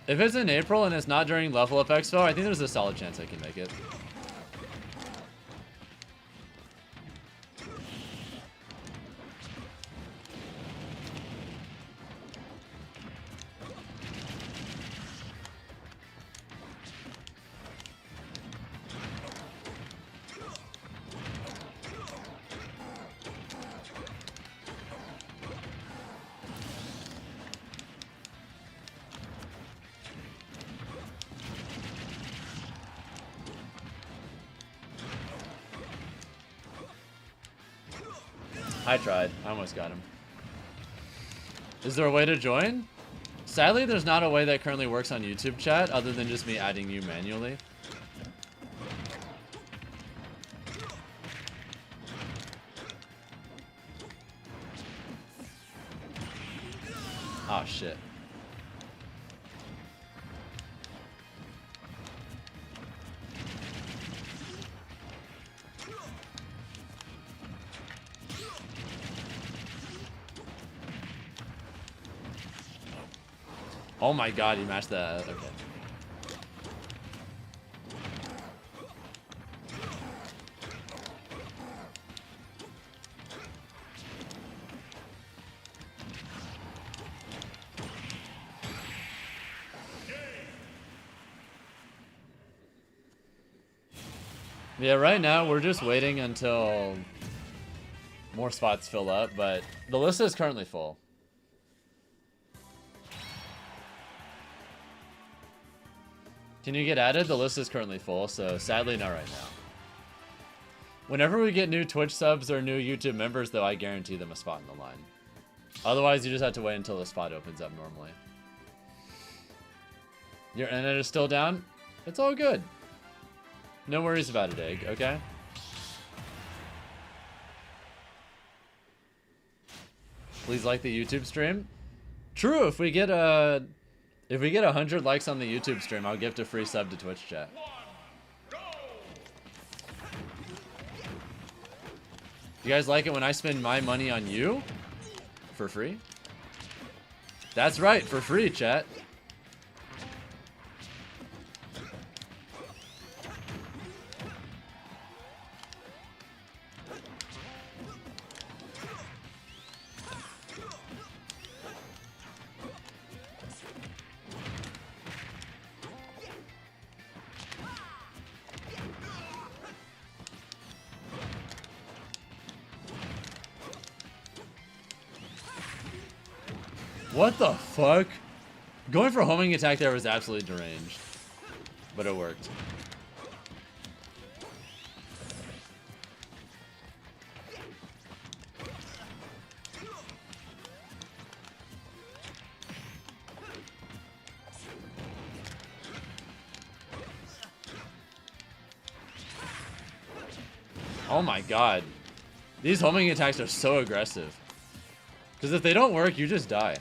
If it's in April and it's not during Level Up Expo, I think there's a solid chance I can make it. I tried. I almost got him. Is there a way to join? Sadly, there's not a way that currently works on YouTube chat other than just me adding you manually. Oh, shit. Oh my god, he matched that. Okay. Yeah, right now we're just waiting until more spots fill up, but the list is currently full. Can you get added? The list is currently full, so sadly not right now. Whenever we get new Twitch subs or new YouTube members, though, I guarantee them a spot in the line. Otherwise, you just have to wait until the spot opens up normally. Your internet is still down? It's all good. No worries about it, Egg, okay? Please like the YouTube stream. True, if we get 100 likes on the YouTube stream, I'll gift a free sub to Twitch chat. You guys like it when I spend my money on you? For free? That's right, for free, chat. What the fuck? Going for a homing attack there was absolutely deranged. But it worked. Oh my god. These homing attacks are so aggressive. Because if they don't work, you just die.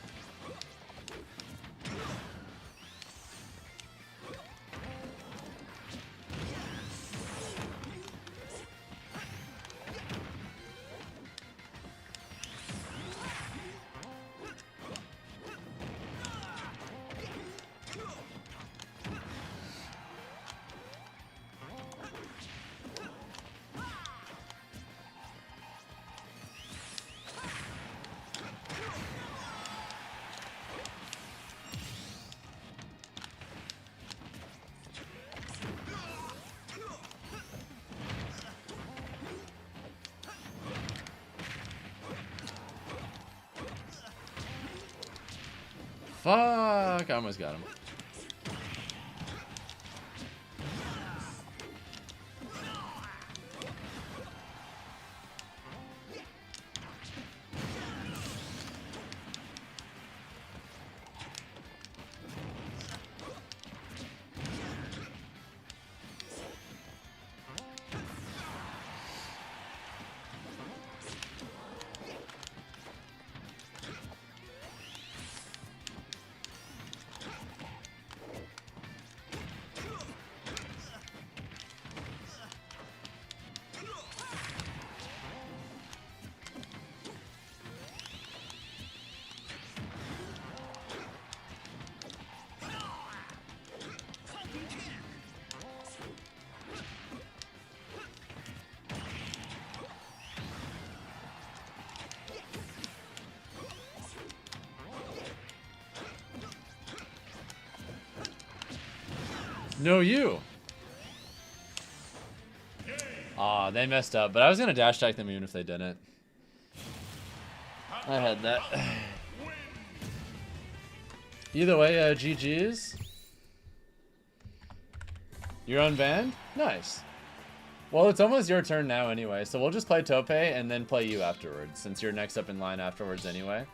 Fuck, I almost got him. No, you. Aw, they messed up, but I was gonna dash attack them even if they didn't. I had that. Either way, GG's. You're unbanned? Nice. Well, it's almost your turn now anyway, so we'll just play Tope and then play you afterwards, since you're next up in line afterwards anyway.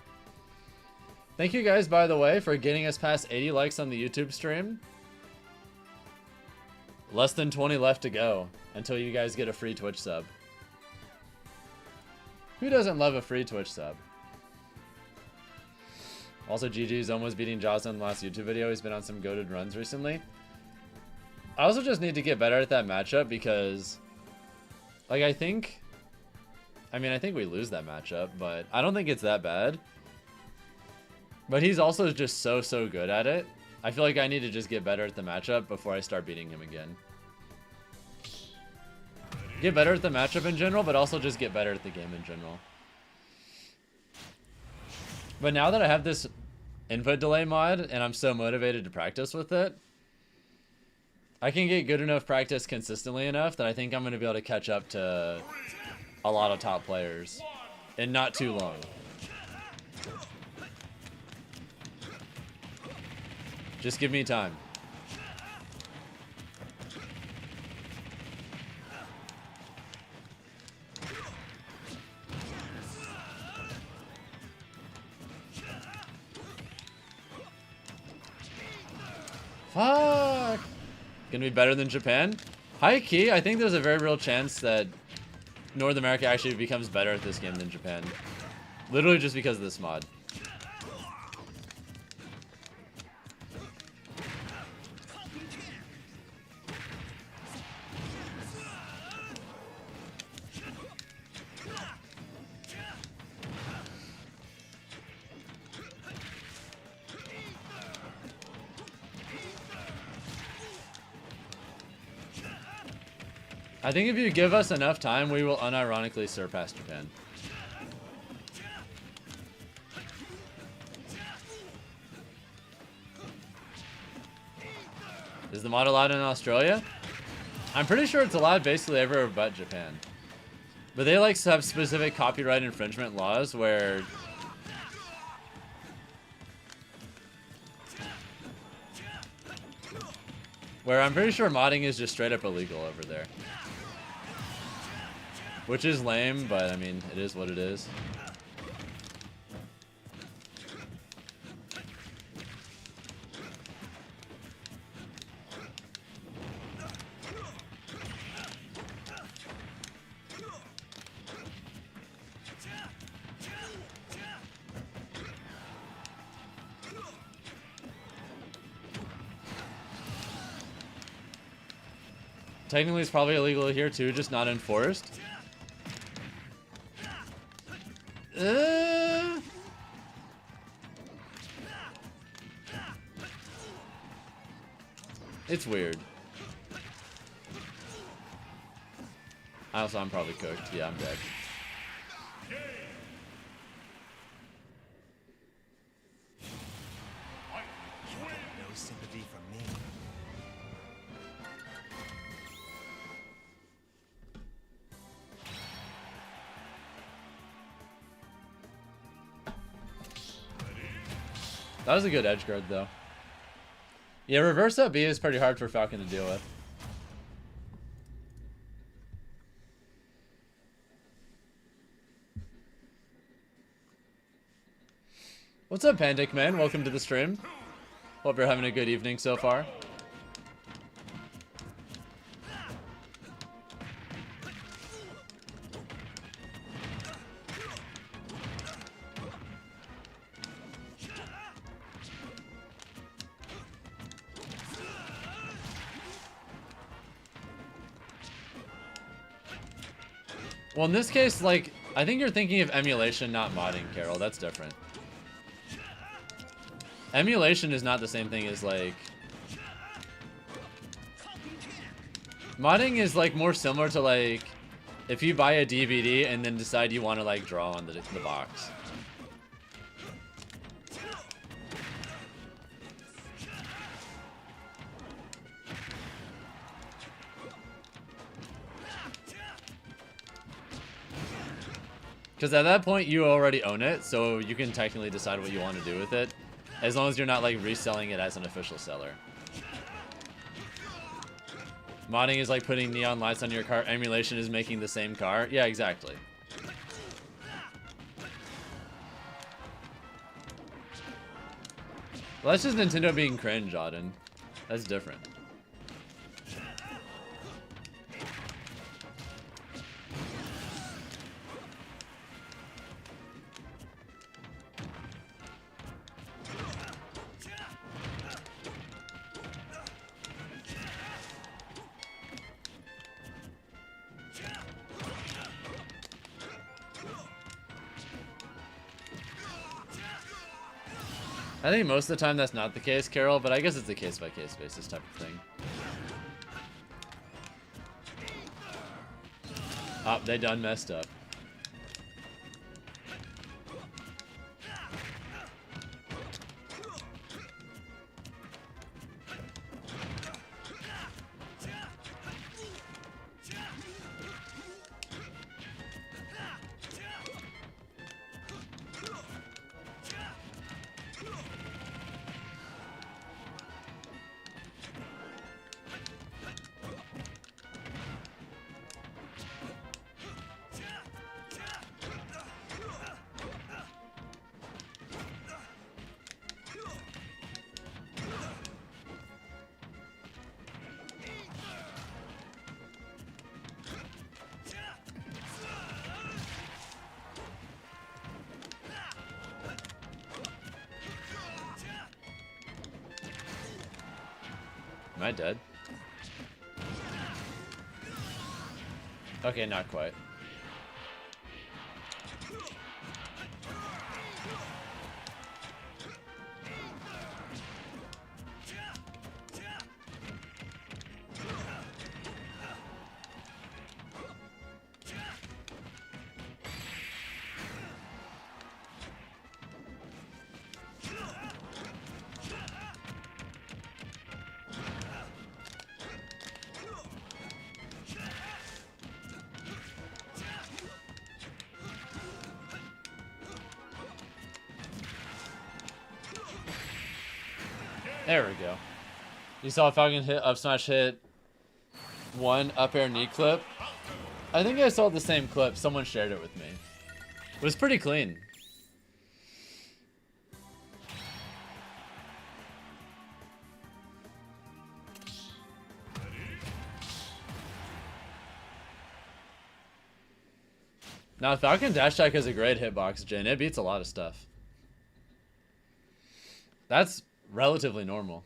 Thank you guys, by the way, for getting us past 80 likes on the YouTube stream. Less than 20 left to go until you guys get a free Twitch sub. Who doesn't love a free Twitch sub? Also, GG's almost beating Jaws in the last YouTube video. He's been on some goated runs recently. I also just need to get better at that matchup because, like, I think we lose that matchup, but I don't think it's that bad. But he's also just so good at it. I feel like I need to just get better at the matchup before I start beating him again. Get better at the matchup in general, but also just get better at the game in general. But now that I have this input delay mod and I'm so motivated to practice with it, I can get good enough practice consistently enough that I think I'm going to be able to catch up to a lot of top players in not too long. Just give me time. Fuck! Gonna be better than Japan? High key, I think there's a very real chance that North America actually becomes better at this game than Japan. Literally just because of this mod. I think if you give us enough time, we will unironically surpass Japan. Is the mod allowed in Australia? I'm pretty sure it's allowed basically everywhere but Japan. But they like have specific copyright infringement laws where I'm pretty sure modding is just straight up illegal over there. Which is lame, but I mean, it is what it is. Technically, it's probably illegal here too, just not enforced. It's weird. I'm probably cooked. Yeah, I'm dead. No sympathy from me. That was a good edge guard, though. Yeah, reverse up B is pretty hard for Falcon to deal with. What's up, Pandic Man? Welcome to the stream. Hope you're having a good evening so far. Well, in this case, like, I think you're thinking of emulation, not modding, Carol. That's different. Emulation is not the same thing as, like... Modding is, like, more similar to, like, if you buy a DVD and then decide you want to, like, draw on the box. Because at that point, you already own it, so you can technically decide what you want to do with it, as long as you're not, like, reselling it as an official seller. Modding is like putting neon lights on your car. Emulation is making the same car. Yeah, exactly. Well, that's just Nintendo being cringe, Auden. That's different. I think most of the time that's not the case, Carol, but I guess it's a case-by-case basis type of thing. Oh, they done messed up. Am I dead? Okay, not quite. There we go. You saw Falcon hit up smash hit one up air knee clip. I think I saw the same clip. Someone shared it with me. It was pretty clean. Now Falcon dash attack is a great hitbox, Jin. It beats a lot of stuff. That's relatively normal.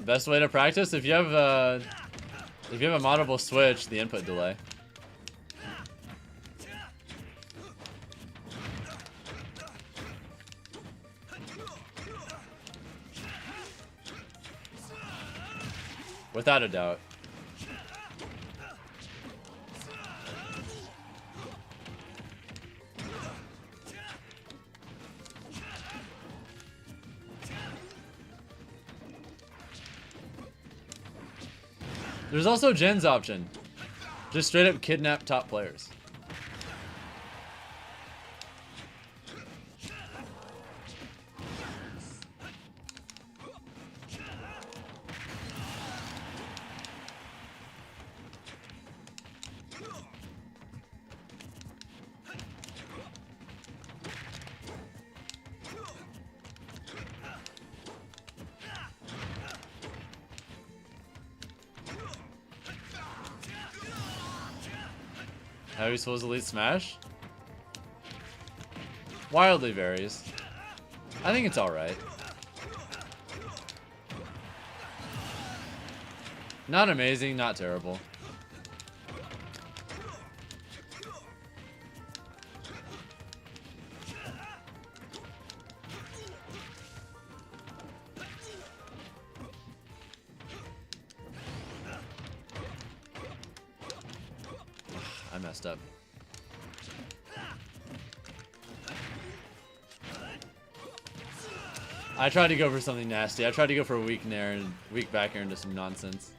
Best way to practice if you have a moddable switch, the input delay. Without a doubt. There's also Jin's option. Just straight up kidnap top players. How are you supposed to lead Smash? Wildly varies. I think it's alright. Not amazing, not terrible. I messed up. I tried to go for something nasty. I tried to go for a weak nair and weak back air into some nonsense.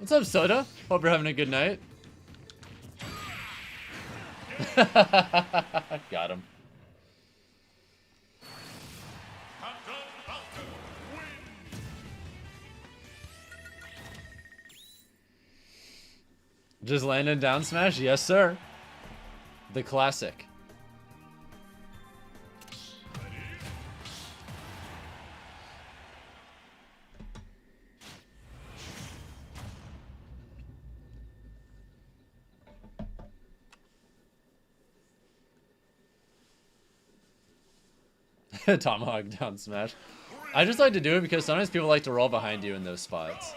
What's up, Soda? Hope you're having a good night. Got him. Just landing down smash? Yes, sir. The classic. Tomahawk down smash. I just like to do it because sometimes people like to roll behind you in those spots.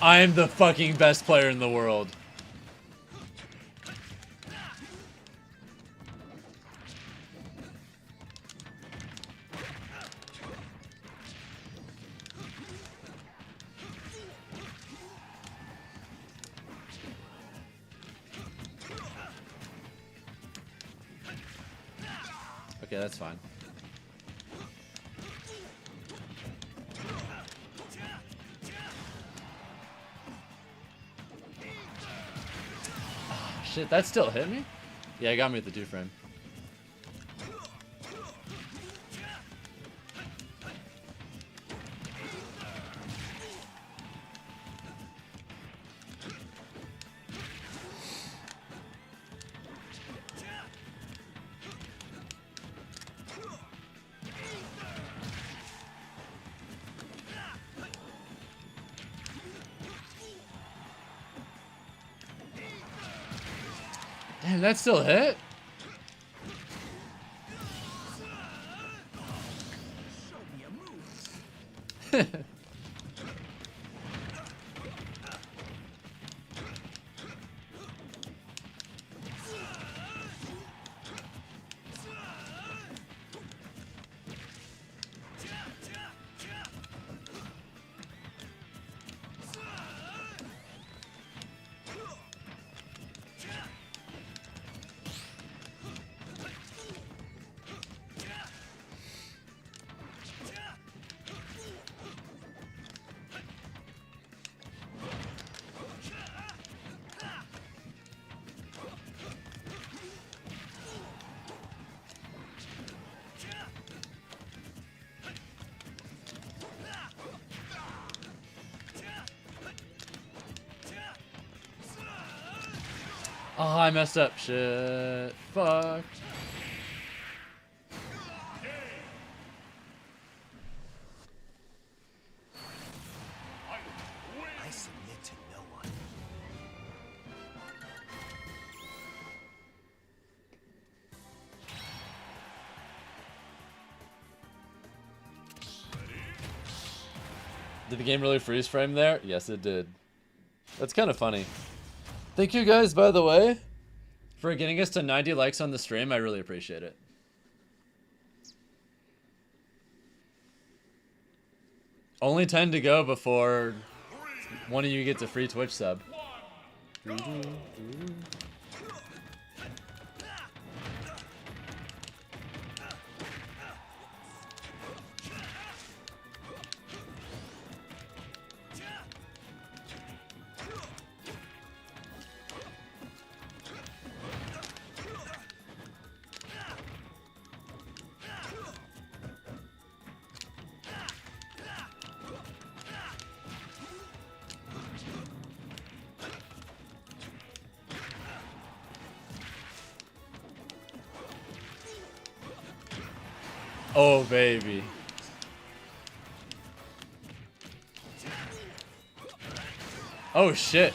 I am the fucking best player in the world. Okay, that's fine. Oh, shit, that still hit me? Yeah, it got me at the 2-frame. Damn, that still hit? Oh, I messed up. Shit. Fuck. I submit to no one. Did the game really freeze frame there? Yes, it did. That's kind of funny. Thank you guys, by the way, for getting us to 90 likes on the stream. I really appreciate it. Only 10 to go before one of you gets a free Twitch sub. Oh, baby. Oh, shit.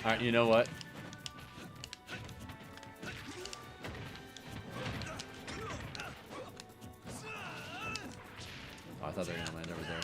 Alright, you know what? Oh, I thought they were gonna land over there.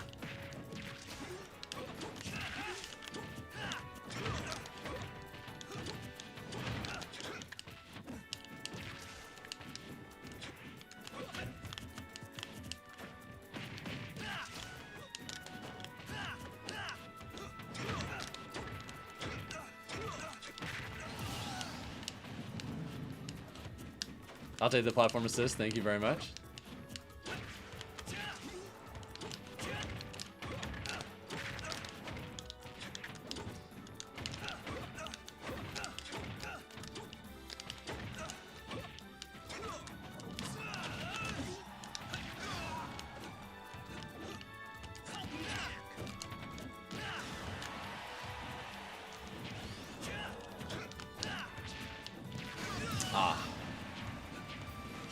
I'll take the platform assist. Thank you very much.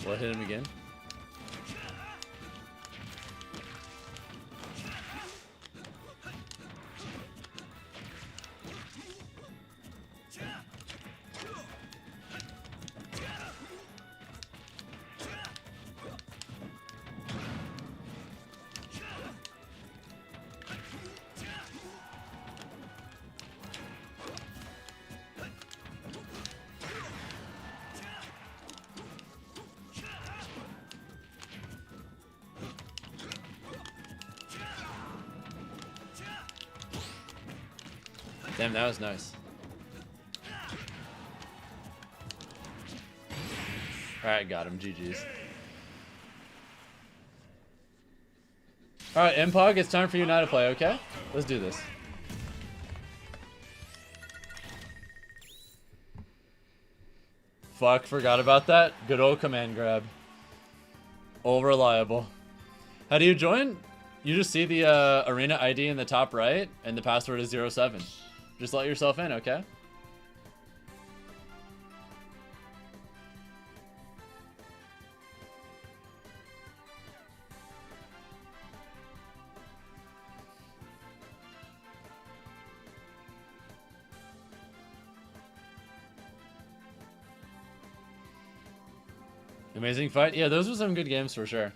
What hit him again? Damn, that was nice. Alright, got him. GG's. Alright, impog, it's time for you now to play, okay? Let's do this. Fuck, forgot about that. Good old command grab. All reliable. How do you join? You just see the arena ID in the top right, and the password is 07. Just let yourself in, okay? Amazing fight. Yeah, those were some good games for sure.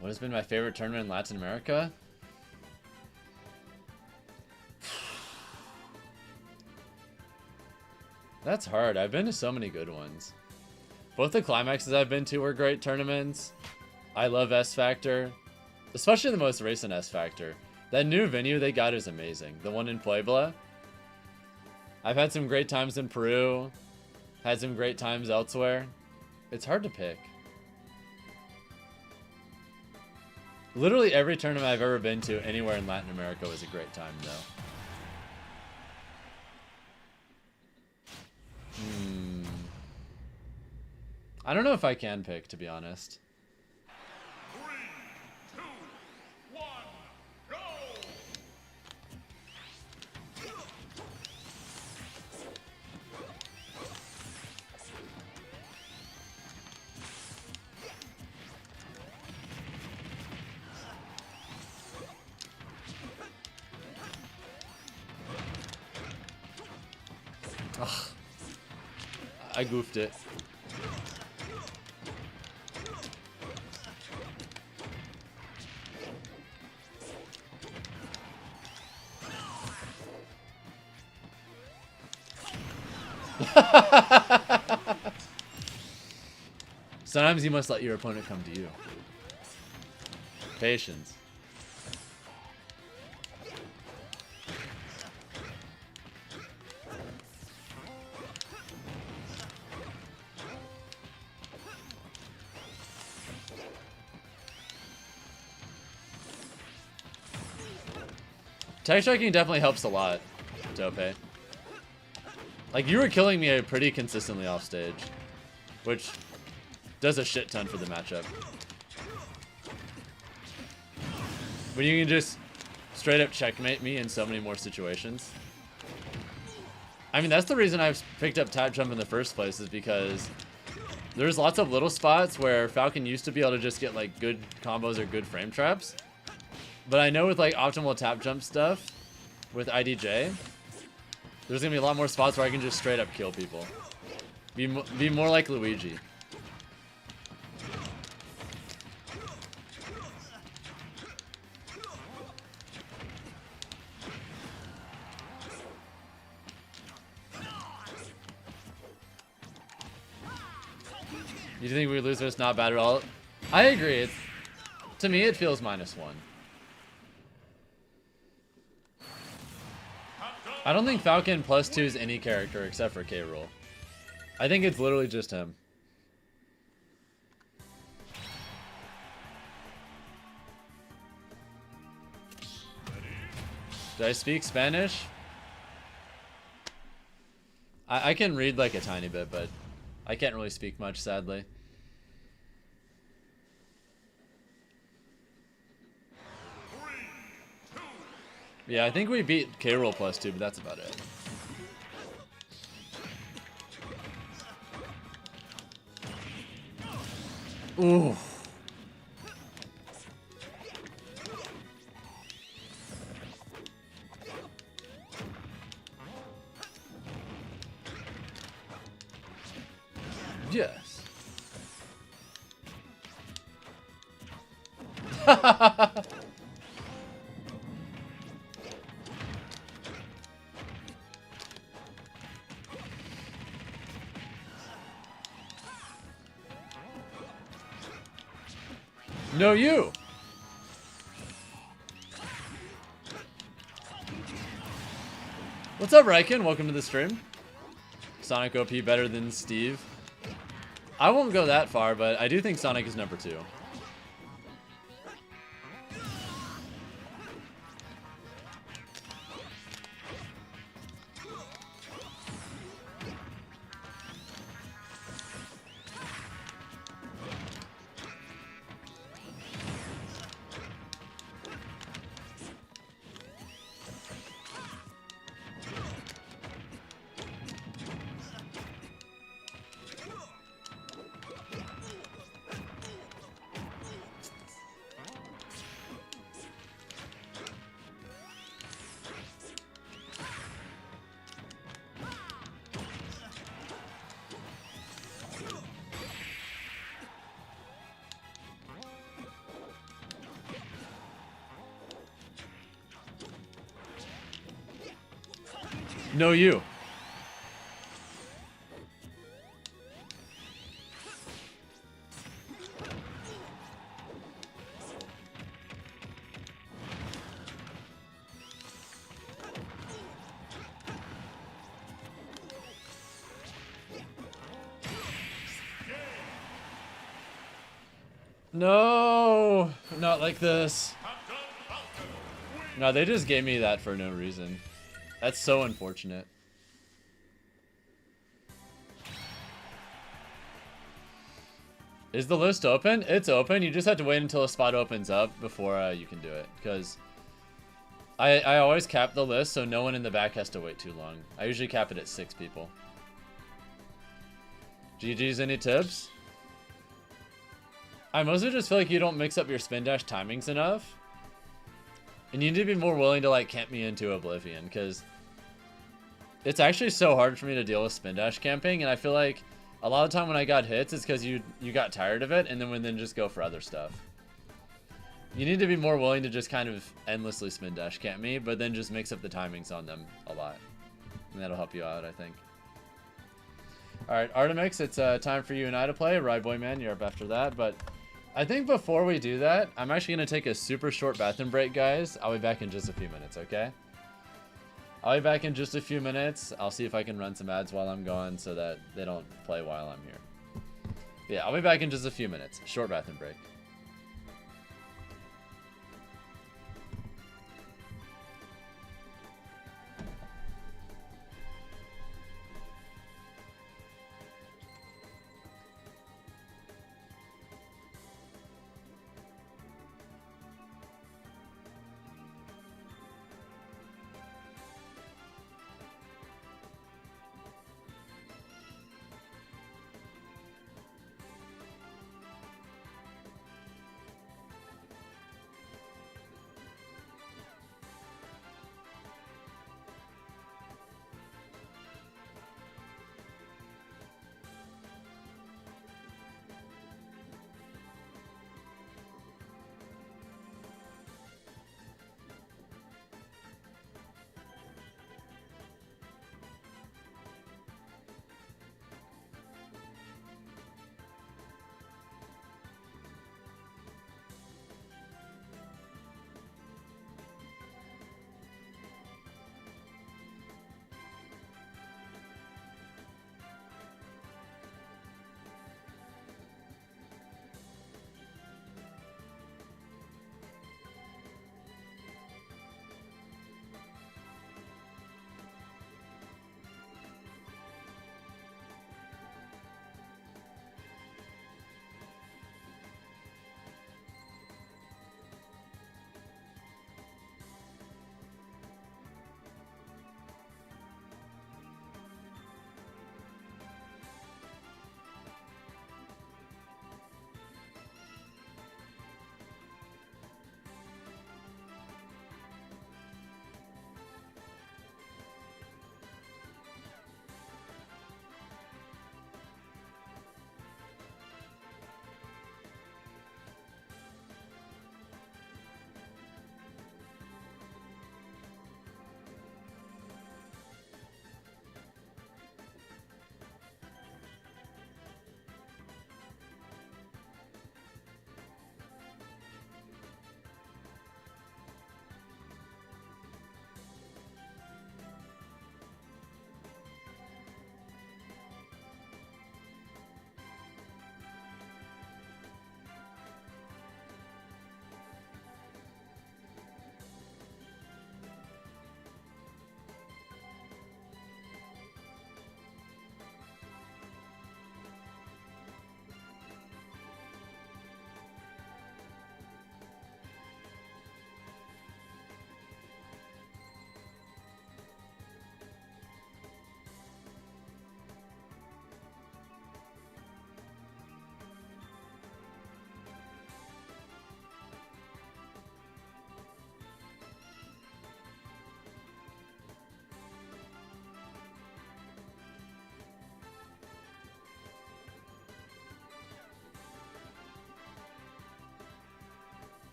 What has been my favorite tournament in Latin America? That's hard. I've been to so many good ones. Both the climaxes I've been to were great tournaments. I love S Factor, especially the most recent S Factor. That new venue they got is amazing. The one in Puebla. I've had some great times in Peru. Had some great times elsewhere. It's hard to pick. Literally every tournament I've ever been to anywhere in Latin America was a great time, though. I don't know if I can pick, to be honest. 3, 2, 1, go! Ugh. I goofed it. Sometimes you must let your opponent come to you. Patience. Tech striking definitely helps a lot, Dope. Like, you were killing me pretty consistently off stage, which does a shit ton for the matchup. When you can just straight up checkmate me in so many more situations. I mean, that's the reason I've picked up tap jump in the first place, is because There's lots of little spots where Falcon used to be able to just get like good combos or good frame traps. But I know with like optimal tap jump stuff with IDJ, there's gonna be a lot more spots where I can just straight up kill people. Be more like Luigi. You think we lose, but it's not bad at all? I agree. To me, it feels -1. I don't think Falcon +2 is any character except for K. Rool. I think it's literally just him. Do I speak Spanish? I can read like a tiny bit, but I can't really speak much, sadly. Yeah, I think we beat K. Rool +2, but that's about it. Ooh. Yes. No, you. What's up, Reikon? Welcome to the stream. Sonic OP better than Steve. I won't go that far, but I do think Sonic is number 2. No, you. No, not like this. No, they just gave me that for no reason. That's so unfortunate. Is the list open? It's open. You just have to wait until a spot opens up before you can do it. Because I always cap the list so no one in the back has to wait too long. I usually cap it at 6 people. GG's, any tips? I mostly just feel like you don't mix up your spin dash timings enough. And you need to be more willing to like camp me into oblivion, because it's actually so hard for me to deal with spin dash camping, and I feel like a lot of the time when I got hits, it's because you got tired of it and then just go for other stuff. You need to be more willing to just kind of endlessly spin dash camp me, but then just mix up the timings on them a lot. And that'll help you out, I think. Alright, Artemis, it's time for you and I to play. ryboyman, you're up after that, but I think before we do that, I'm actually going to take a super short bathroom break, guys. I'll be back in just a few minutes, okay? I'll be back in just a few minutes. I'll see if I can run some ads while I'm gone so that they don't play while I'm here. Yeah, I'll be back in just a few minutes. Short bathroom break.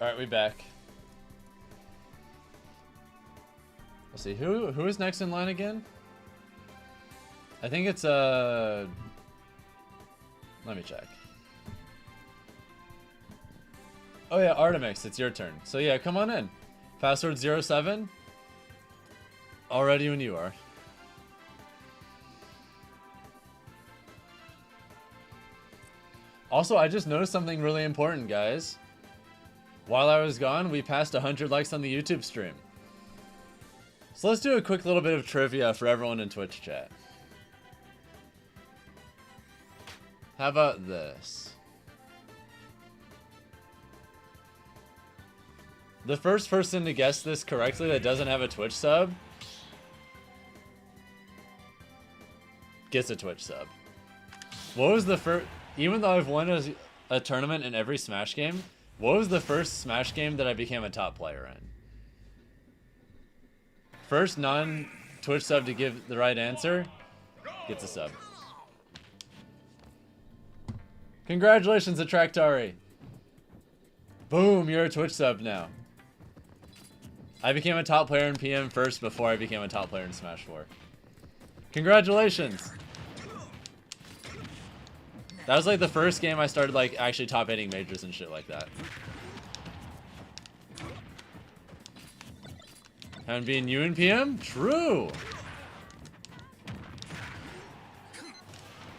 Alright, we back. Let's see, who is next in line again? I think it's let me check. Oh yeah, Artemis, it's your turn. So yeah, come on in. Password 07. All ready when you are. Also, I just noticed something really important, guys. While I was gone, we passed 100 likes on the YouTube stream. So let's do a quick little bit of trivia for everyone in Twitch chat. How about this? The first person to guess this correctly that doesn't have a Twitch sub gets a Twitch sub. What was the first... Even though I've won a tournament in every Smash game, what was the first Smash game that I became a top player in? First non-Twitch sub to give the right answer gets a sub. Congratulations, Attractari. Boom, you're a Twitch sub now. I became a top player in PM first before I became a top player in Smash 4. Congratulations. That was like the first game I started like actually top 8ing majors and shit like that. Haven't been you in PM? True.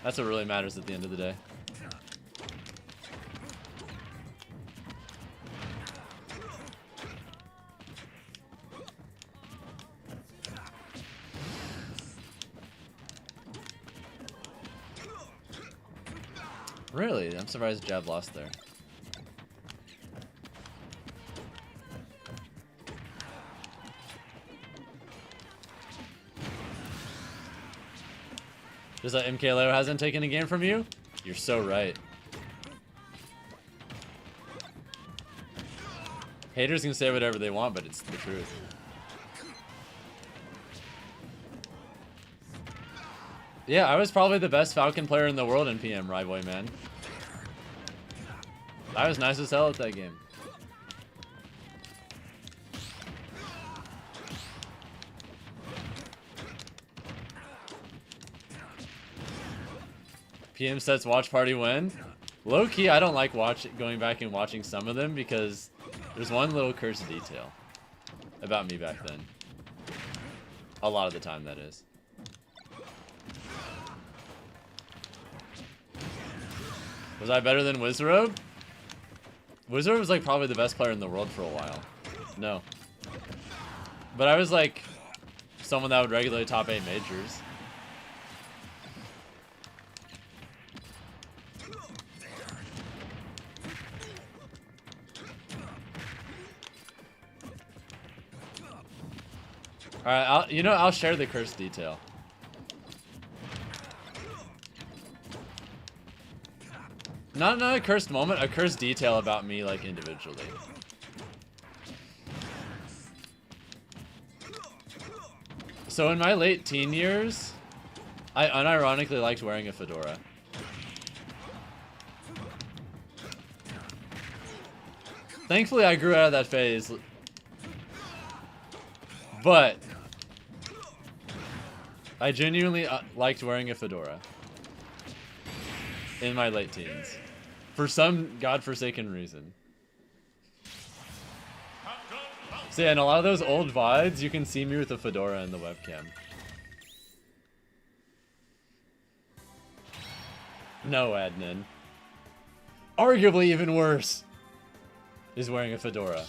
That's what really matters at the end of the day. Really? I'm surprised Jab lost there. Just like MKLeo hasn't taken a game from you? You're so right. Haters can say whatever they want, but it's the truth. Yeah, I was probably the best Falcon player in the world in PM, ryboyman. I was nice as hell at that game. PM sets watch party win. Low key, I don't like going back and watching some of them because there's one little cursed detail about me back then. A lot of the time, that is. Was I better than Wizrobe? Wizrobe was like probably the best player in the world for a while. No. But I was like someone that would regularly top 8 majors. Alright, I'll share the cursed detail. Not a cursed moment, a cursed detail about me, like, individually. So in my late teen years, I unironically liked wearing a fedora. Thankfully, I grew out of that phase. But I genuinely liked wearing a fedora in my late teens. For some godforsaken reason. So yeah, in a lot of those old VODs, you can see me with a fedora in the webcam. No, admin. Arguably even worse is wearing a fedora.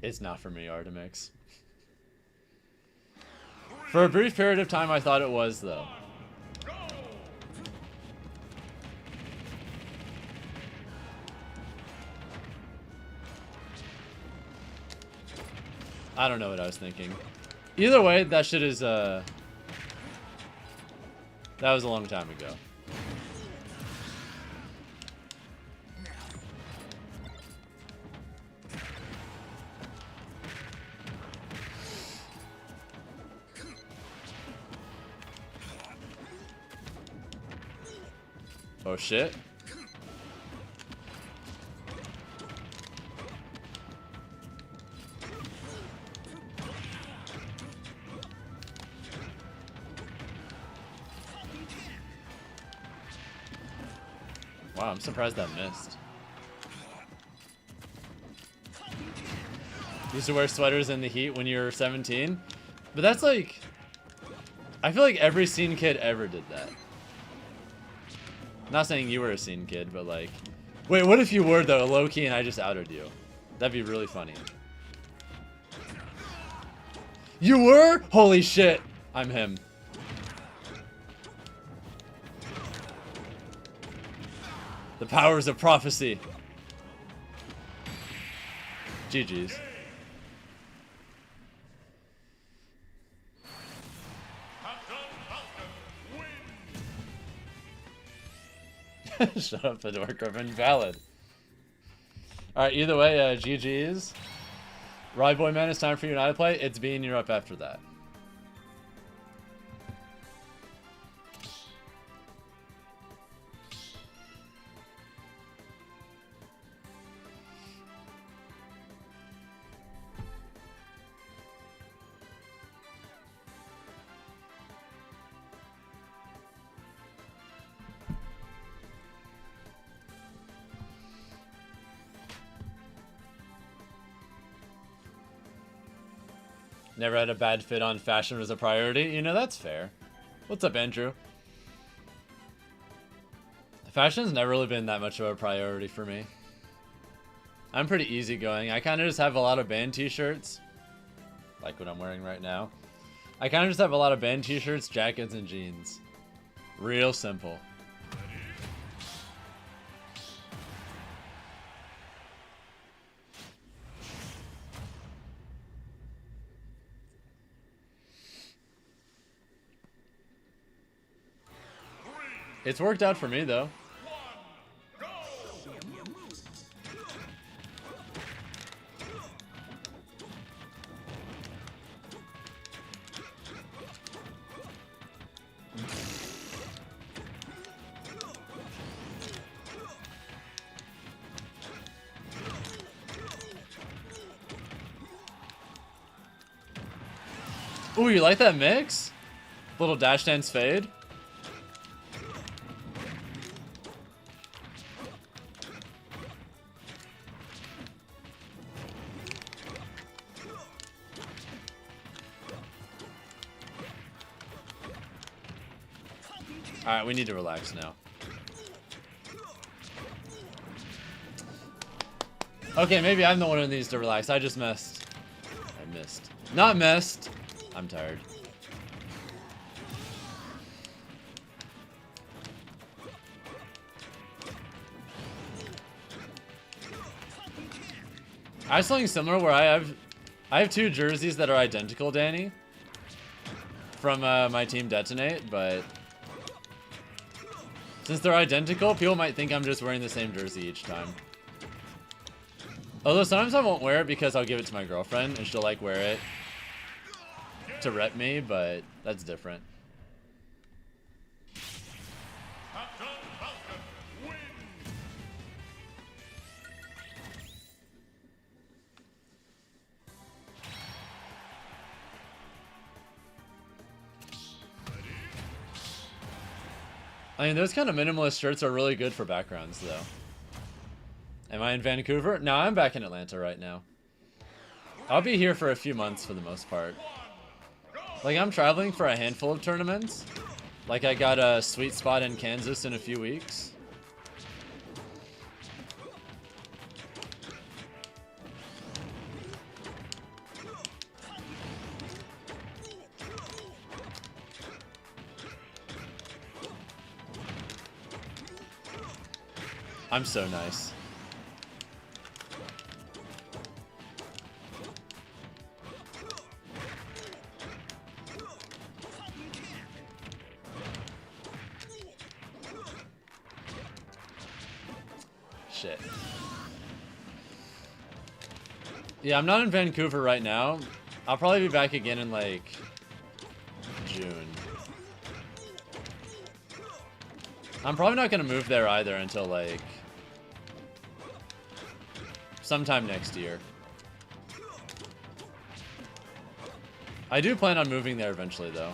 It's not for me, Artemis. For a brief period of time, I thought it was, though. I don't know what I was thinking. Either way, that shit is, that was a long time ago. Oh shit. Wow, I'm surprised that missed. Used to wear sweaters in the heat when you were 17? But that's like... I feel like every scene kid ever did that. Not saying you were a scene kid, but like... Wait, what if you were though, low-key, and I just outed you? That'd be really funny. You were? Holy shit! I'm him. The powers of prophecy. GG's. Shut up, Fedor Griffin. Valid. Alright, either way, GG's. ryboyman, it's time for you and I to play. It's being you're up after that. Never had a bad fit on fashion as a priority. You know, that's fair. What's up, Andrew? Fashion's never really been that much of a priority for me. I'm pretty easygoing. I kind of just have a lot of band t-shirts. Like what I'm wearing right now. I kind of just have a lot of band t-shirts, jackets, and jeans. Real simple. It's worked out for me, though. Ooh, you like that mix? Little dash dance fade. Alright, we need to relax now. Okay, maybe I'm the one who needs to relax. I just missed. I missed. Not missed. I'm tired. I have something similar where I have two jerseys that are identical, Danny. From my team Detonate, but since they're identical, people might think I'm just wearing the same jersey each time. Although sometimes I won't wear it because I'll give it to my girlfriend and she'll like wear it to rep me, but that's different. I mean, those kind of minimalist shirts are really good for backgrounds, though. Am I in Vancouver? No, I'm back in Atlanta right now. I'll be here for a few months for the most part. Like, I'm traveling for a handful of tournaments. Like, I got a sweet spot in Kansas in a few weeks. I'm so nice. Shit. Yeah, I'm not in Vancouver right now. I'll probably be back again in like June. I'm probably not going to move there either until, like, sometime next year. I do plan on moving there eventually, though.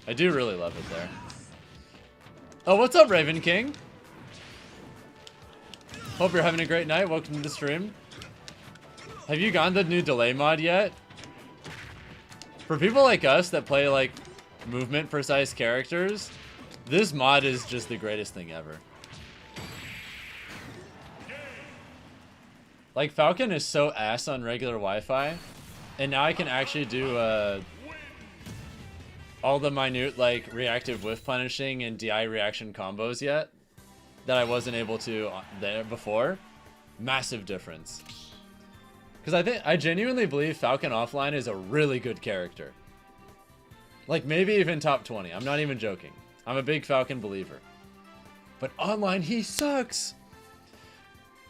I do really love it there. Oh, what's up, Raven King? Hope you're having a great night. Welcome to the stream. Have you gotten the new delay mod yet? For people like us that play, like, movement precise characters, this mod is just the greatest thing ever. Like, Falcon is so ass on regular Wi-Fi, and now I can actually do all the minute, like, reactive whiff punishing and DI reaction combos yet that I wasn't able to there before. Massive difference. Because I genuinely believe Falcon offline is a really good character. Like, maybe even top 20. I'm not even joking. I'm a big Falcon believer. But online, he sucks!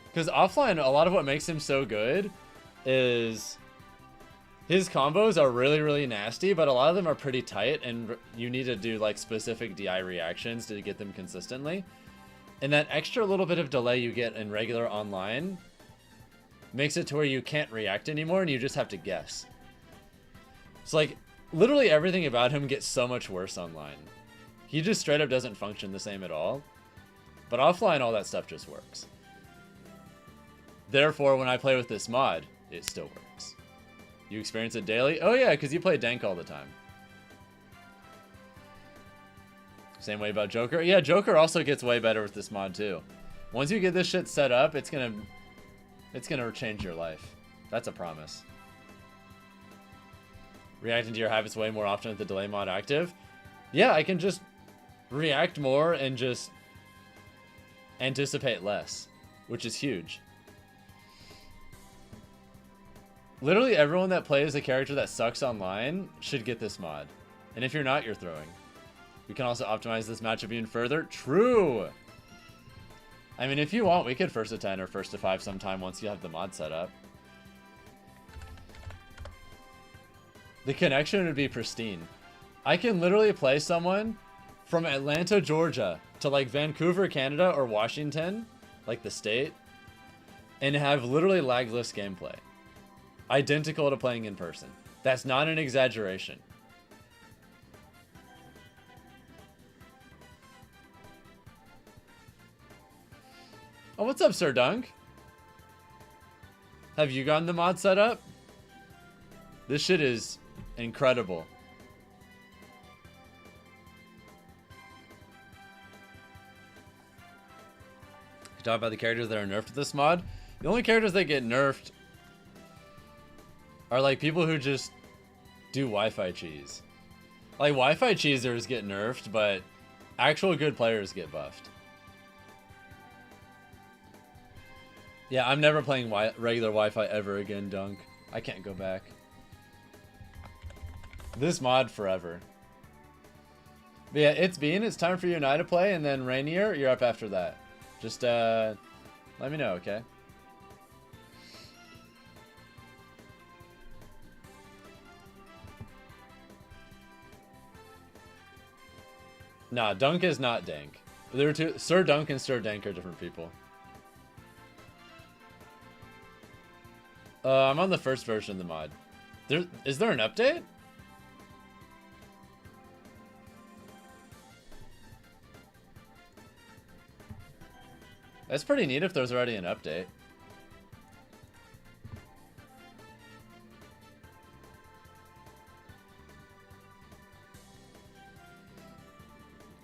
Because offline, a lot of what makes him so good is his combos are really, really nasty, but a lot of them are pretty tight, and you need to do, like, specific DI reactions to get them consistently. And that extra little bit of delay you get in regular online makes it to where you can't react anymore, and you just have to guess. So, like, literally everything about him gets so much worse online. He just straight up doesn't function the same at all. But offline, all that stuff just works. Therefore, when I play with this mod, it still works. You experience it daily? Oh yeah, because you play Dank all the time. Same way about Joker. Yeah, Joker also gets way better with this mod too. Once you get this shit set up, it's gonna change your life. That's a promise. Reacting to your habits way more often with the delay mod active. Yeah, I can just react more and just anticipate less, which is huge. Literally everyone that plays a character that sucks online should get this mod. And if you're not, you're throwing. We can also optimize this matchup even further. True! I mean, if you want, we could first to 10 or first to 5 sometime once you have the mod set up. The connection would be pristine. I can literally play someone from Atlanta, Georgia to like Vancouver, Canada or Washington, like the state, and have literally lagless gameplay. Identical to playing in person. That's not an exaggeration. Oh, what's up, Surdunk? Have you gotten the mod set up? This shit is incredible. You talk about the characters that are nerfed with this mod. The only characters that get nerfed are like people who just do Wi-Fi cheese. Like Wi-Fi cheesers get nerfed, but actual good players get buffed. Yeah, I'm never playing regular Wi-Fi ever again, Dunk. I can't go back. This mod forever. But yeah, it's time for you and I to play, and then Rainier, you're up after that. Just let me know, okay? Nah, Dunk is not Dank. There were two. Surdunk and Surdank are different people. I'm on the first version of the mod. Is there an update? That's pretty neat if there's already an update.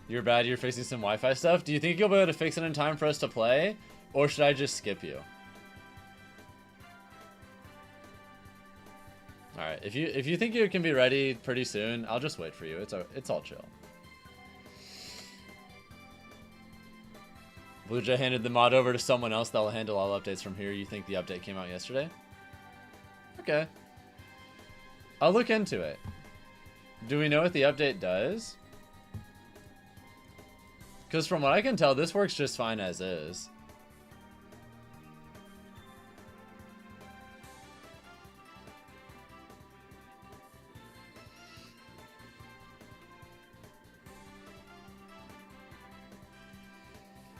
You're bad, you're fixing some Wi-Fi stuff. Do you think you'll be able to fix it in time for us to play? Or should I just skip you? Alright, if you think you can be ready pretty soon, I'll just wait for you. It's all chill. Blue Jay handed the mod over to someone else that will handle all updates from here. You think the update came out yesterday? Okay. I'll look into it. Do we know what the update does? Because from what I can tell, this works just fine as is.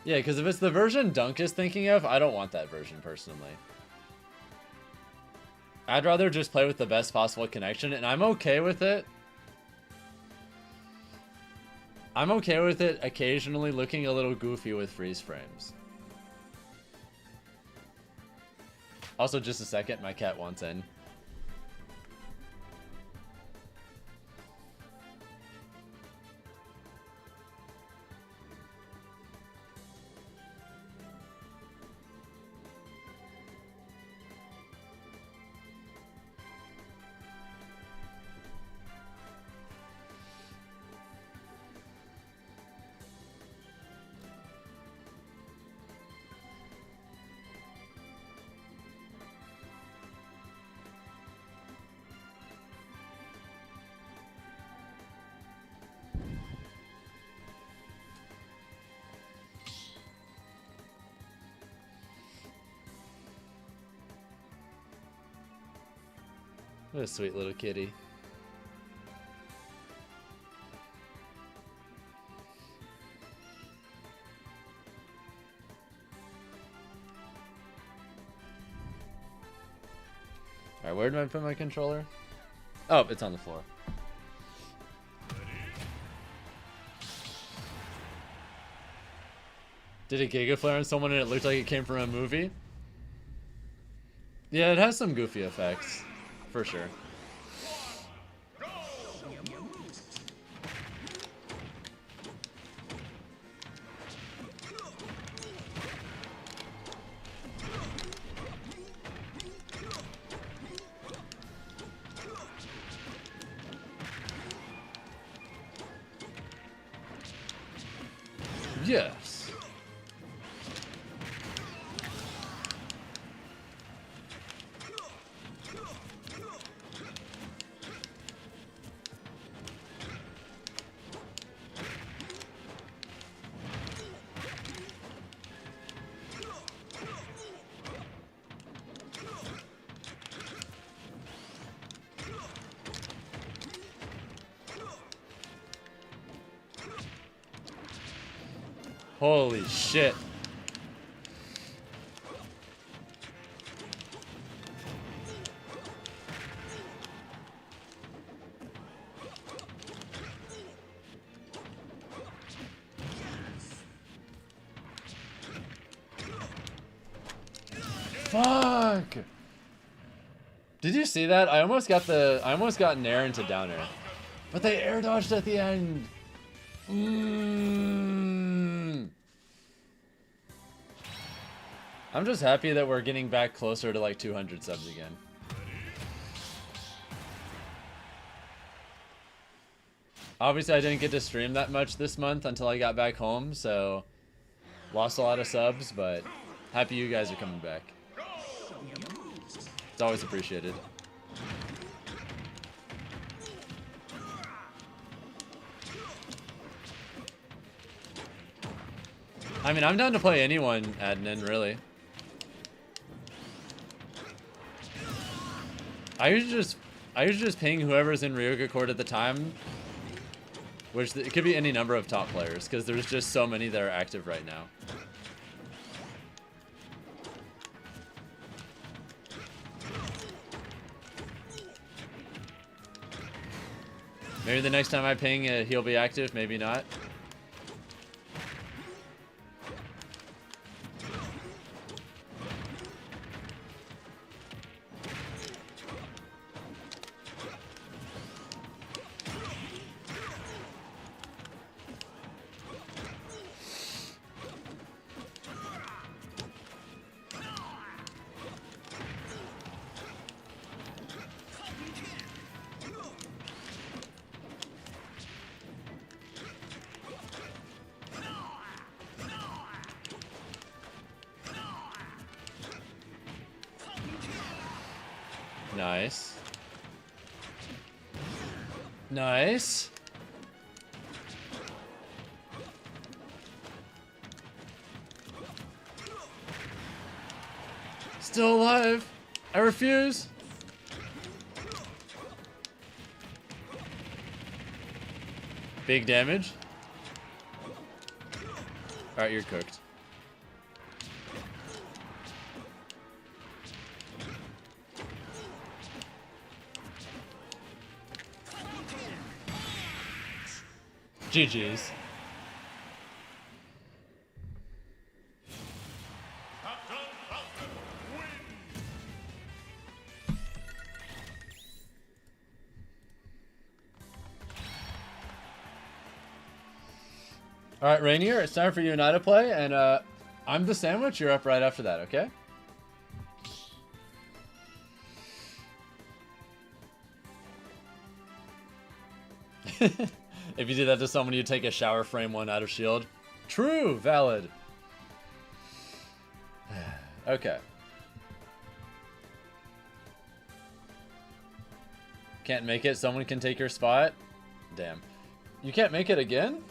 Yeah, because if it's the version Dunk is thinking of, I don't want that version personally. I'd rather just play with the best possible connection, and I'm okay with it. I'm okay with it occasionally looking a little goofy with freeze frames. Also, just a second, my cat wants in. What a sweet little kitty. Alright, where do I put my controller? Oh, it's on the floor. Did it giga flare on someone and it looked like it came from a movie? Yeah, it has some goofy effects. For sure. Yes. Holy shit. Fuck. Did you see that? I almost got Nair into down air. But they air dodged at the end. I'm just happy that we're getting back closer to like 200 subs again. Obviously, I didn't get to stream that much this month until I got back home, so lost a lot of subs, but happy you guys are coming back. It's always appreciated. I mean, I'm down to play anyone, admin, really. I usually just ping whoever's in Ryoga Court at the time, which it could be any number of top players, because there's just so many that are active right now. Maybe the next time I ping, he'll be active, maybe not. Nice. Nice. Still alive. I refuse. Big damage. Alright, you're cooked. GG's. Captain Falcon wins. All right, Rainier, it's time for you and I to play, and I'm the sandwich. You're up right after that, okay? If you did that to someone, you'd take a shower frame one out of shield. True, valid. Okay. Can't make it. Someone can take your spot. Damn. You can't make it again?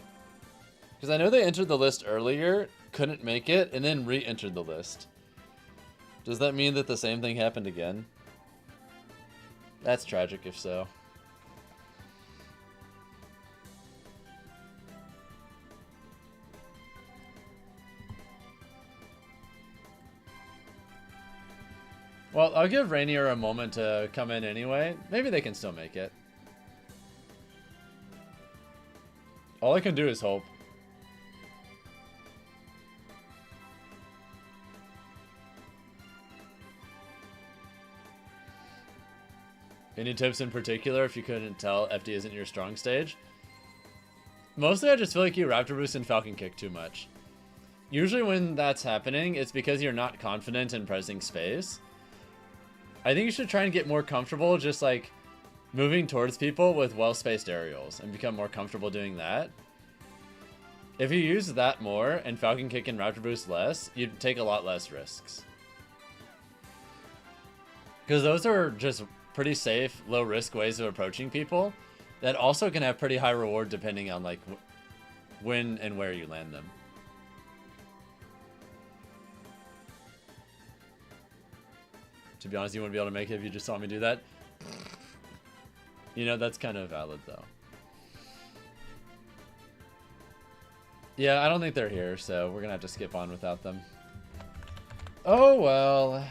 Because I know they entered the list earlier, couldn't make it, and then re-entered the list. Does that mean that the same thing happened again? That's tragic if so. Well, I'll give Rainier a moment to come in anyway. Maybe they can still make it. All I can do is hope. Any tips in particular if you couldn't tell FD isn't your strong stage? Mostly I just feel like you Raptor Boost and Falcon Kick too much. Usually when that's happening, it's because you're not confident in pressing space. I think you should try and get more comfortable just like moving towards people with well-spaced aerials and become more comfortable doing that. If you use that more and Falcon Kick and Raptor Boost less, you'd take a lot less risks. Because those are just pretty safe, low-risk ways of approaching people that also can have pretty high reward depending on like when and where you land them. To be honest, you wouldn't be able to make it if you just saw me do that. You know, that's kind of valid, though. Yeah, I don't think they're here, so we're going to have to skip on without them. Oh, well.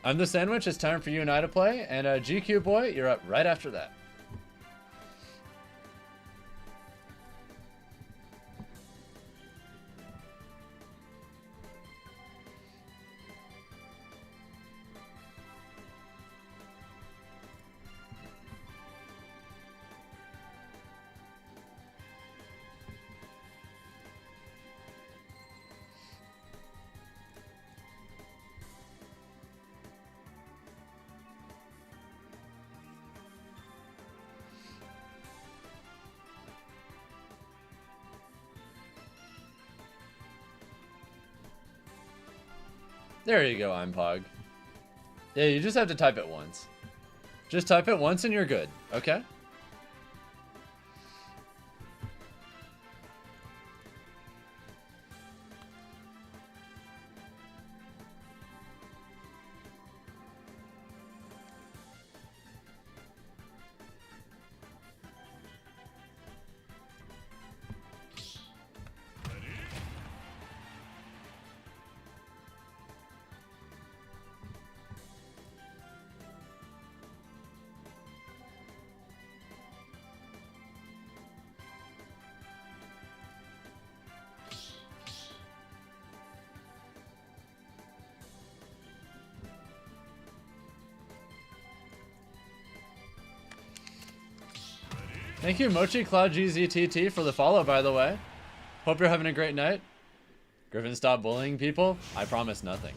I'm the sandwich. It's time for you and I to play. And gqboy, you're up right after that. There you go, impog. Yeah, you just have to type it once. Just type it once and you're good, okay? Thank you, Mochi Cloud GZTT, for the follow, by the way. Hope you're having a great night. Griffin, stop bullying people. I promise nothing.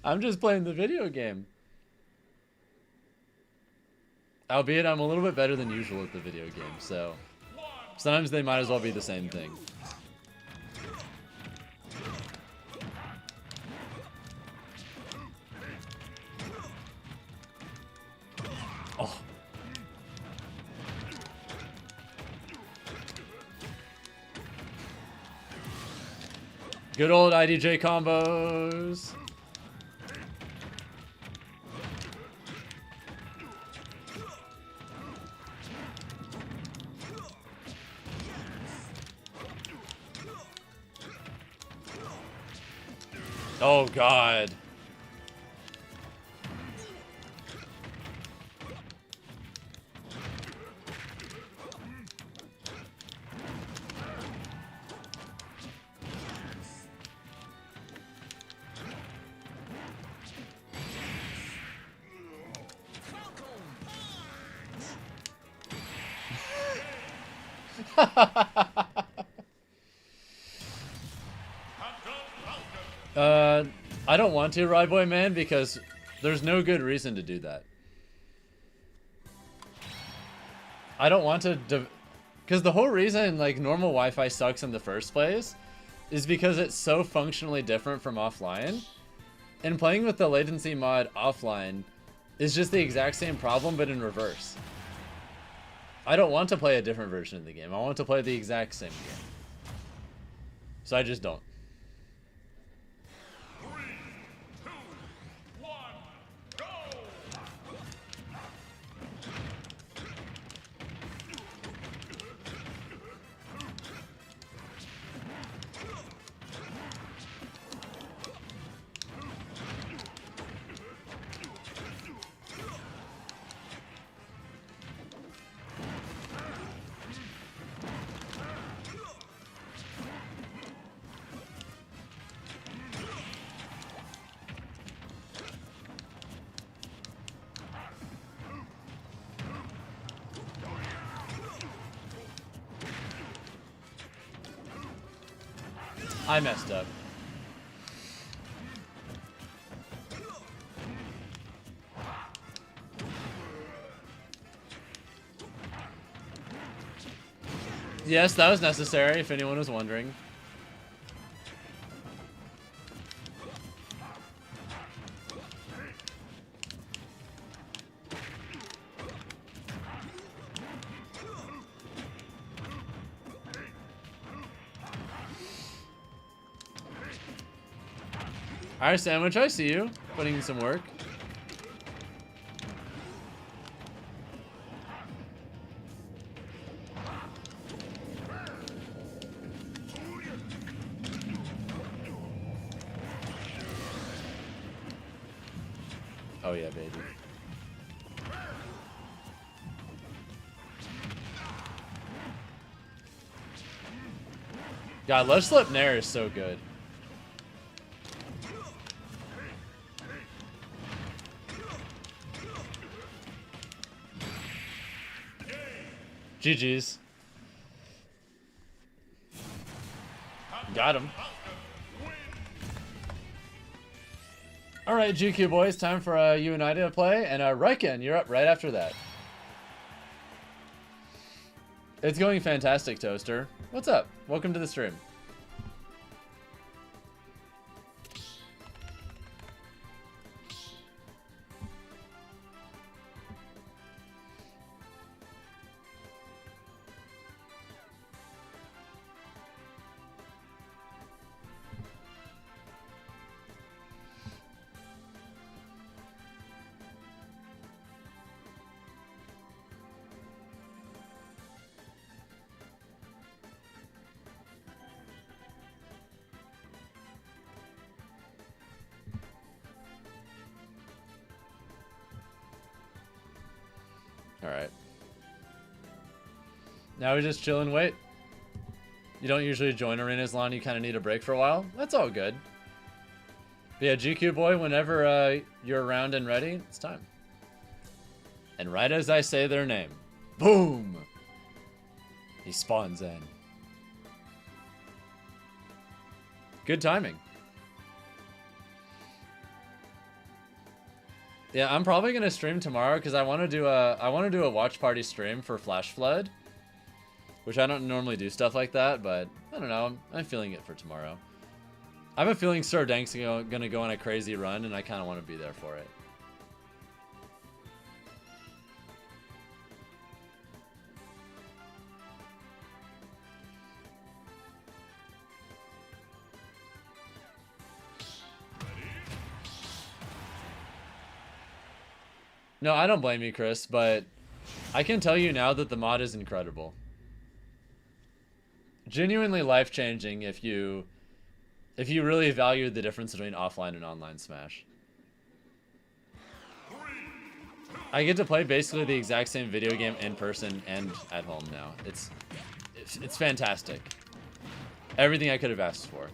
I'm just playing the video game. Albeit, I'm a little bit better than usual at the video game, so sometimes they might as well be the same thing. Oh. Good old IDJ combos. Oh God. I don't want to, ryboyman, because there's no good reason to do that. I don't want to, because the whole reason like normal Wi-Fi sucks in the first place is because it's so functionally different from offline. And playing with the latency mod offline is just the exact same problem, but in reverse. I don't want to play a different version of the game. I want to play the exact same game. So I just don't. 3, 2, 1, go! I messed up. Yes, that was necessary, if anyone was wondering. Alright, Sandwich, I see you. Putting in some work. Oh yeah, baby. God, Ledge Slip Nair is so good. GG's. Got him. Alright, GQ boys, time for you and I to play, and Reikon, you're up right after that. It's going fantastic, Toaster. What's up? Welcome to the stream. Alright. Now we just chill and wait. You don't usually join arenas long, you kind of need a break for a while. That's all good. But yeah, gqboy, whenever you're around and ready, it's time. And right as I say their name, boom! He spawns in. Good timing. Yeah, I'm probably gonna stream tomorrow because I want to do a watch party stream for Flash Flood, which I don't normally do stuff like that, but I don't know. I'm feeling it for tomorrow. I have a feeling Surdunk's gonna go on a crazy run, and I kind of want to be there for it. No, I don't blame you, Chris, but I can tell you now that the mod is incredible. Genuinely life-changing if you really value the difference between offline and online Smash. I get to play basically the exact same video game in person and at home now. It's fantastic. Everything I could have asked for.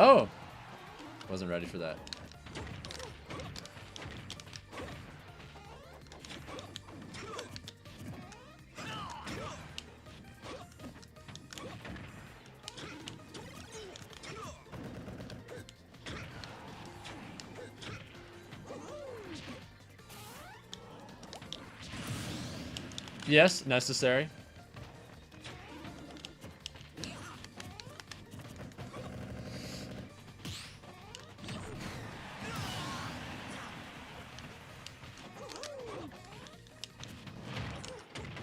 Oh! Wasn't ready for that. Yes, necessary.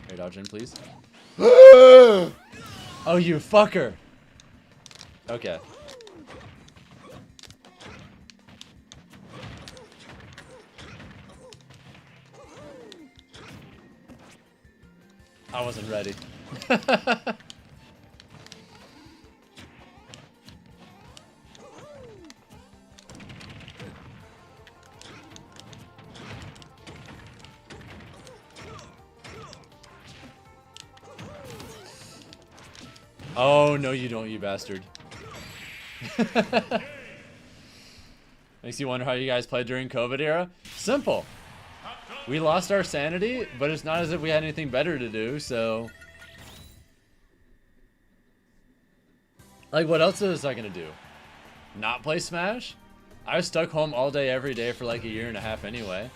Hey, dodge in, please. Oh, you fucker. Okay. I wasn't ready. Oh, no you don't, you bastard. Makes you wonder how you guys played during COVID era? Simple. We lost our sanity, but it's not as if we had anything better to do, so... Like, what else was I gonna do? Not play Smash? I was stuck home all day, every day for like a year and a half anyway.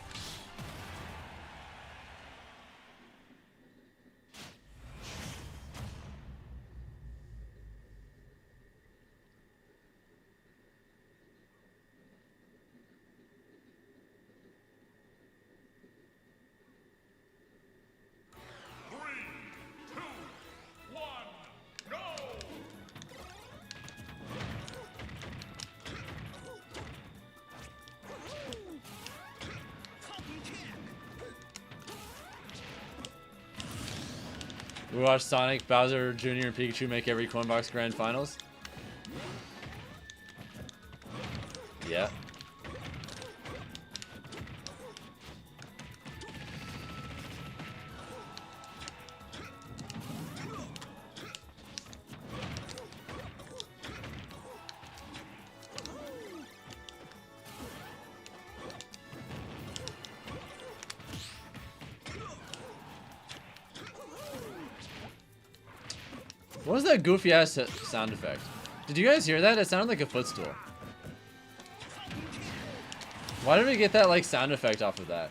We watched Sonic, Bowser Jr. and Pikachu make every Coinbox Grand Finals. Yeah. What was that goofy ass sound effect? Did you guys hear that? It sounded like a footstool. Why did we get that like sound effect off of that?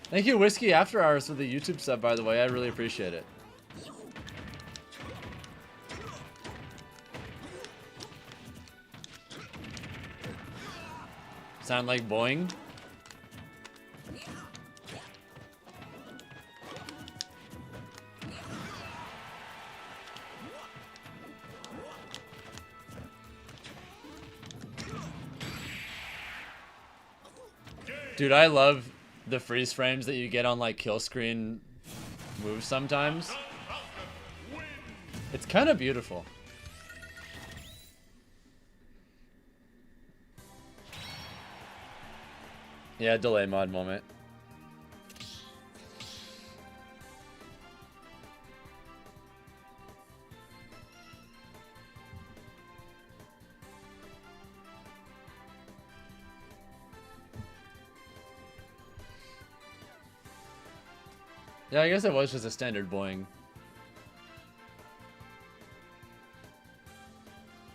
Thank you, Whiskey After Hours, for the YouTube sub, by the way. I really appreciate it. Sound like boing? Dude, I love the freeze frames that you get on like kill screen moves sometimes. It's kind of beautiful. Yeah, delay mod moment. Yeah, I guess it was just a standard boing.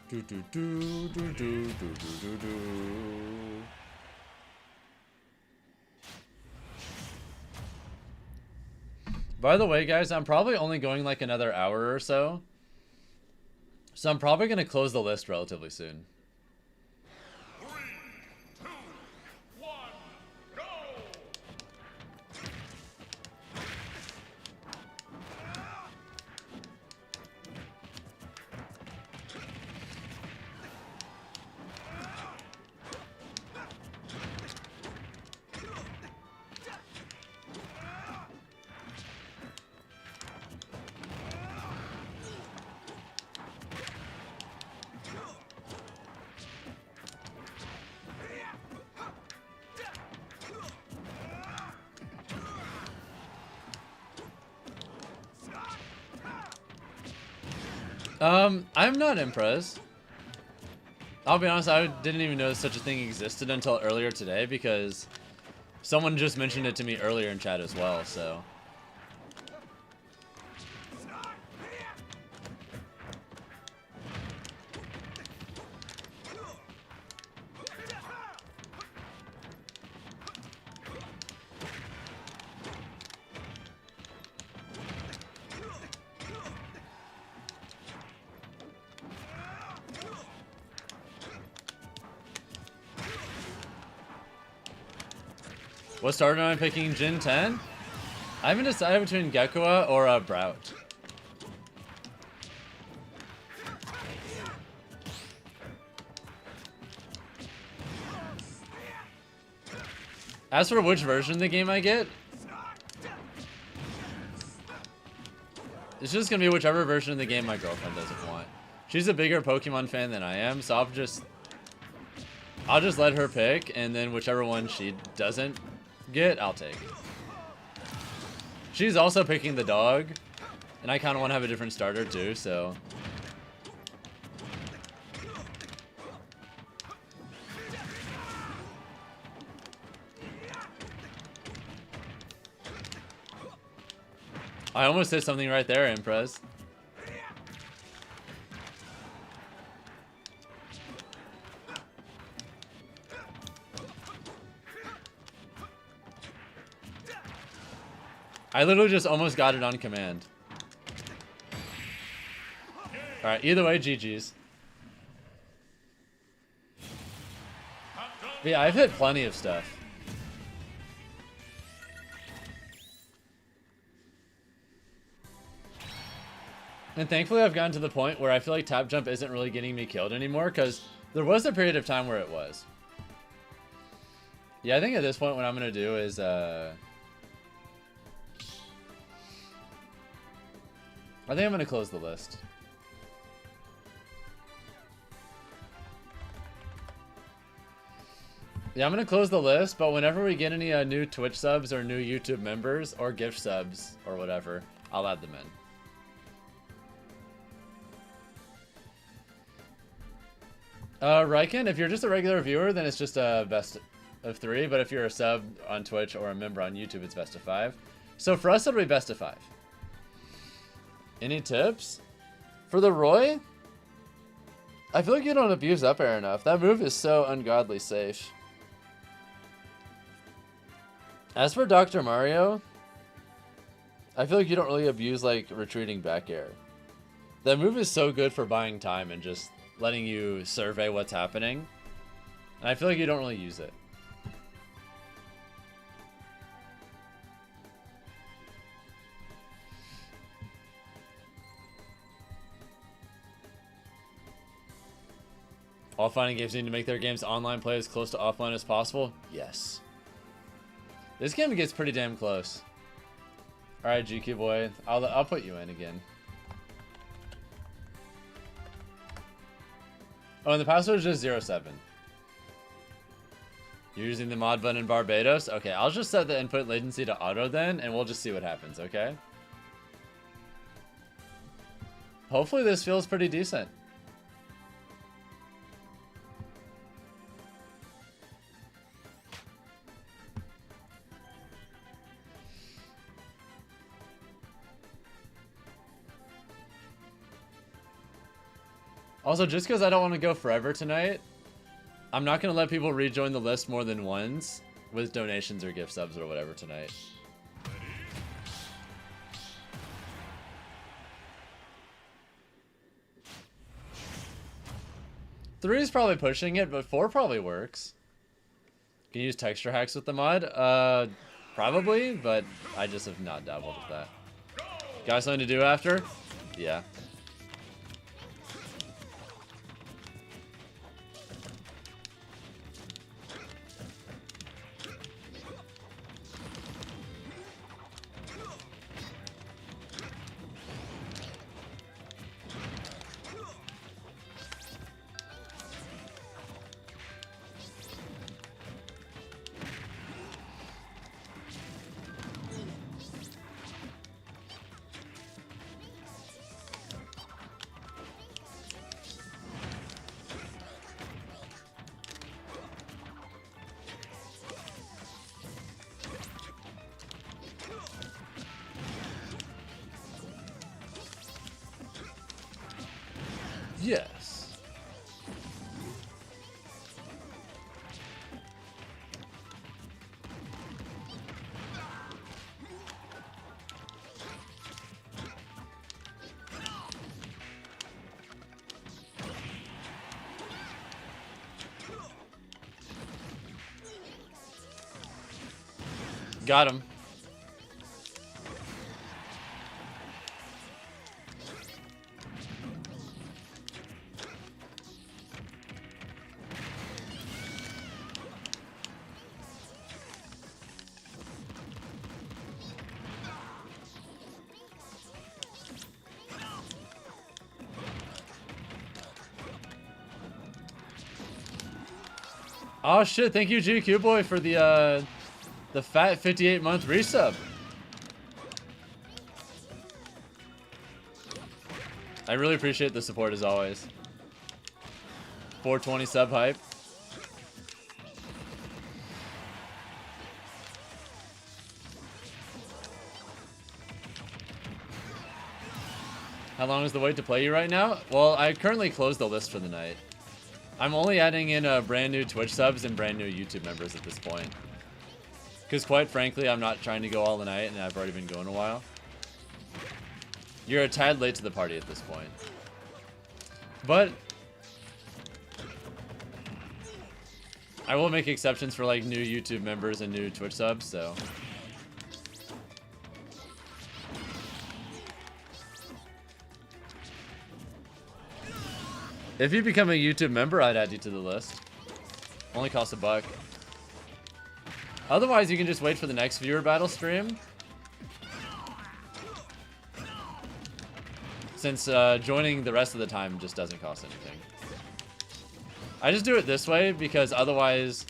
Do do do do do do do do. By the way, guys, I'm probably only going like another hour or so. So I'm probably going to close the list relatively soon. 3, 2, 1, go! I'm not impressed. I'll be honest, I didn't even know such a thing existed until earlier today because someone just mentioned it to me earlier in chat as well, so. What starter am I picking? Gen 10? I haven't decided between Gekuwa or Brout. As for which version of the game I get, it's just gonna be whichever version of the game my girlfriend doesn't want. She's a bigger Pokemon fan than I am, so I'll just let her pick, and then whichever one she doesn't get, I'll take. She's also picking the dog, and I kind of want to have a different starter too, so. I almost said something right there, Impress. I literally just almost got it on command. Alright, either way, GG's. But yeah, I've hit plenty of stuff. And thankfully I've gotten to the point where I feel like tap jump isn't really getting me killed anymore, because there was a period of time where it was. Yeah, I think at this point what I'm going to do is, I think I'm going to close the list. Yeah, I'm going to close the list, but whenever we get any new Twitch subs or new YouTube members or gift subs or whatever, I'll add them in. Reikon, if you're just a regular viewer, then it's just a best of 3, but if you're a sub on Twitch or a member on YouTube, it's best of 5. So for us, it'll be best of 5. Any tips? For the Roy? I feel like you don't abuse up air enough. That move is so ungodly safe. As for Dr. Mario, I feel like you don't really abuse like retreating back air. That move is so good for buying time and just letting you survey what's happening. And I feel like you don't really use it. All fighting games need to make their games online play as close to offline as possible? Yes. This game gets pretty damn close. Alright, gqboy. I'll put you in again. Oh, and the password is just 07. You're using the mod button in Barbados? Okay, I'll just set the input latency to auto then, and we'll just see what happens, okay? Hopefully this feels pretty decent. Also, just because I don't want to go forever tonight, I'm not going to let people rejoin the list more than once with donations or gift subs or whatever tonight. Three is probably pushing it, but 4 probably works. Can you use texture hacks with the mod? Probably, but I just have not dabbled with that. Got something to do after? Yeah. Yes. Got him. Oh shit, thank you gqboy for the fat 58-month resub. I really appreciate the support as always. 420 sub hype. How long is the wait to play you right now? Well, I currently closed the list for the night. I'm only adding in brand new Twitch subs and brand new YouTube members at this point. Because quite frankly, I'm not trying to go all the night and I've already been going a while. You're a tad late to the party at this point. But I will make exceptions for like new YouTube members and new Twitch subs, so. If you become a YouTube member, I'd add you to the list. Only costs $1. Otherwise, you can just wait for the next viewer battle stream. Since joining the rest of the time just doesn't cost anything. I just do it this way because otherwise,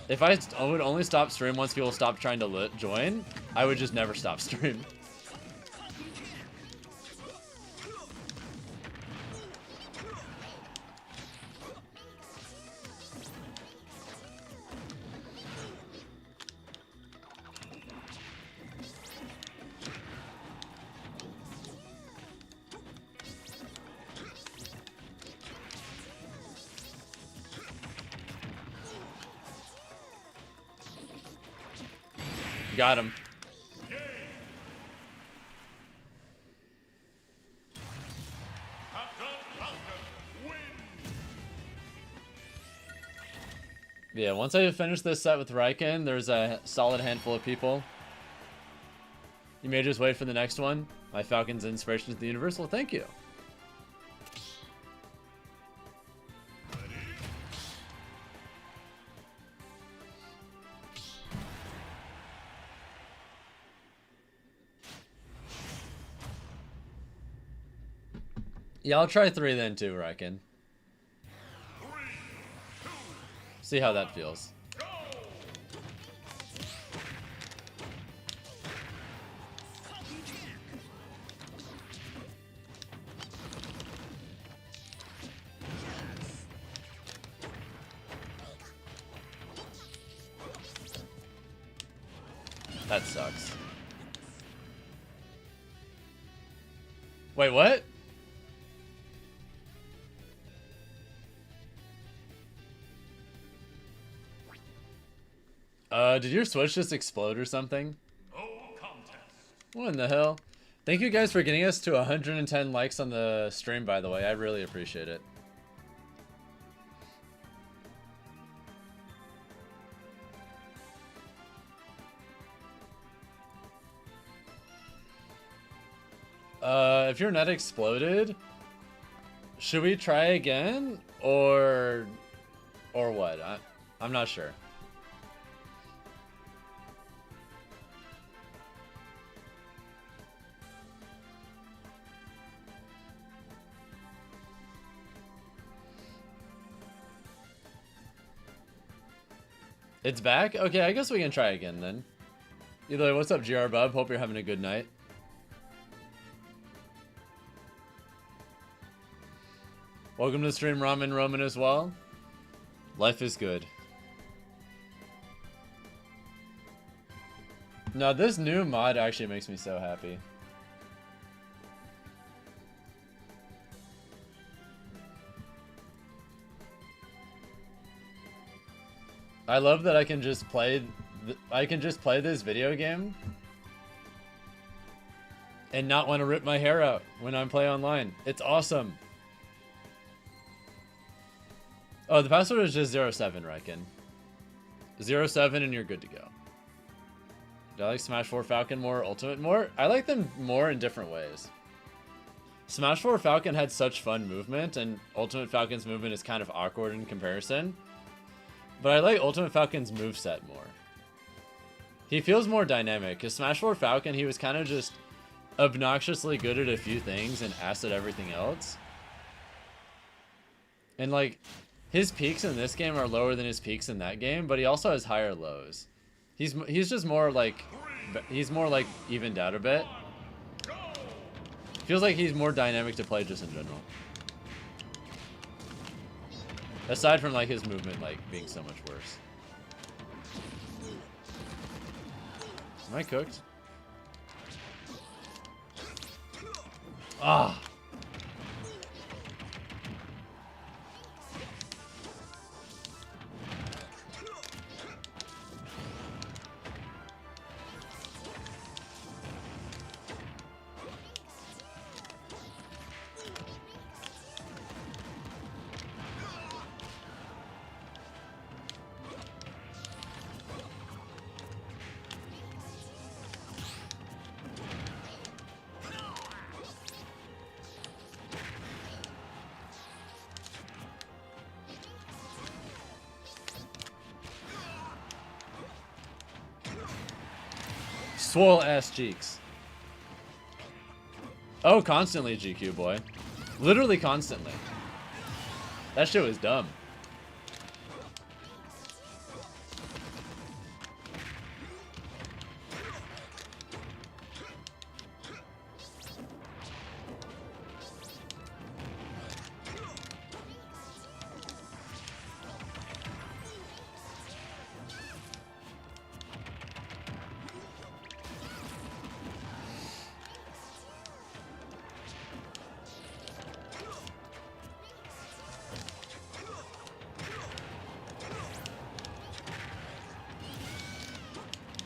if I would only stop stream once people stop trying to join, I would just never stop stream. Got him. Yeah, once I finish this set with Reikon, there's a solid handful of people. You may just wait for the next one. My Falcon's inspiration to the universe. Well, thank you. Yeah, I'll try 3 then too, Reikon. See how that feels. That sucks. Wait, what? Did your Switch just explode or something? What in the hell? Thank you guys for getting us to 110 likes on the stream, by the way. I really appreciate it. If your net exploded, should we try again? Or what? I'm not sure. It's back? Okay, I guess we can try again then. Either way, what's up, GR Bub? Hope you're having a good night. Welcome to the stream, Ramenroman as well. Life is good. No, this new mod actually makes me so happy. I love that I can just play this video game and not want to rip my hair out when I'm playing online. It's awesome. Oh, the password is just 07, Reckon. 07 and you're good to go. Do I like Smash 4 Falcon more, Ultimate more? I like them more in different ways. Smash 4 Falcon had such fun movement, and Ultimate Falcon's movement is kind of awkward in comparison. But I like Ultimate Falcon's moveset more. He feels more dynamic, because Smash 4 Falcon, he was kind of just obnoxiously good at a few things and ass at everything else. And like, his peaks in this game are lower than his peaks in that game, but he also has higher lows. He's just more like, he's more like evened out a bit. Feels like he's more dynamic to play just in general. Aside from like his movement like being so much worse. Am I cooked? Ah. Swole ass cheeks. Oh, constantly, gqboy. Literally constantly. That shit was dumb.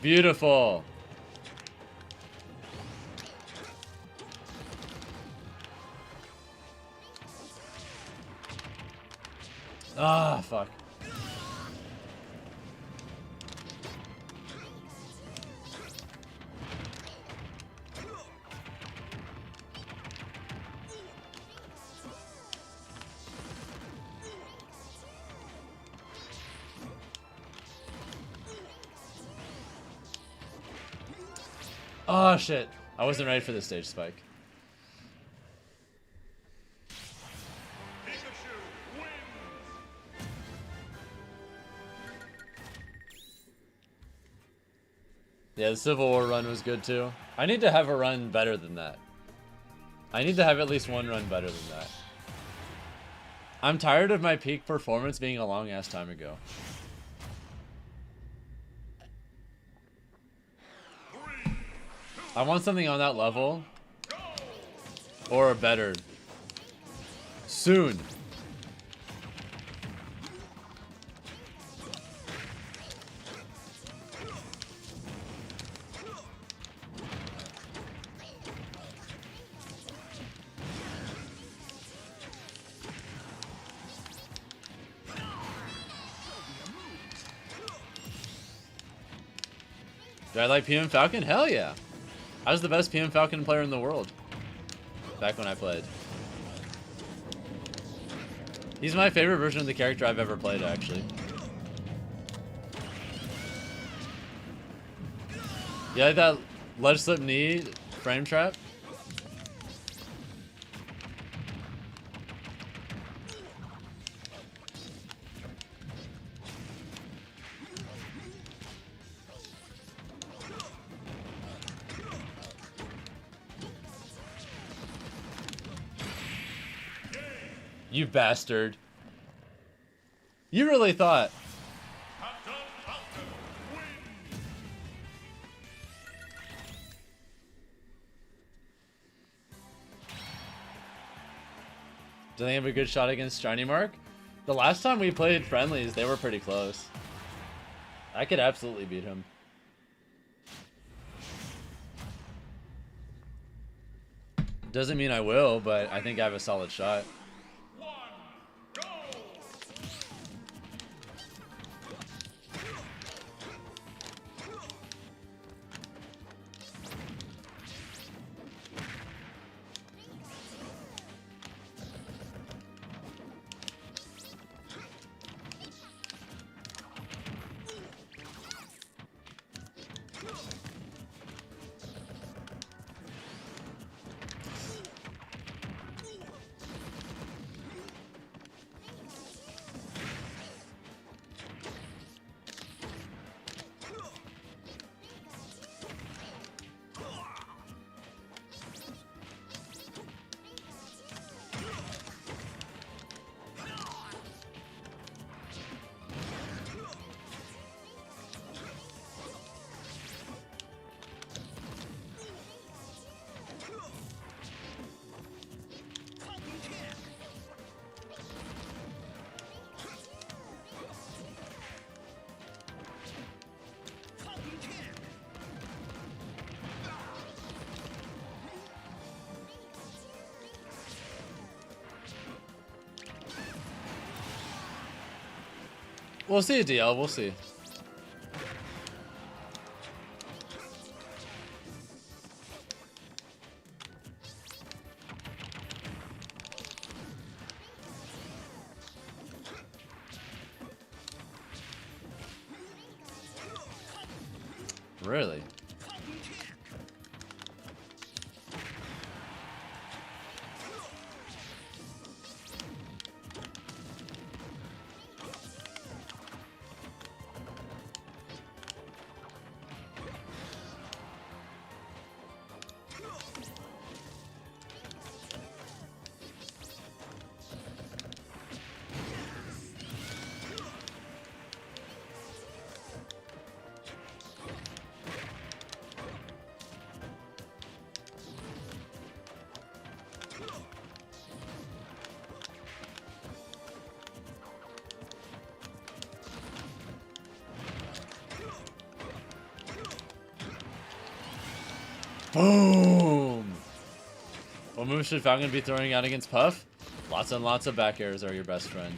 Beautiful. Ah, fuck. Oh shit. I wasn't ready for the stage spike. Pikachu wins. Yeah, the Civil War run was good too. I need to have a run better than that. I need to have at least one run better than that. I'm tired of my peak performance being a long ass time ago. I want something on that level. Or better. Soon. Do I like PM Falcon? Hell yeah. I was the best PM Falcon player in the world. Back when I played. He's my favorite version of the character I've ever played, actually. Yeah, like that ledge slip knee frame trap. You bastard. You really thought. FatalityFalcon wins. Do they have a good shot against Shiny Mark? The last time we played friendlies, they were pretty close. I could absolutely beat him. Doesn't mean I will, but I think I have a solid shot. We'll see, DL. We'll see. Really? Boom! What move should Falcon be throwing out against Puff? Lots and lots of back airs are your best friend.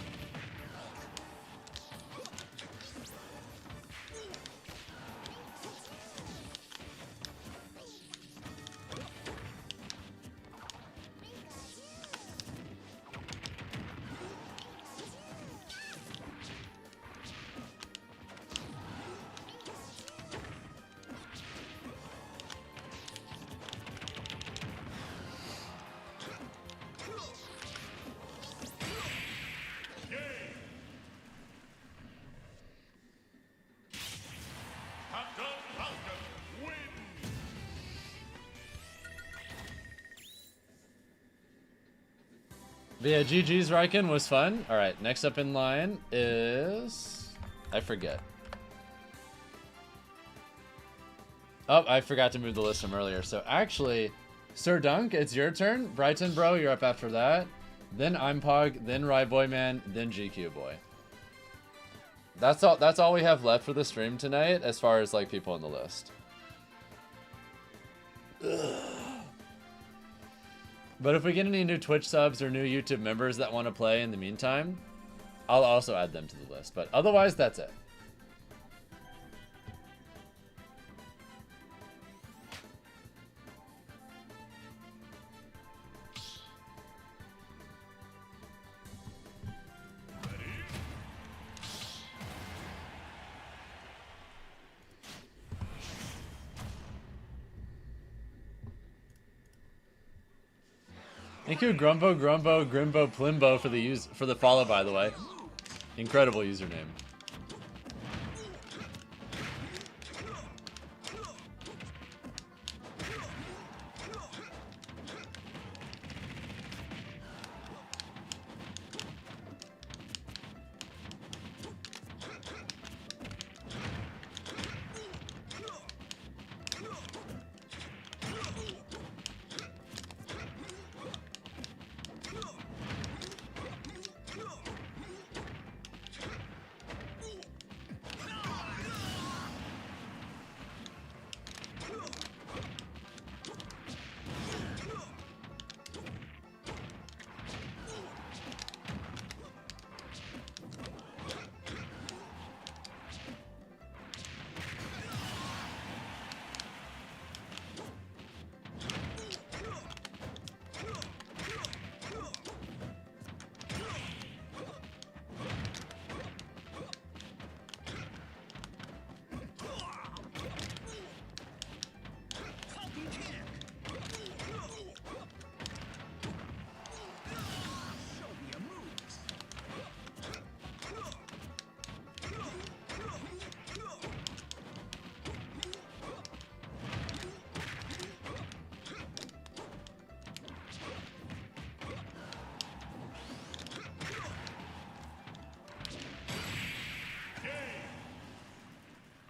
But yeah, GG's Ryikon was fun. Alright, next up in line is... I forget. Oh, I forgot to move the list from earlier. So actually, Surdunk, it's your turn. Brighton, bro, you're up after that. Then impog, then ryboyman, then gqboy. That's all we have left for the stream tonight as far as like people on the list. Ugh. But if we get any new Twitch subs or new YouTube members that want to play in the meantime, I'll also add them to the list. But otherwise, that's it. Thank you, Grumbo, Grimbo, Plimbo for the follow, by the way. Incredible username.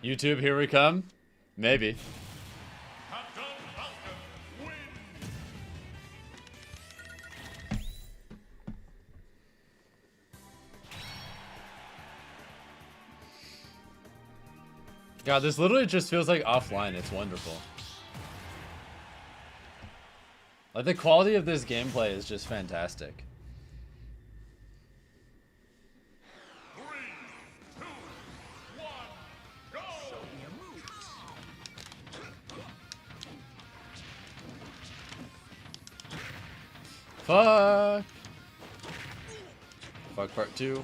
YouTube, here we come. Maybe. Captain Falcon wins. God, this literally just feels like offline. It's wonderful. Like, the quality of this gameplay is just fantastic. 3, 2, 1, go! Fuck. Fuck part 2.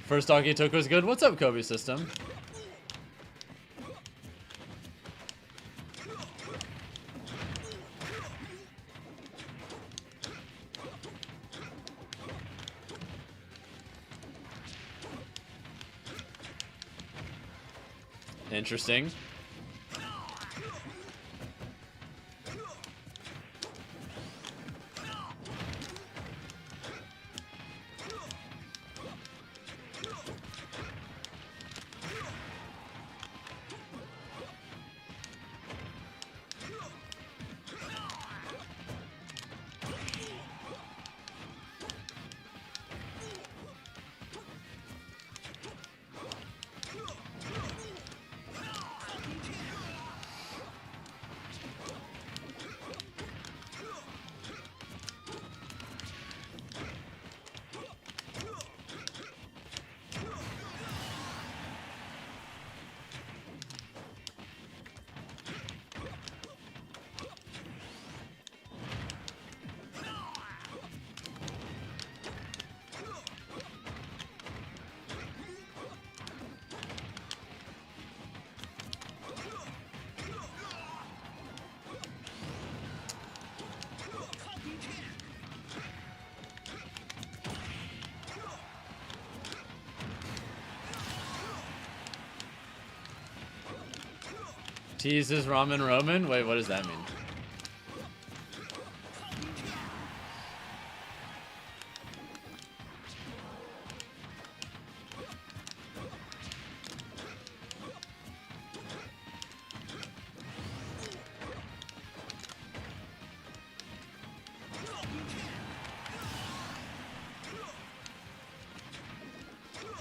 First doggy took was good. What's up, Kobe System? Interesting. Teases ramenroman? Wait, what does that mean?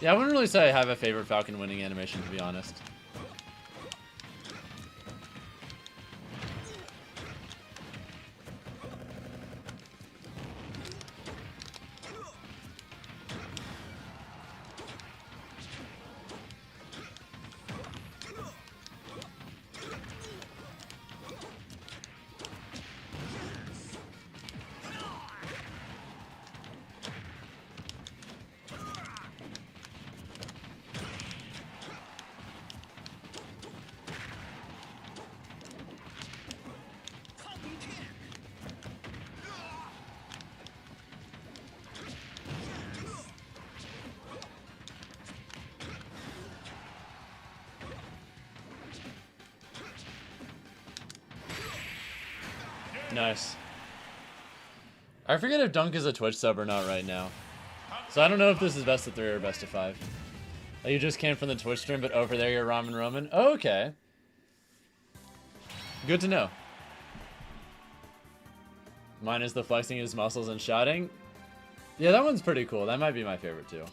Yeah, I wouldn't really say I have a favorite Falcon winning animation, to be honest. Nice. I forget if Dunk is a Twitch sub or not right now. So I don't know if this is best of 3 or best of 5. Like, you just came from the Twitch stream, but over there you're ramenroman. Oh, okay. Good to know. Mine is the flexing his muscles and shouting. Yeah, that one's pretty cool. That might be my favorite too.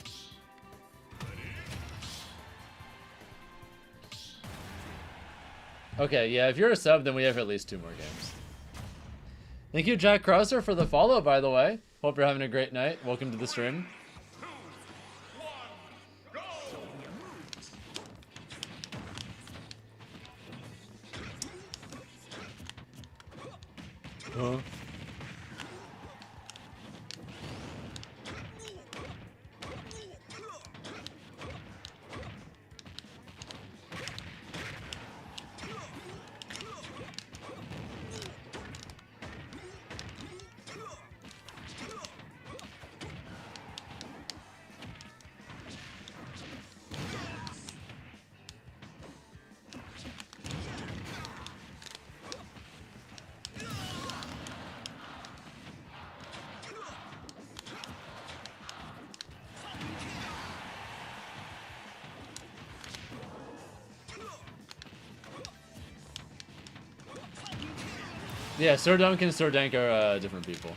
Okay, yeah, if you're a sub, then we have at least 2 more games. Thank you, Jack Crosser, for the follow, by the way. Hope you're having a great night. Welcome to the stream. 2, 1, go! Huh? Yeah, surdunk and surdunk are different people.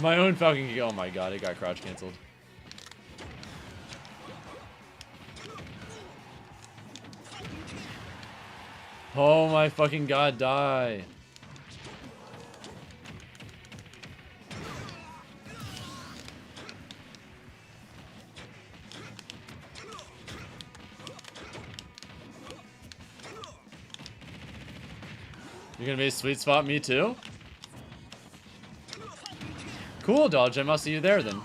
My own fucking... Oh my god, it got crouch canceled. Oh my fucking god, die. You're gonna be a sweet spot me too? Cool, Dodge. I must see you there then.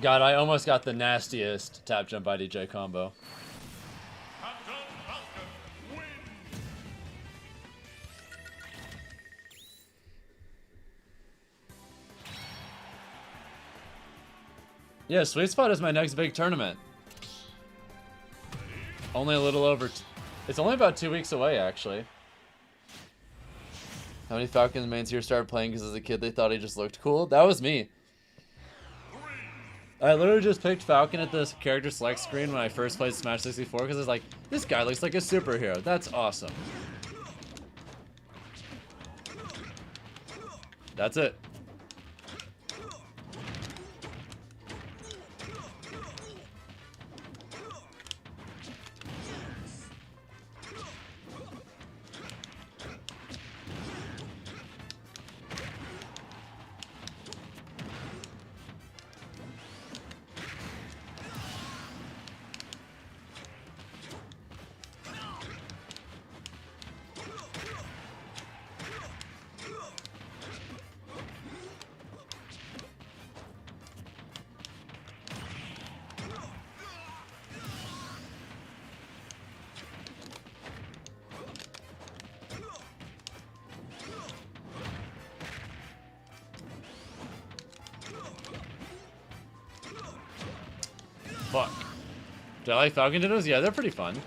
God, I almost got the nastiest tap jump IDJ combo. FatalityFalcon wins. Yeah, Sweet Spot is my next big tournament. Only a little over... It's only about 2 weeks away, actually. How many Falcons mains here started playing because as a kid they thought he just looked cool? That was me. I literally just picked Falcon at this character select screen when I first played Smash 64 because I was like, this guy looks like a superhero. That's awesome. That's it. Fuck. Do I like Falcon Dittos? Yeah, they're pretty fun.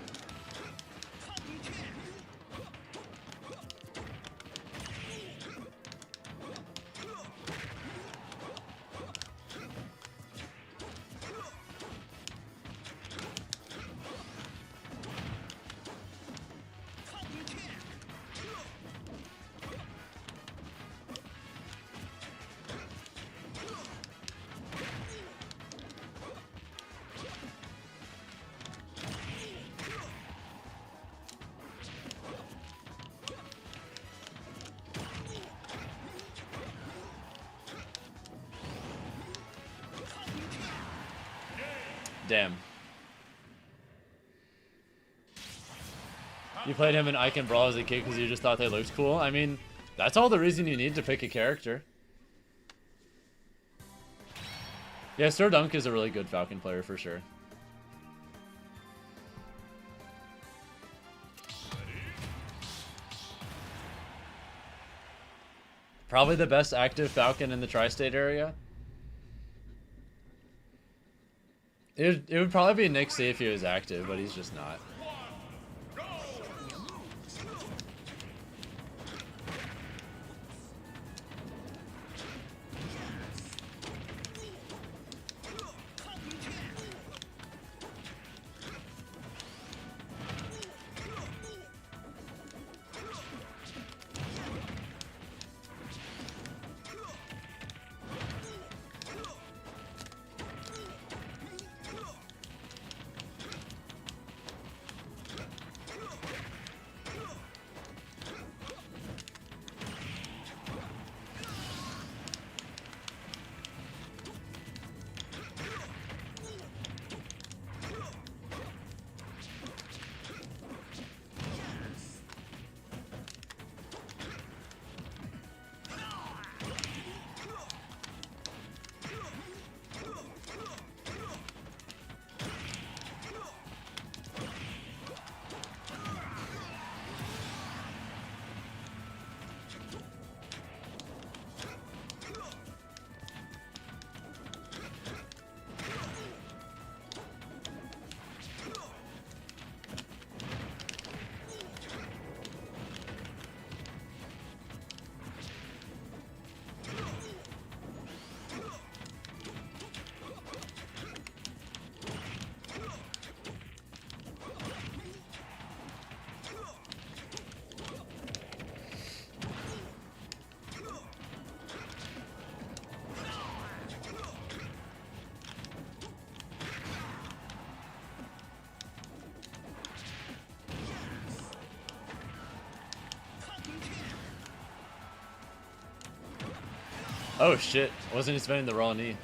Damn. You played him in Icon Brawl as a kid because you just thought they looked cool? I mean, that's all the reason you need to pick a character. Yeah, Surdunk is a really good Falcon player for sure. Probably the best active Falcon in the tri-state area. It would probably be Nick C if he was active, but he's just not. Oh shit, wasn't expecting the raw knee.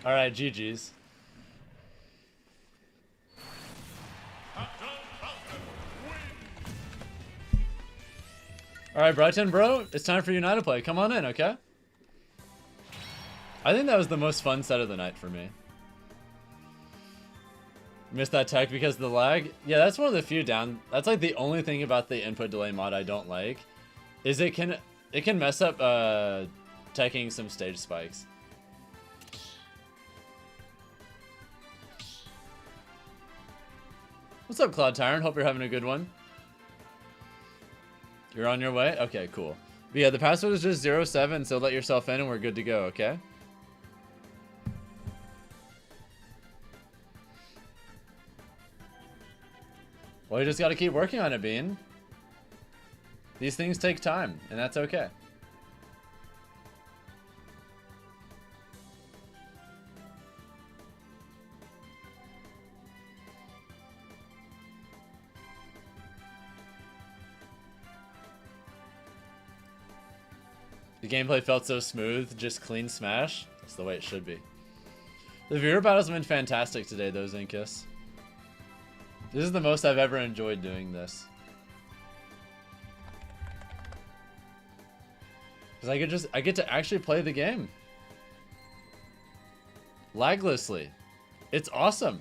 Alright, GG's. Alright, Brighton, bro, it's time for you and I to play. Come on in, okay? I think that was the most fun set of the night for me. Missed that tech because of the lag? Yeah, that's one of the few down. That's like the only thing about the input delay mod I don't like. Is it can mess up teching some stage spikes. What's up, Cloud Tyrant? Hope you're having a good one. You're on your way? Okay, cool. But yeah, the password is just 07, so let yourself in and we're good to go, okay? Well, you just gotta keep working on it, Bean. These things take time, and that's okay. The gameplay felt so smooth, just clean smash. That's the way it should be. The viewer battles have been fantastic today, though, Zinkus. This is the most I've ever enjoyed doing this. Because I get to actually play the game. Laglessly. It's awesome.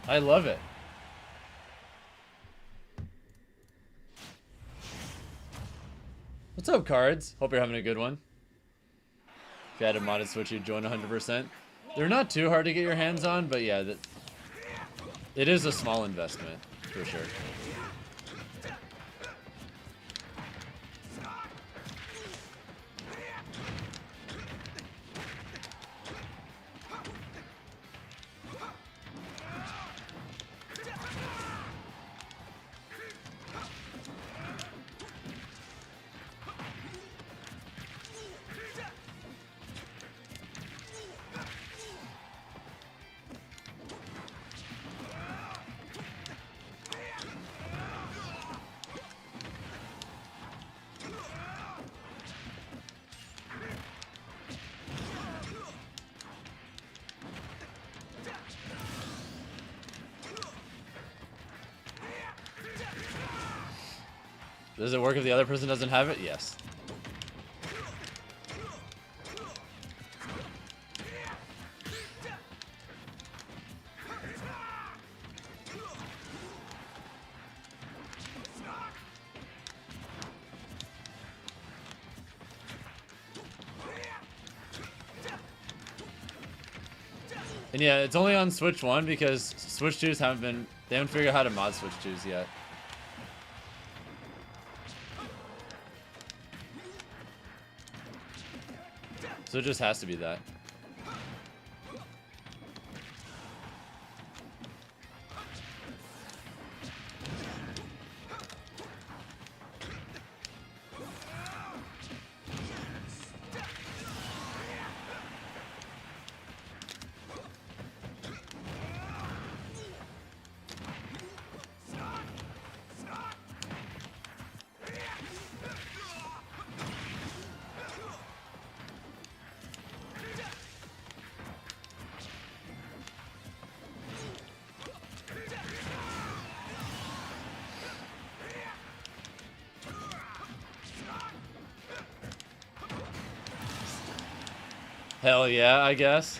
I love it. What's up, Cards? Hope you're having a good one. If you had a modded Switch, you'd join 100%. They're not too hard to get your hands on, but yeah, it is a small investment, for sure. Does it work if the other person doesn't have it? Yes. And yeah, it's only on Switch 1 because Switch 2s they haven't figured out how to mod Switch 2s yet. So it just has to be that. Hell yeah, I guess.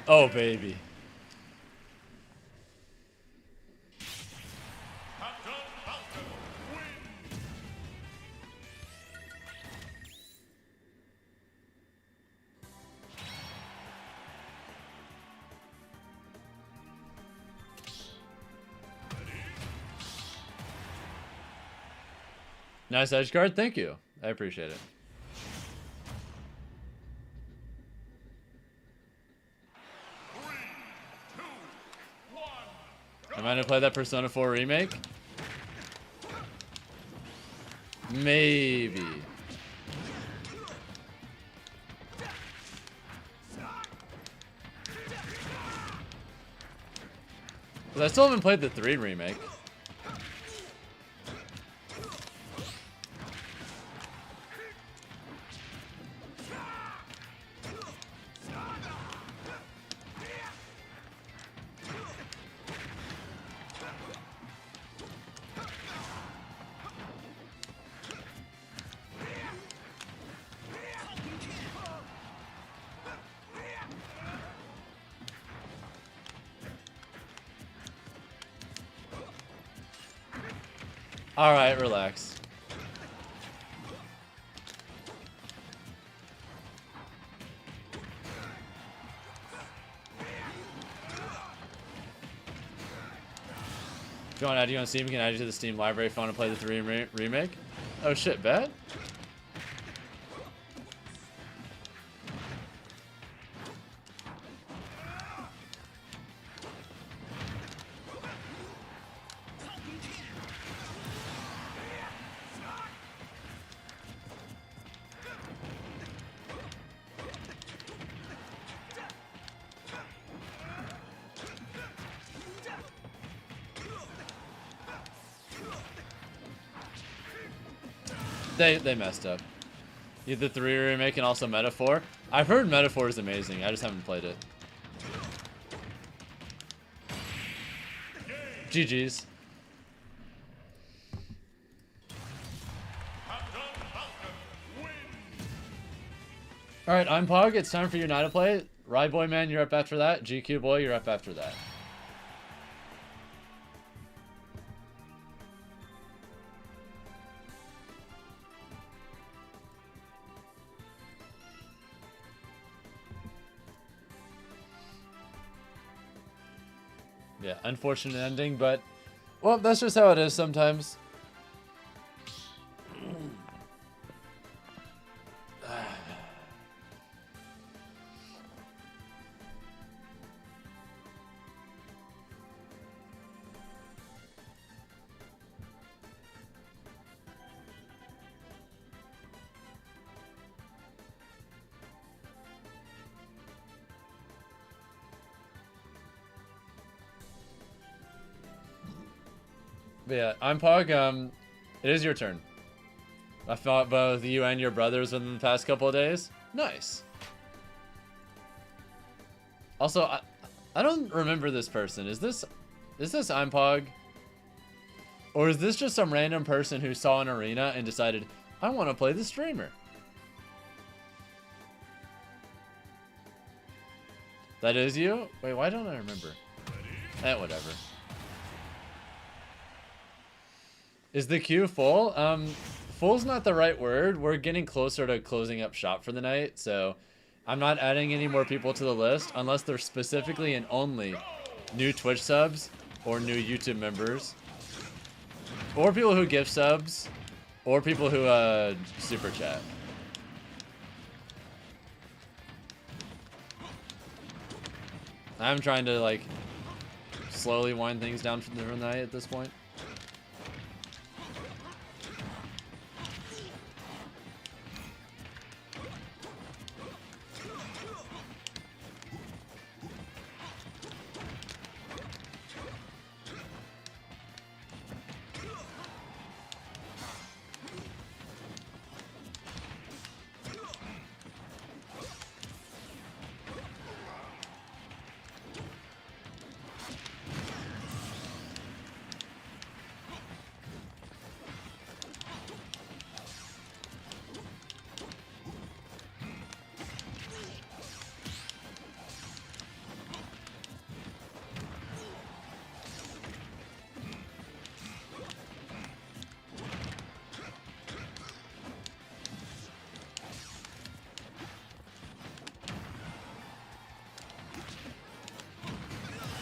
Oh, baby. FatalityFalcon wins. Nice edge guard, thank you. I appreciate it. Am I gonna play that Persona 4 remake? Maybe. But I still haven't played the 3 remake. Alright, relax. If you want to add you on Steam, we can add you to the Steam library if you want to play the 3 remake. Oh shit, bad? They messed up. Either 3 remake and also Metaphor. I've heard Metaphor is amazing. I just haven't played it. GG's. Alright, I'm Pog. It's time for your night to play. ryboyman, you're up after that. gqboy, you're up after that. Yeah, unfortunate ending, but well, that's just how it is sometimes. But yeah, I'm Pog. It is your turn. I fought both you and your brothers within the past couple of days. Nice. Also, I don't remember this person. Is this impog? Or is this just some random person who saw an arena and decided, I want to play the streamer? That is you? Wait, why don't I remember? Whatever. Is the queue full? Full's not the right word. We're getting closer to closing up shop for the night, so I'm not adding any more people to the list unless they're specifically and only new Twitch subs or new YouTube members. Or people who gift subs, or people who super chat. I'm trying to like slowly wind things down for the night at this point.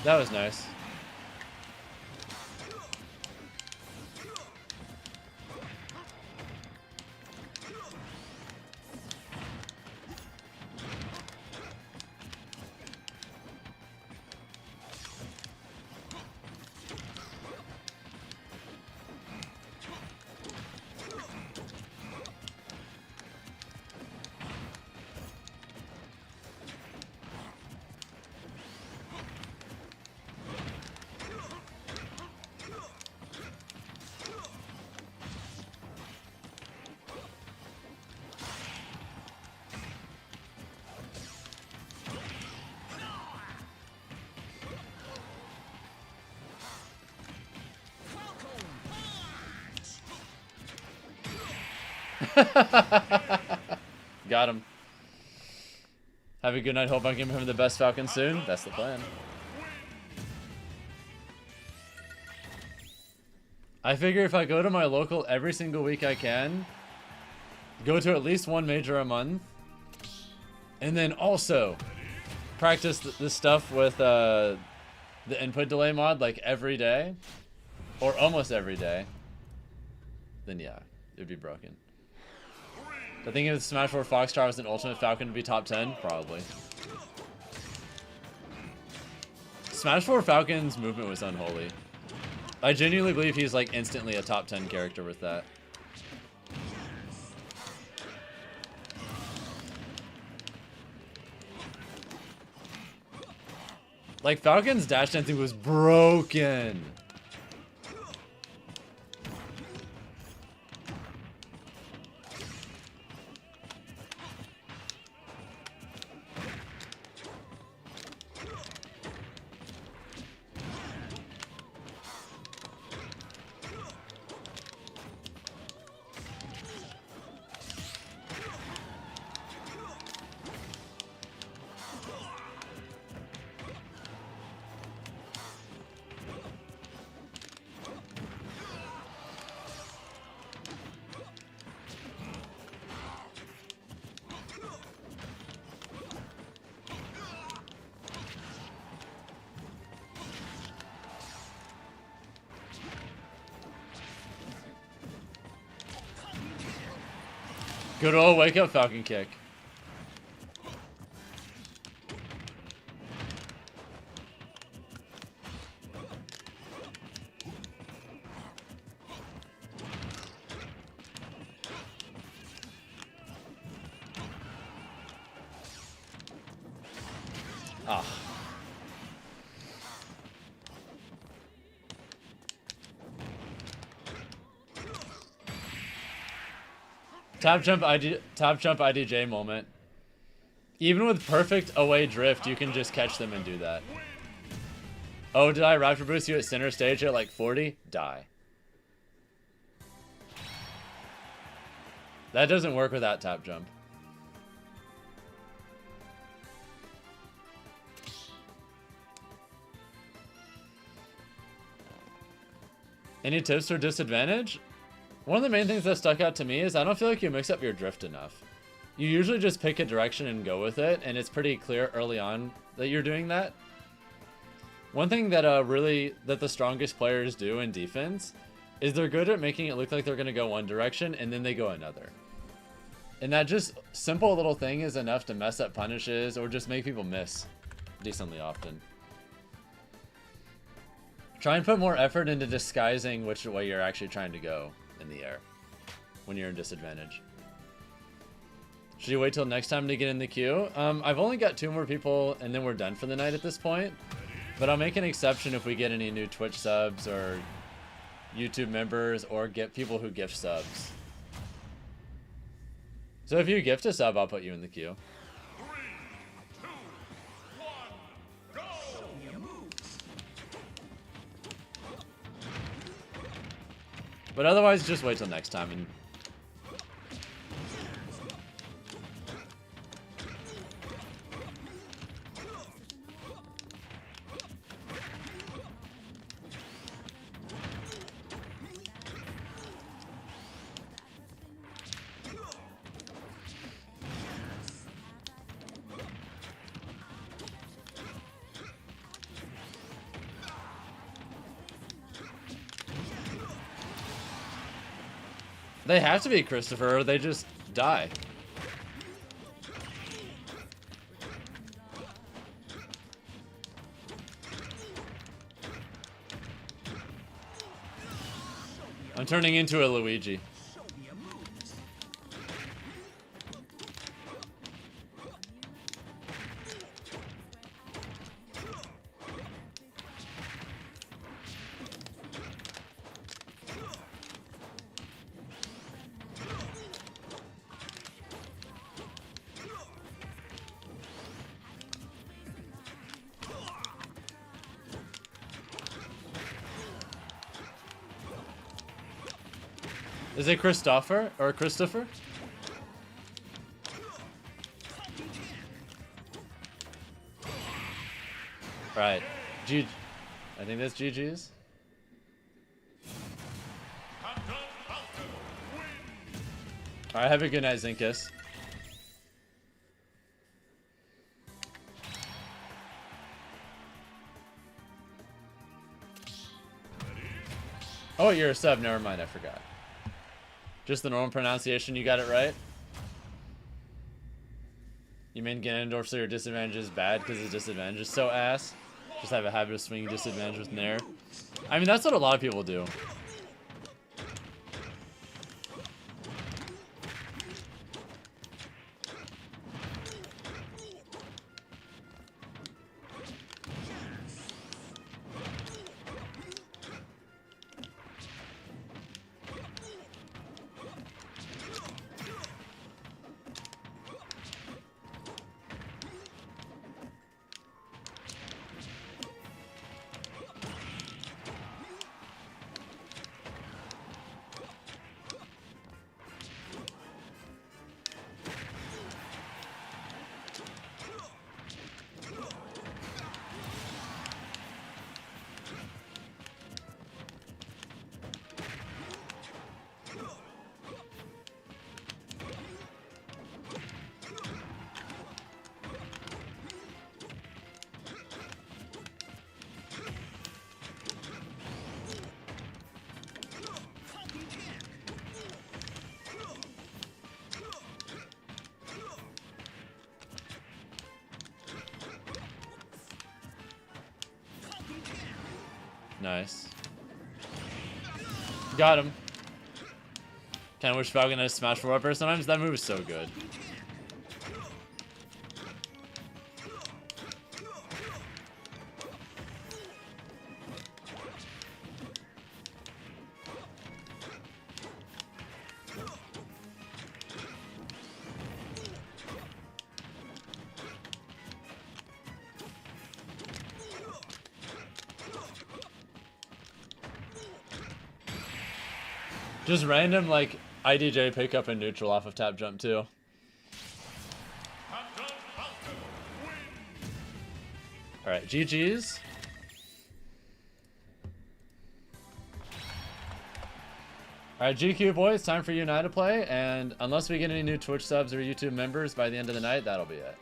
That was nice. Got him. Have a good night. Hope I can give him the best Falcon soon. That's the plan. I figure if I go to my local every single week I can, go to at least one major a month, and then also practice this stuff with the input delay mod like every day, or almost every day, then yeah, it would be broken. I think if Smash 4 Foxstar was an Ultimate Falcon to be top 10, probably. Smash 4 Falcon's movement was unholy. I genuinely believe he's like instantly a top 10 character with that. Like Falcon's dash dancing was broken. Good old wake up Falcon kick. Ah. Top jump IDJ moment. Even with perfect away drift, you can just catch them and do that. Oh, did I raptor boost you at center stage at like 40? Die. That doesn't work without tap jump. Any tips for disadvantage? One of the main things that stuck out to me is I don't feel like you mix up your drift enough. You usually just pick a direction and go with it, and it's pretty clear early on that you're doing that. One thing that that the strongest players do in defense is they're good at making it look like they're going to go one direction and then they go another. And that just simple little thing is enough to mess up punishes or just make people miss decently often. Try and put more effort into disguising which way you're actually trying to go in the air when you're in disadvantage. Should you wait till next time to get in the queue? I've only got 2 more people and then we're done for the night at this point. But I'll make an exception if we get any new Twitch subs or YouTube members or get people who gift subs. So if you gift a sub, I'll put you in the queue. 3, 2, 1, go! But otherwise, just wait till next time and they have to be Christopher or they just die. I'm turning into a Luigi. Is it Christopher or Christopher? Right. G. I think that's GG's. Alright, have a good night, Zinkus. Oh, you're a sub. Never mind, I forgot. Just the normal pronunciation, you got it right? You mean Ganondorf, so your disadvantage is bad because his disadvantage is so ass? Just have a habit of swinging disadvantage with Nair. I mean, that's what a lot of people do. Nice. Got him. Kinda wish Falcon had a smash for upper sometimes. That move is so good. Just random, like, IDJ pick up and neutral off of tap jump, too. Alright, GG's. Alright, gqboy, it's time for you and I to play, and unless we get any new Twitch subs or YouTube members by the end of the night, that'll be it.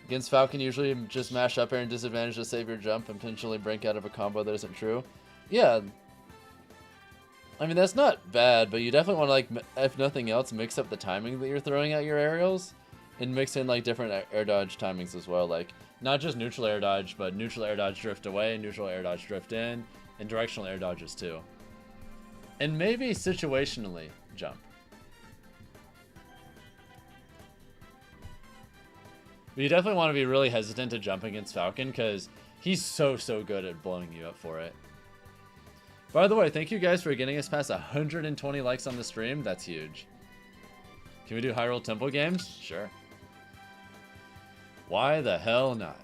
Against Falcon, usually just mash up air and disadvantage to save your jump and potentially break out of a combo that isn't true. Yeah. I mean, that's not bad, but you definitely want to, like, if nothing else, mix up the timing that you're throwing at your aerials and mix in, like, different air dodge timings as well. Like, not just neutral air dodge, but neutral air dodge drift away, neutral air dodge drift in, and directional air dodges too. And maybe situationally jump. But you definitely want to be really hesitant to jump against Falcon because he's so good at blowing you up for it. By the way, thank you guys for getting us past 120 likes on the stream. That's huge. Can we do Hyrule Temple games? Sure. Why the hell not?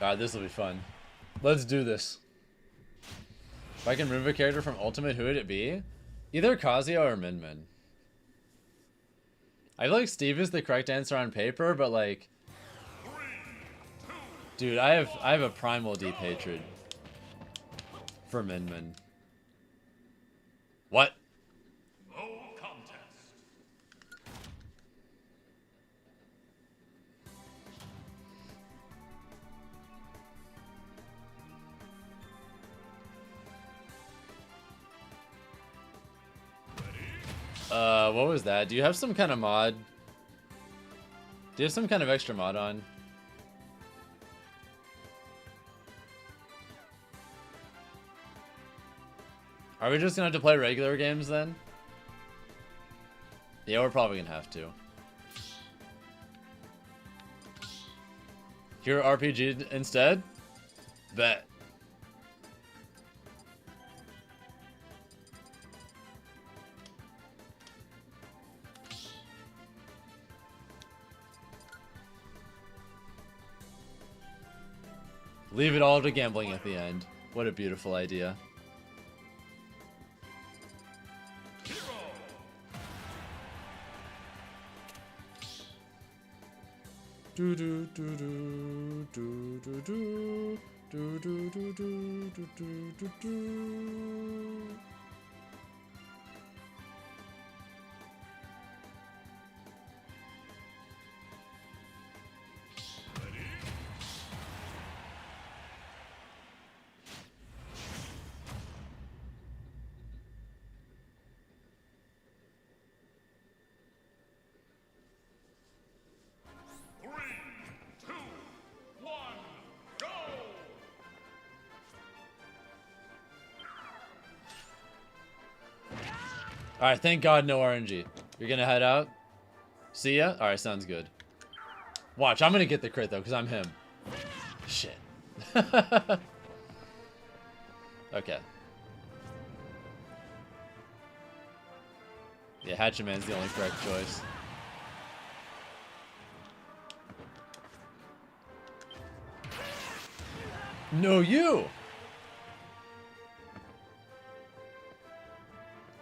God, this will be fun. Let's do this. If I can remove a character from Ultimate, who would it be? Either Kazuya or Min Min. I feel like Steve is the correct answer on paper, but like, dude, I have a primal deep hatred for Min Min. What? No contest. What was that? Do you have some kind of mod? Do you have some kind of extra mod on? Are we just gonna have to play regular games then? Yeah, we're probably gonna have to. Hero RPG instead? Bet. Leave it all to gambling at the end. What a beautiful idea. Do do do do do do do do do do do do do do. Alright, thank God no RNG. You're gonna head out? See ya? Alright, sounds good. Watch, I'm gonna get the crit though, because I'm him. Shit. Okay. Yeah, Hatchaman's the only correct choice. No, you!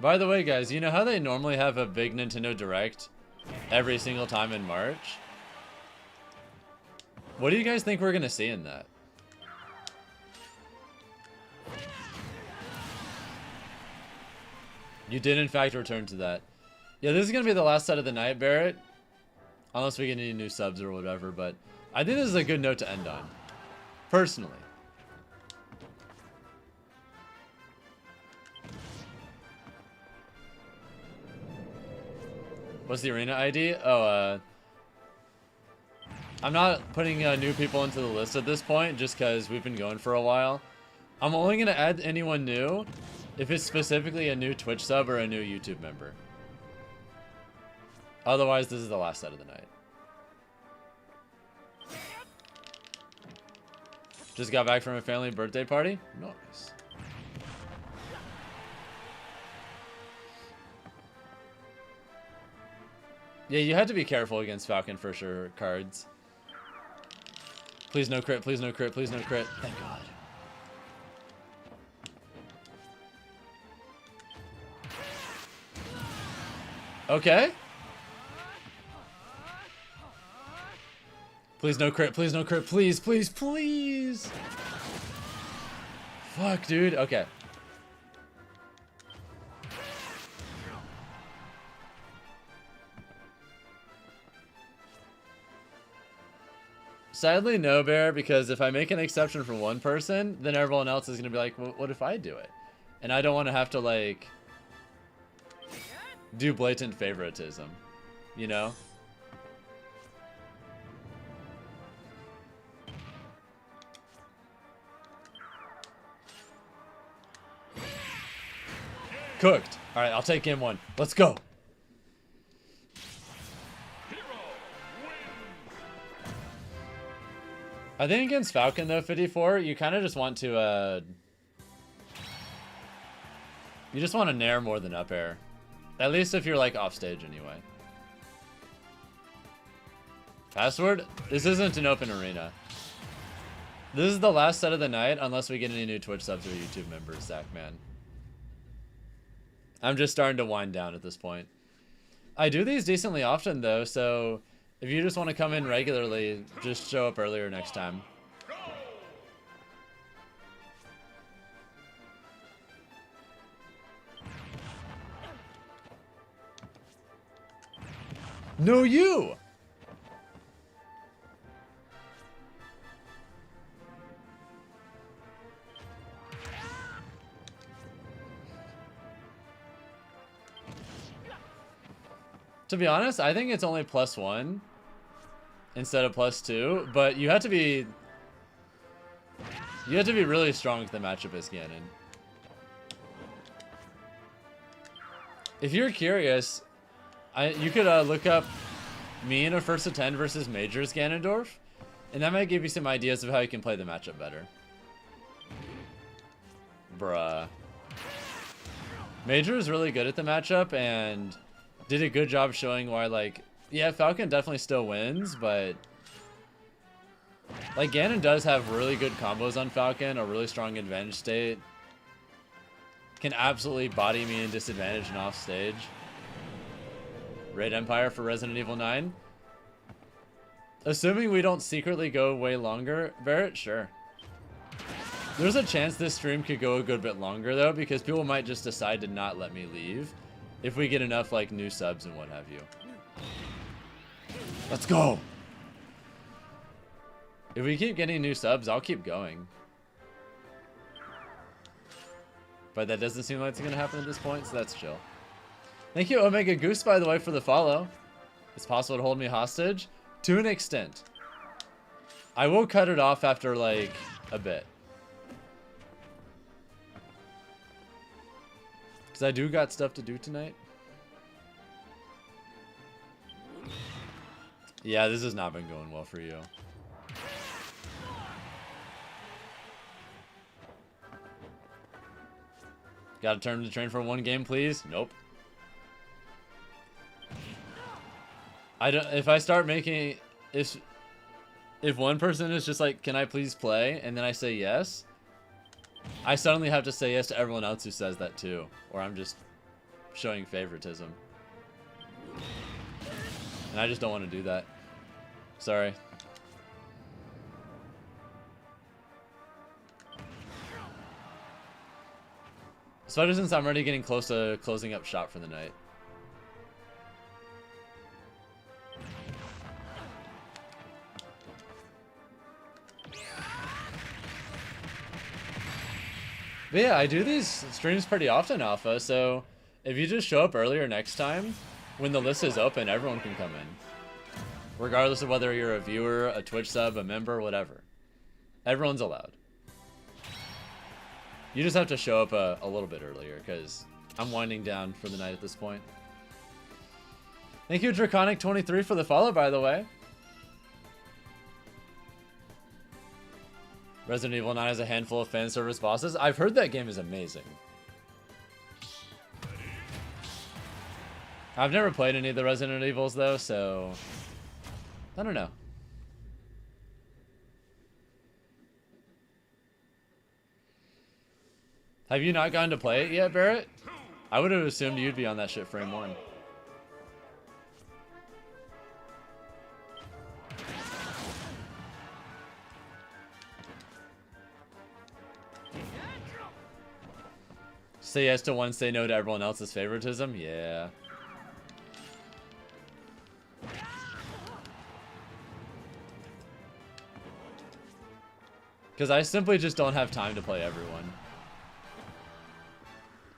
By the way, guys, you know how they normally have a big Nintendo Direct every single time in March? What do you guys think we're gonna see in that? You did, in fact, return to that. Yeah, this is gonna be the last set of the night, Barrett. Unless we get any new subs or whatever, but I think this is a good note to end on. Personally. What's the arena ID? Oh, I'm not putting new people into the list at this point just because we've been going for a while. I'm only going to add anyone new if it's specifically a new Twitch sub or a new YouTube member. Otherwise, this is the last set of the night. Just got back from a family birthday party. Nice. Yeah, you had to be careful against Falcon for sure cards. Please no crit, please no crit, please no crit. Thank God. Okay. Please no crit, please no crit, please, please, please. Fuck, dude. Okay. Sadly, no, Bear, because if I make an exception for one person, then everyone else is going to be like, well, what if I do it? And I don't want to have to, like, do blatant favoritism, you know? Cooked. All right, I'll take game one. Let's go. I think against Falcon, though, 54, you kind of just want to, you just want to nair more than up air. At least if you're, like, off stage anyway. Password? This isn't an open arena. This is the last set of the night, unless we get any new Twitch subs or YouTube members, Zach, man. I'm just starting to wind down at this point. I do these decently often, though, so if you just want to come in regularly, just show up earlier next time. No, you! To be honest, I think it's only +1 instead of +2, but you have to be really strong if the matchup is Ganon. If you're curious, you could look up me in a first to 10 versus Majors Ganondorf, and that might give you some ideas of how you can play the matchup better. Bruh. Major is really good at the matchup and did a good job showing why, like, yeah, Falcon definitely still wins, but like Ganon does have really good combos on Falcon, a really strong advantage state. Can absolutely body me in disadvantage and off stage. Raid Empire for Resident Evil 9. Assuming we don't secretly go way longer, Barrett, sure. There's a chance this stream could go a good bit longer though, because people might just decide to not let me leave if we get enough like new subs and what have you. Let's go. If we keep getting new subs, I'll keep going. But that doesn't seem like it's gonna happen at this point, so that's chill. Thank you, Omega Goose, by the way, for the follow. It's possible to hold me hostage to an extent. I will cut it off after like a bit. Because I do got stuff to do tonight. Yeah, this has not been going well for you. Got a turn to train for one game, please? Nope. I don't. If I start making, if one person is just like, "Can I please play?" and then I say yes, I suddenly have to say yes to everyone else who says that too, or I'm just showing favoritism. And I just don't want to do that. Sorry. Especially since I'm already getting close to closing up shop for the night. But yeah, I do these streams pretty often, Alpha, so if you just show up earlier next time, when the list is open, everyone can come in. Regardless of whether you're a viewer, a Twitch sub, a member, whatever. Everyone's allowed. You just have to show up a little bit earlier, because I'm winding down for the night at this point. Thank you, Draconic23, for the follow, by the way. Resident Evil 9 has a handful of fan service bosses. I've heard that game is amazing. I've never played any of the Resident Evils, though, so... I don't know. Have you not gotten to play it yet, Barrett? I would have assumed you'd be on that shit frame 1. Say yes to one, say no to everyone else's favoritism? Yeah. Because I simply just don't have time to play everyone.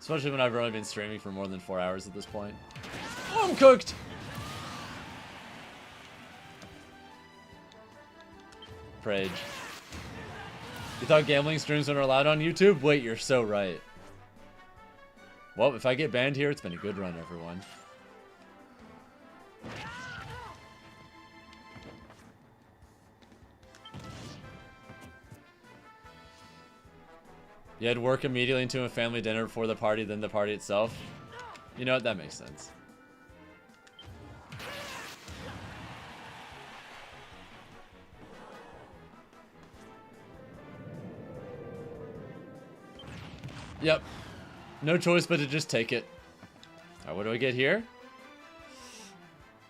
Especially when I've only been streaming for more than 4 hours at this point. Oh, I'm cooked! Prage. You thought gambling streams weren't allowed on YouTube? Wait, you're so right. Well, if I get banned here, it's been a good run, everyone. You had work immediately into a family dinner before the party, then the party itself. You know what? That makes sense. Yep. No choice but to just take it. Alright, what do I get here?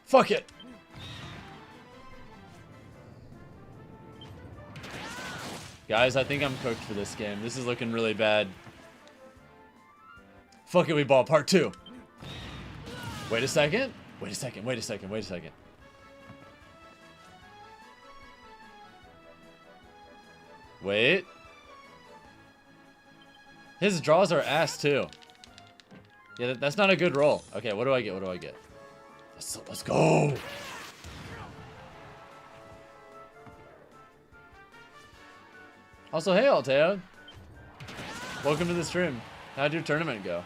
Fuck it! Guys, I think I'm cooked for this game. This is looking really bad. Fuck it, we ball part 2. Wait a second. Wait a second, wait a second, wait a second. Wait. His draws are ass too. Yeah, that's not a good roll. Okay, what do I get? What do I get? Let's go. Also, hey, Alteo. Welcome to the stream. How'd your tournament go?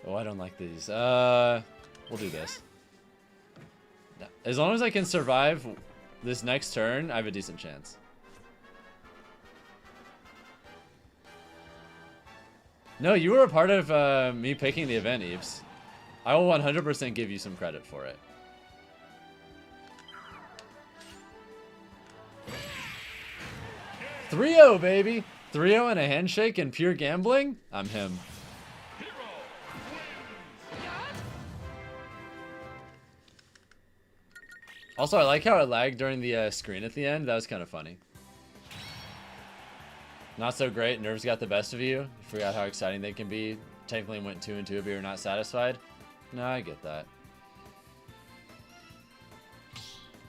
Oh, I don't like these. We'll do this. As long as I can survive this next turn, I have a decent chance. No, you were a part of me picking the event, Eves. I will 100% give you some credit for it. "3-0, baby! 3-0 and a handshake and pure gambling? I'm him." Also, I like how it lagged during the screen at the end. That was kind of funny. Not so great. Nerves got the best of you. You forgot how exciting they can be. Technically went 2-2 if you're not satisfied. No, I get that.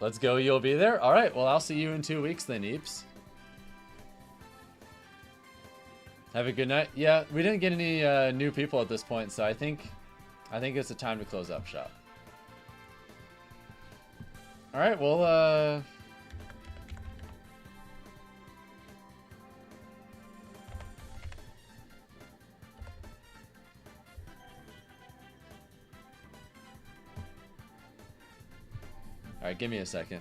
Let's go. You'll be there? Alright, well, I'll see you in 2 weeks then, Eeps. Have a good night. Yeah, we didn't get any new people at this point, so I think it's a time to close up shop. Alright, well, Alright, give me a second.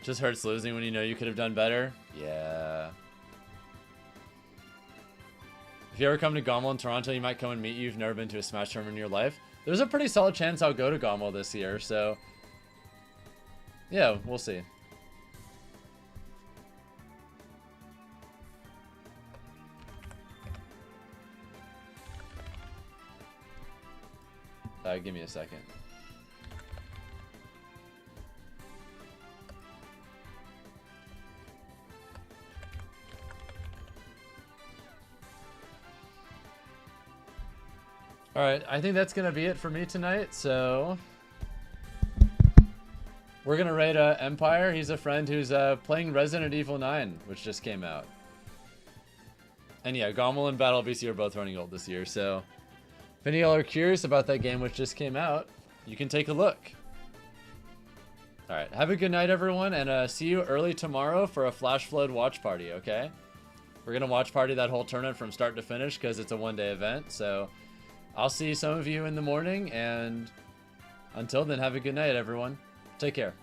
Just hurts losing when you know you could have done better. Yeah. If you ever come to Gommel in Toronto, you might come and meet you. You've never been to a Smash tournament in your life. There's a pretty solid chance I'll go to Gommel this year, so... yeah, we'll see. Give me a second. Alright, I think that's going to be it for me tonight, so... We're going to raid Empire. He's a friend who's playing Resident Evil 9, which just came out. And yeah, Gommel and Battle BC are both running gold this year, so... If any of y'all are curious about that game which just came out, you can take a look. Alright, have a good night, everyone, and see you early tomorrow for a Flash Flood watch party, okay? We're going to watch party that whole tournament from start to finish because it's a one-day event, so... I'll see some of you in the morning, and until then, have a good night, everyone. Take care.